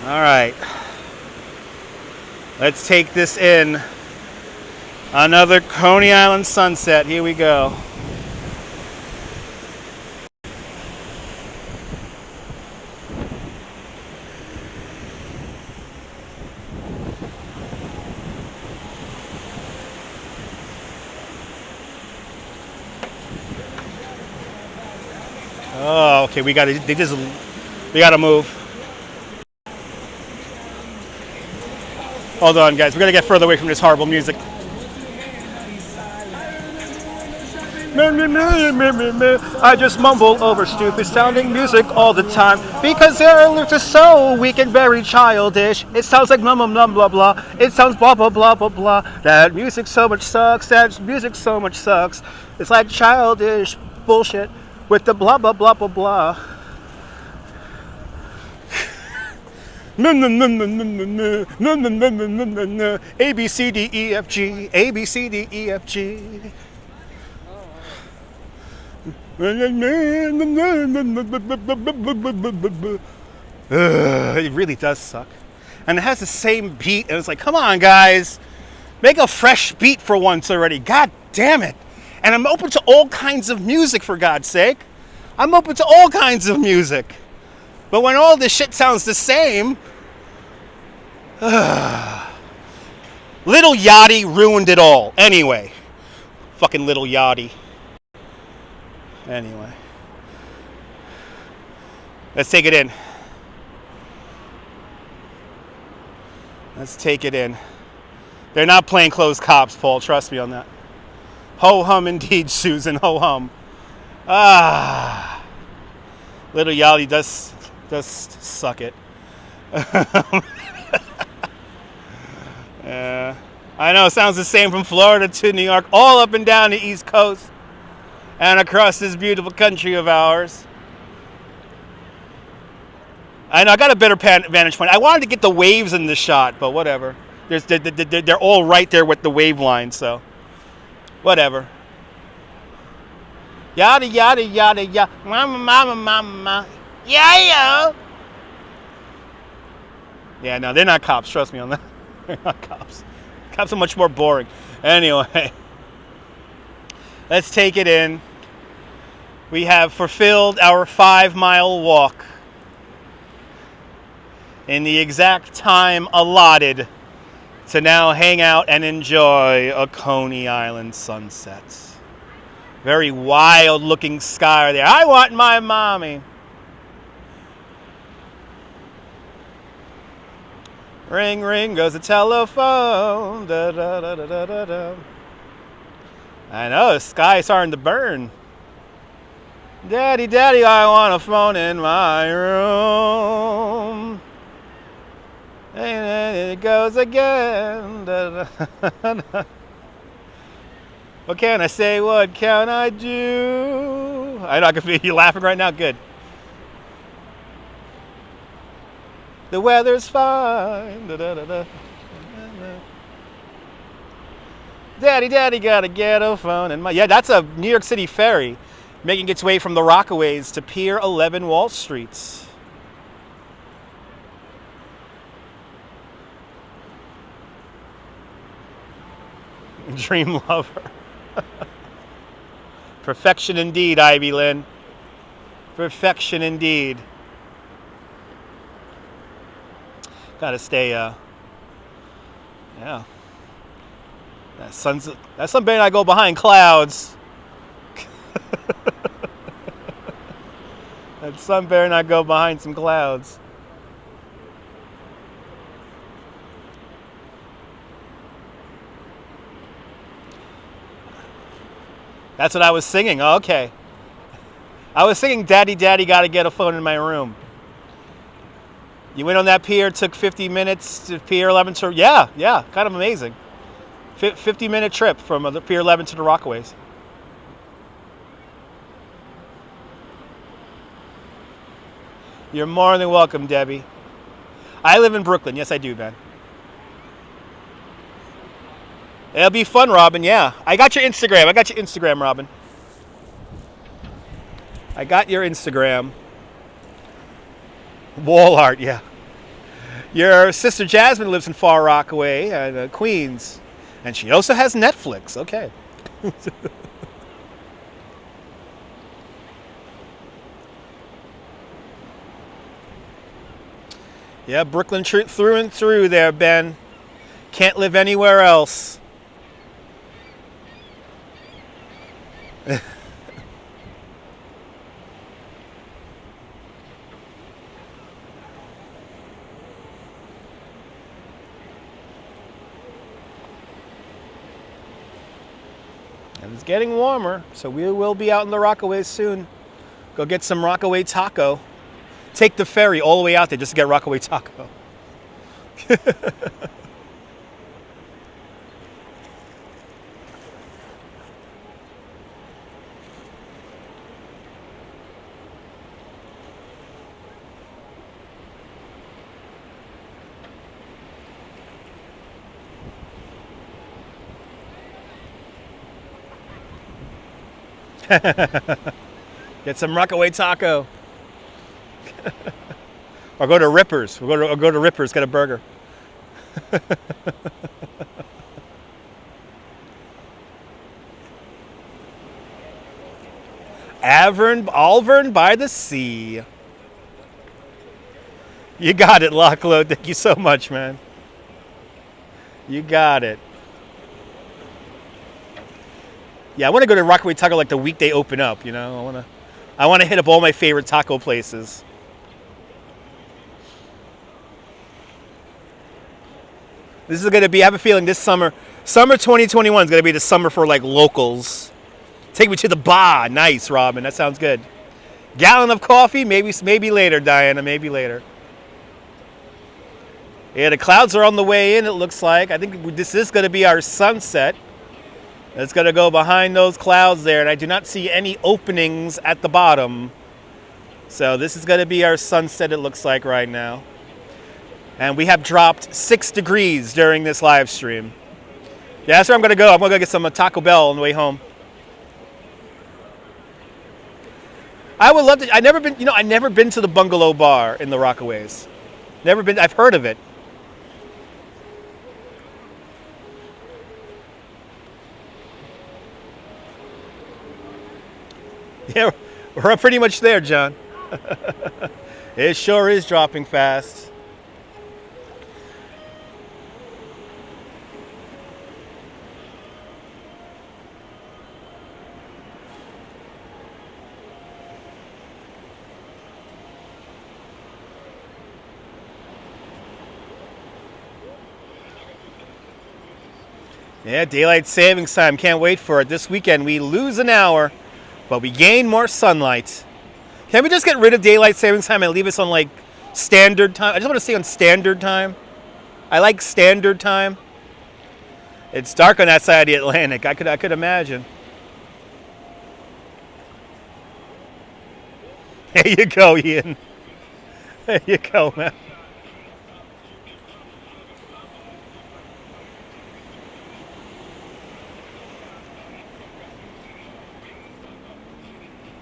All right. Let's take this in. Another Coney Island sunset. Here we go. Oh, okay. We gotta move. Hold on, guys. We gotta get further away from this horrible music. I just mumble over stupid sounding music all the time because their lyrics are so weak and very childish. It sounds like blah blah blah blah. It sounds blah blah blah blah blah. That music so much sucks. That music so much sucks. It's like childish bullshit with the blah blah blah blah blah. A B C D E F G A B C D E F G. It really does suck. And it has the same beat, and it's like, come on, guys. Make a fresh beat for once already. God damn it. And I'm open to all kinds of music, for God's sake. I'm open to all kinds of music. But when all this shit sounds the same, Little Yachty ruined it all. Anyway. Fucking Little Yachty. Anyway. Let's take it in. Let's take it in. They're not plainclothes cops, Paul. Trust me on that. Ho-hum indeed, Susan. Ho-hum. Little Yachty does suck it. I know, it sounds the same from Florida to New York, all up and down the East Coast, and across this beautiful country of ours. I know, I got a better vantage point. I wanted to get the waves in the shot, but whatever. They're all right there with the wave line, so whatever. Yada, yada, yada, yada. Mama, mama, mama. Yeah. Yeah, no, they're not cops. Trust me on that. They're not cops. Cops are much more boring. Anyway, let's take it in. We have fulfilled our 5-mile walk in the exact time allotted to now hang out and enjoy a Coney Island sunset. Very wild looking sky there. I want my mommy. Ring, ring goes the telephone. Da, da, da, da, da, da, da. I know, the sky's starting to burn. Daddy, daddy, I want a phone in my room. And it goes again. Da, da, da. What can I say? What can I do? I know, I can feel you laughing right now. Good. The weather's fine. Da, da, da, da. Daddy, daddy, gotta get a phone in my... Yeah, that's a New York City ferry making its way from the Rockaways to Pier 11 Wall Street. Dream lover. Perfection indeed, Ivy Lynn. Perfection indeed. Gotta stay, yeah. That sun better not go behind clouds. That sun better not go behind some clouds. That's what I was singing. Oh, okay. I was singing Daddy, Daddy, Gotta Get a Phone in My Room. You went on that pier, took 50 minutes to Pier 11 to... Yeah, kind of amazing. 50-minute trip from the Pier 11 to the Rockaways. You're more than welcome, Debbie. I live in Brooklyn. Yes, I do, man. It'll be fun, Robin, yeah. I got your Instagram, Robin. I got your Instagram. Wall art, yeah. Your sister Jasmine lives in Far Rockaway and Queens. And she also has Netflix. Okay. Yeah, Brooklyn through and through there, Ben. Can't live anywhere else. And it's getting warmer, so we will be out in the Rockaways soon. Go get some Rockaway taco. Take the ferry all the way out there just to get Rockaway taco. Get some Rockaway taco. Or go to Rippers. Or go to Rippers, get a burger. Alvern by the sea. You got it, Lockload. Thank you so much, man. You got it. Yeah, I want to go to Rockaway Taco like the week they open up, you know. I want to hit up all my favorite taco places. This is going to be, I have a feeling this summer 2021 is going to be the summer for like locals. Take me to the bar. Nice, Robin. That sounds good. Gallon of coffee? Maybe later, Diana. Maybe later. Yeah, the clouds are on the way in, it looks like. I think this is going to be our sunset. It's going to go behind those clouds there, and I do not see any openings at the bottom. So this is going to be our sunset, it looks like right now. And we have dropped 6 degrees during this live stream. Yeah, that's where I'm going to go. I'm going to go get some Taco Bell on the way home. I would love to. I've never been to the Bungalow Bar in the Rockaways. Never been. I've heard of it. Yeah, we're pretty much there, John. It sure is dropping fast. Yeah, daylight savings time. Can't wait for it. This weekend we lose an hour, but we gain more sunlight. Can we just get rid of daylight savings time and leave us on like standard time? I just want to stay on standard time. I like standard time. It's dark on that side of the Atlantic. I could imagine. There you go, Ian. There you go, man.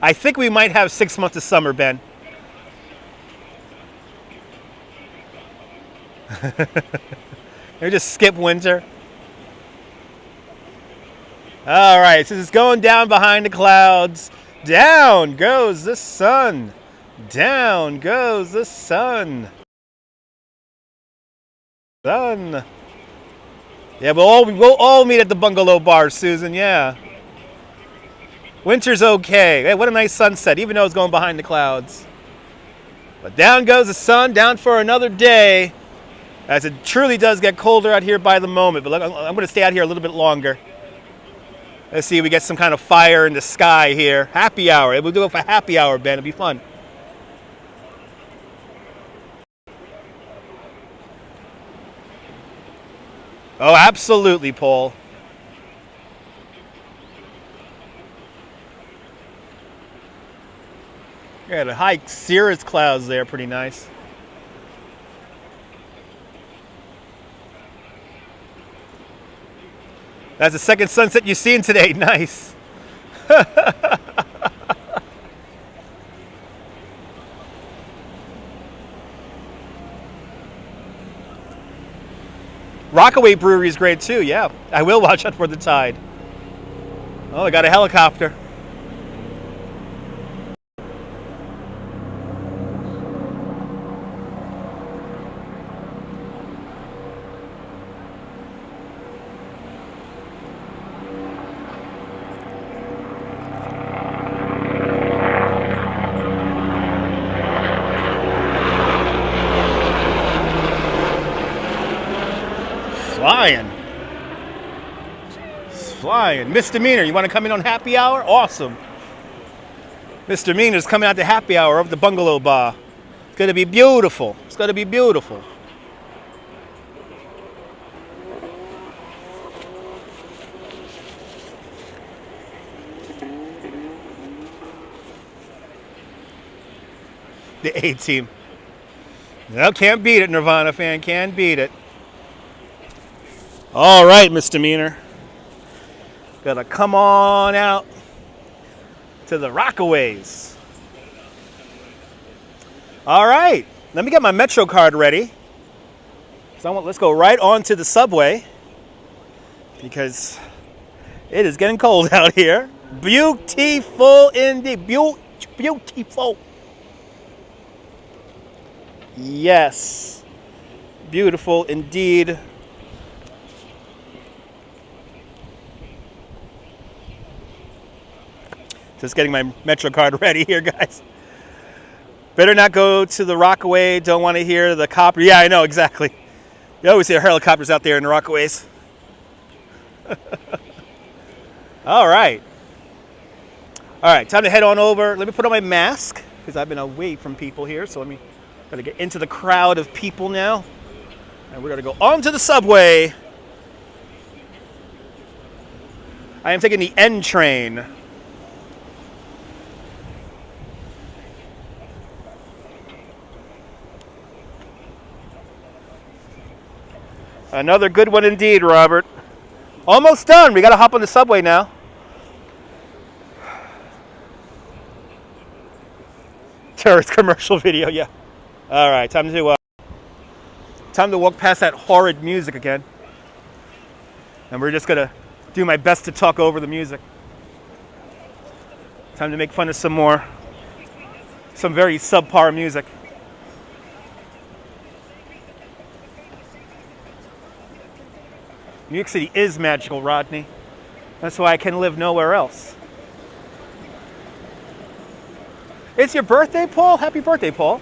I think we might have 6 months of summer, Ben. Maybe just skip winter. All right, so it's going down behind the clouds. Down goes the sun. Down goes the sun. Sun. Yeah, we'll all meet at the Bungalow Bar, Susan. Yeah. Winter's okay. Hey, what a nice sunset, even though it's going behind the clouds. But down goes the sun, down for another day, as it truly does get colder out here by the moment. But look, I'm going to stay out here a little bit longer. Let's see if we get some kind of fire in the sky here. Happy hour. We'll do it for happy hour, Ben. It'll be fun. Oh, absolutely, Paul. Yeah, the high cirrus clouds there, pretty nice. That's the second sunset you've seen today. Nice. Rockaway Brewery is great too, yeah. I will watch out for the tide. Oh, I got a helicopter. flying. Misdemeanor, you want to come in on happy hour? Awesome. Misdemeanor's coming out to happy hour of the bungalow bar. It's going to be beautiful. It's going to be beautiful. The A-team. No, can't beat it, Nirvana fan. Can't beat it. All right, misdemeanor. Gotta come on out to the Rockaways. All right, let me get my Metro card ready. So let's go right on to the subway because it is getting cold out here. Beautiful indeed. Beautiful. Yes. Beautiful indeed. Just getting my Metro card ready here, guys. Better not go to the Rockaway. Don't want to hear the copter. Yeah, I know, exactly. You always hear helicopters out there in the Rockaways. All right. All right, time to head on over. Let me put on my mask because I've been away from people here. So gotta get into the crowd of people now. And we're gonna go on to the subway. I am taking the N train. Another good one indeed, Robert. Almost done. We got to hop on the subway now. Tourist commercial video, yeah. All right, time to walk past that horrid music again. And we're just going to do my best to talk over the music. Time to make fun of some very subpar music. New York City is magical, Rodney. That's why I can live nowhere else. It's your birthday, Paul? Happy birthday, Paul.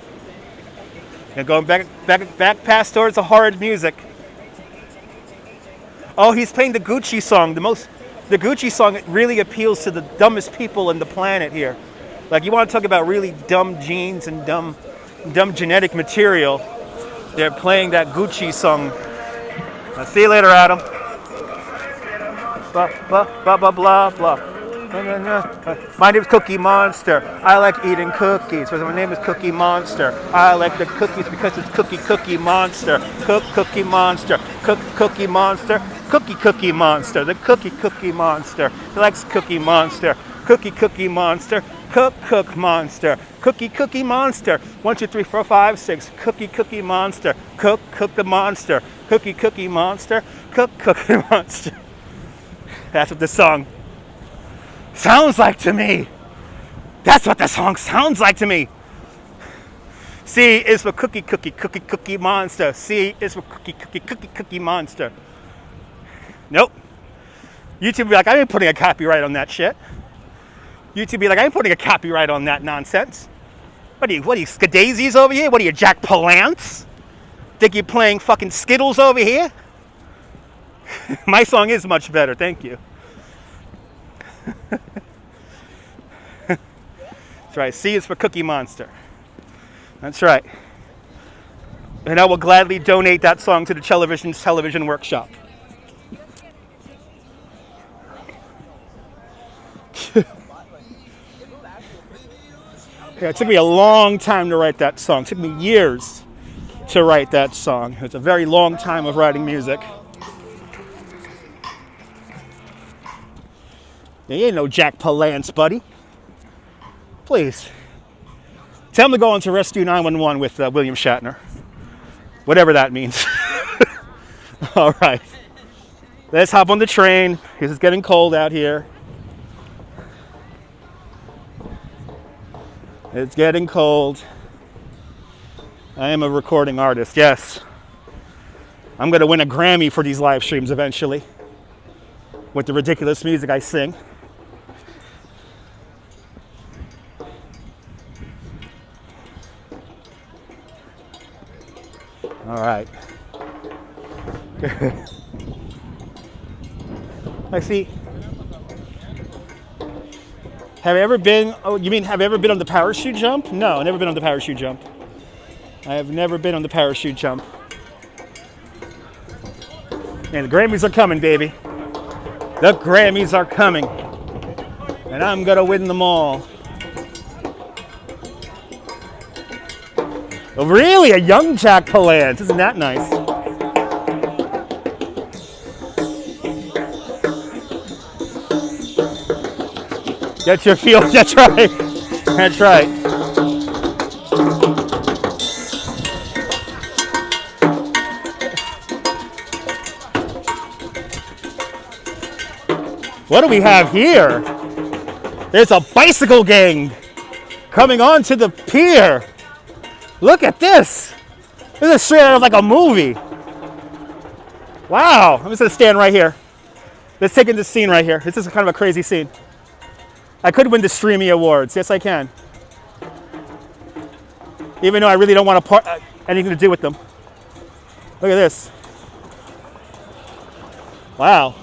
And going back past towards the horrid music. Oh, he's playing the Gucci song. The Gucci song really appeals to the dumbest people on the planet here. Like, you want to talk about really dumb genes and dumb genetic material. They're playing that Gucci song. I'll see you later, Adam. Blah, blah, blah, blah, blah, blah. My name is Cookie Monster. I like eating cookies. My name is Cookie Monster. I like the cookies because it's Cookie Monster. Cookie Monster. Cookie Monster. Cookie Monster. The Cookie Monster. He likes Cookie Monster. Cookie Monster. Cook Monster. Cookie Monster. 1, 2, 3, 4, 5, 6. Cookie Monster. Cook the monster. Cookie Monster. Cookie Monster. That's what the song sounds like to me. That's what the song sounds like to me. C is for Cookie Monster. C is for Cookie Monster. Nope. YouTube be like, I ain't putting a copyright on that shit. YouTube be like, I ain't putting a copyright on that nonsense. What are you, Skadazies over here? What are you, Jack Palance? Think you're playing fucking Skittles over here? My song is much better, thank you. That's right, C is for Cookie Monster. That's right. And I will gladly donate that song to the television workshop. Yeah, it took me a long time to write that song. It took me years to write that song. It's a very long time of writing music. You ain't no Jack Palance, buddy. Please. Tell him to go on to Rescue 911 with William Shatner. Whatever that means. All right. Let's hop on the train because it's getting cold out here. It's getting cold. I am a recording artist, yes. I'm going to win a Grammy for these live streams eventually with the ridiculous music I sing. All right. I see Have I ever been, oh, you mean have I ever been on the parachute jump? No, I've never been on the parachute jump. I have never been on the parachute jump. And the Grammys are coming, baby. The Grammys are coming. And I'm gonna win them all. Oh, really? A young Jack Palance. Isn't that nice? Get your feel. That's right. That's right. What do we have here? There's a bicycle gang coming onto the pier. Look at this. This is straight out of like a movie. Wow. I'm just gonna stand right here. Let's take in this scene right here. This is kind of a crazy scene. I could win the Streamy Awards. Yes, I can. Even though I really don't want anything to do with them. Look at this. Wow.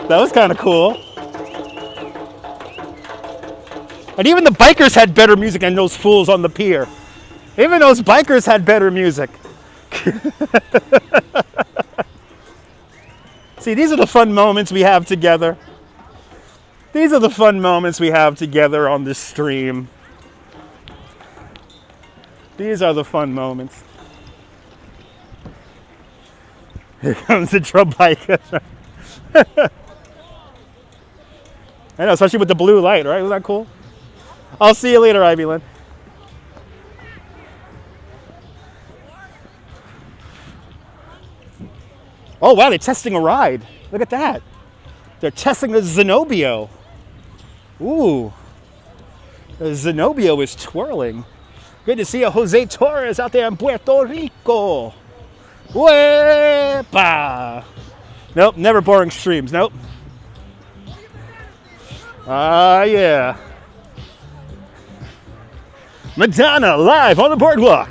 That was kind of cool. And even the bikers had better music than those fools on the pier. Even those bikers had better music. See, these are the fun moments we have together. These are the fun moments we have together on this stream. These are the fun moments. Here comes the drum bike. I know, especially with the blue light, right? Isn't that cool? I'll see you later, Ivy Lynn. Oh, wow, they're testing a ride. Look at that. They're testing the Zenobio. Ooh. The Zenobio is twirling. Good to see a Jose Torres out there in Puerto Rico. Wepa! Nope, never boring streams. Nope. Ah, yeah. Madonna live on the boardwalk.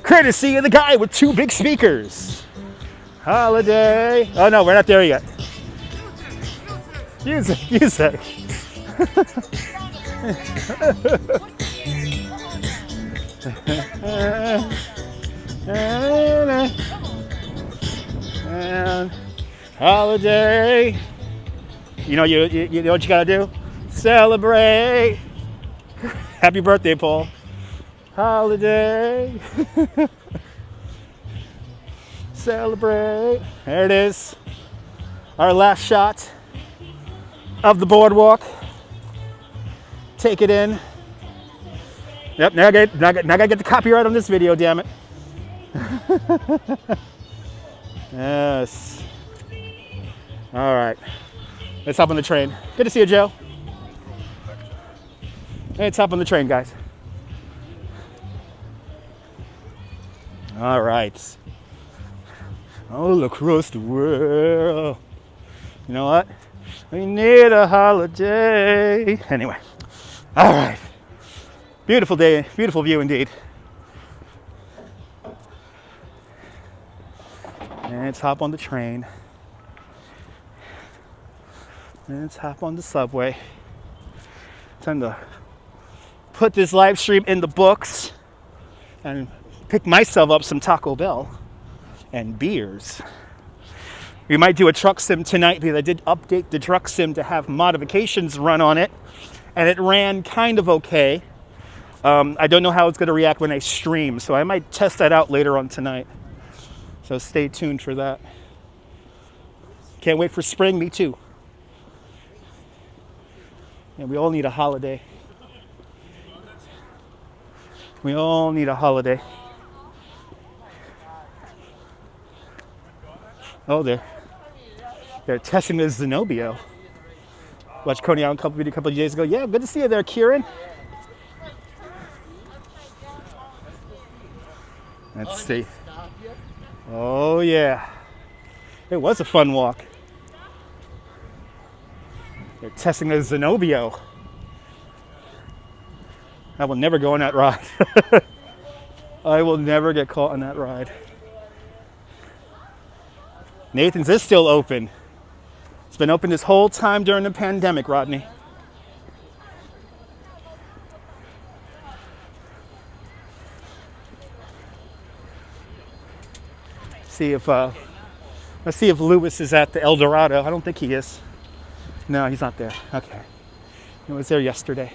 Courtesy of the guy with two big speakers. Holiday. Oh, no, we're not there yet. Music. And holiday. You know what you gotta do? Celebrate. Happy birthday, Paul. Holiday. Celebrate. There it is. Our last shot of the boardwalk. Take it in. Yep, now I gotta get the copyright on this video, damn it. Yes. All right. Let's hop on the train. Good to see you, Joe. Let's hop on the train, guys. All right. All across the world. You know what? We need a holiday. Anyway. All right. Beautiful day, beautiful view indeed. And let's hop on the train. And let's hop on the subway. Time to put this live stream in the books and pick myself up some Taco Bell and beers. We might do a truck sim tonight because I did update the truck sim to have modifications run on it, and it ran kind of okay. I don't know how it's going to react when I stream, so I might test that out later on tonight. So stay tuned for that. Can't wait for spring, me too. And we all need a holiday. We all need a holiday. Oh, they're testing the Zenobio. Watched Coney Island video a couple of days ago. Yeah, good to see you there, Kieran. Let's see. Oh, yeah. It was a fun walk. They're testing the Zenobio. I will never go on that ride. I will never get caught on that ride. Nathan's is still open. It's been open this whole time during the pandemic, Rodney. Let's see if Lewis is at the El Dorado. I don't think he is. No, he's not there. Okay. He was there yesterday.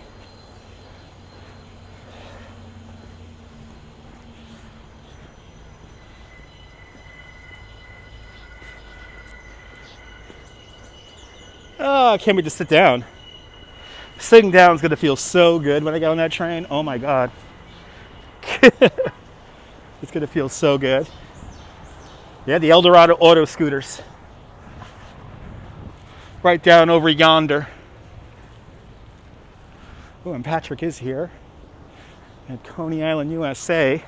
Oh, I can't wait to sit down. Sitting down is going to feel so good when I get on that train. Oh my God. It's going to feel so good. Yeah, the El Dorado auto scooters. Right down over yonder. Oh, and Patrick is here at Coney Island, USA.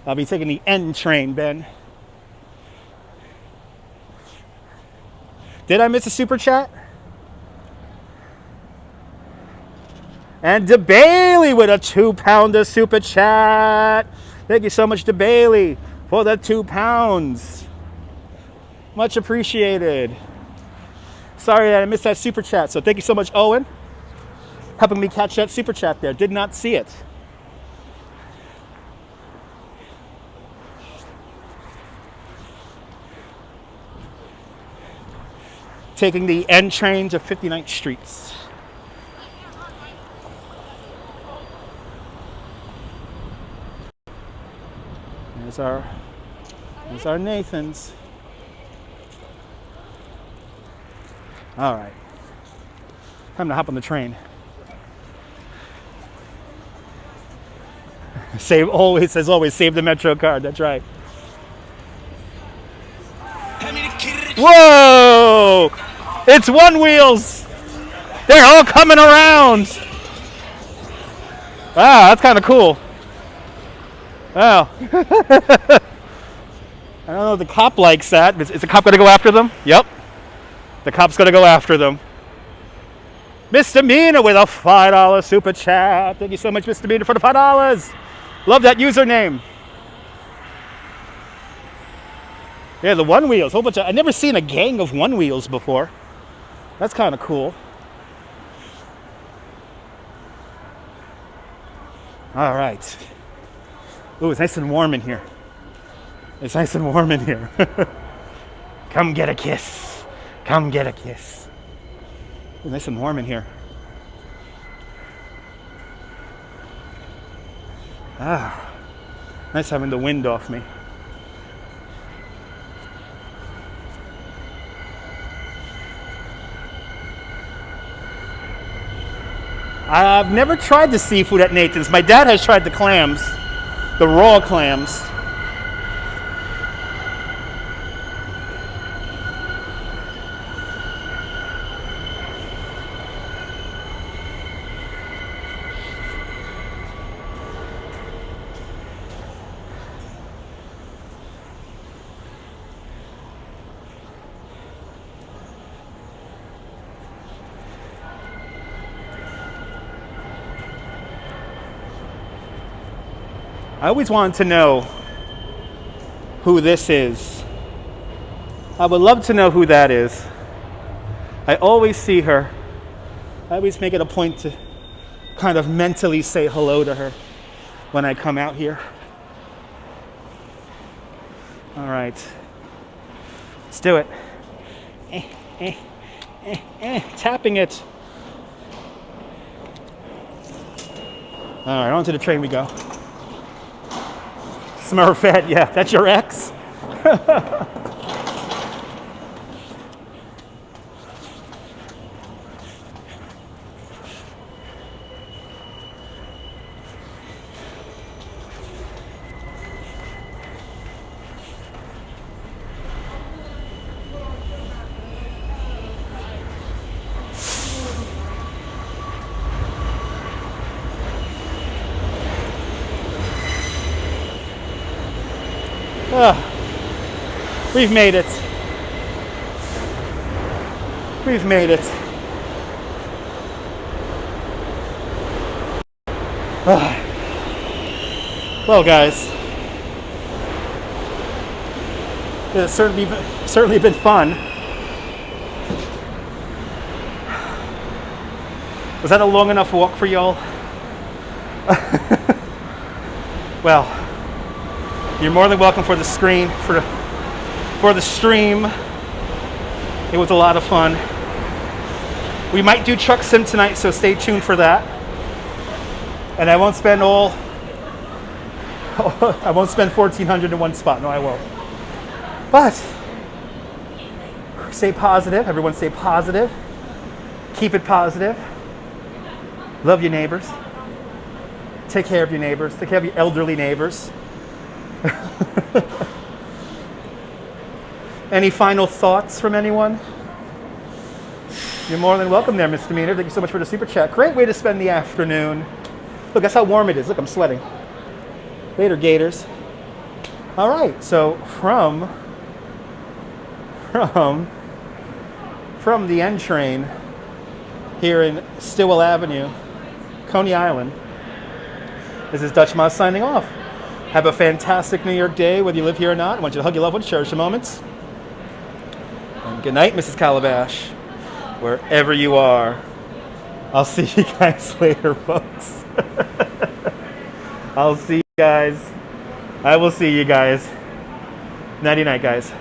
I'll be taking the N train, Ben. Did I miss a super chat? And DeBailey with a 2-pounder super chat. Thank you so much, DeBailey, for the 2 pounds. Much appreciated. Sorry that I missed that super chat. So thank you so much, Owen, helping me catch that super chat there. Did not see it. Taking the N train to 59th Street. There's our Nathan's. All right. Time to hop on the train. Save always, as always, save the Metro card. That's right. Whoa! It's One Wheels. They're all coming around. Wow, that's kind of cool. Wow. I don't know if the cop likes that. Is the cop going to go after them? Yep. The cop's going to go after them. Mr. Mina with a $5 super chat. Thank you so much, Mr. Mina, for the $5. Love that username. Yeah, the One Wheels. Whole bunch of, I've never seen a gang of One Wheels before. That's kind of cool. All right. Ooh, it's nice and warm in here. It's nice and warm in here. Come get a kiss. Come get a kiss. It's nice and warm in here. Ah, nice having the wind off me. I've never tried the seafood at Nathan's. My dad has tried the clams, the raw clams. I always wanted to know who this is. I would love to know who that is. I always see her. I always make it a point to kind of mentally say hello to her when I come out here. All right. Let's do it. Tapping it. All right, on to the train we go. Smurfette, yeah, that's your ex? We've made it. We've made it. Well, guys, it's certainly been fun. Was that a long enough walk for y'all? Well, you're more than welcome for the screen for the stream. It was a lot of fun. We might do truck sim tonight, so stay tuned for that. And I won't spend $1,400 in one spot. No, I won't. But stay positive. Everyone stay positive. Keep it positive. Love your neighbors. Take care of your neighbors. Take care of your elderly neighbors. Any final thoughts from anyone? You're more than welcome there, Misdemeanor. Thank you so much for the super chat. Great way to spend the afternoon. Look, that's how warm it is. Look, I'm sweating. Later, Gators. All right, so from the N train here in Stillwell Avenue, Coney Island, this is Dutch Moss signing off. Have a fantastic New York day, whether you live here or not. I want you to hug your loved ones, cherish the moments. And good night, Mrs. Calabash, wherever you are. I'll see you guys later, folks. I'll see you guys. I will see you guys. Nighty night, guys.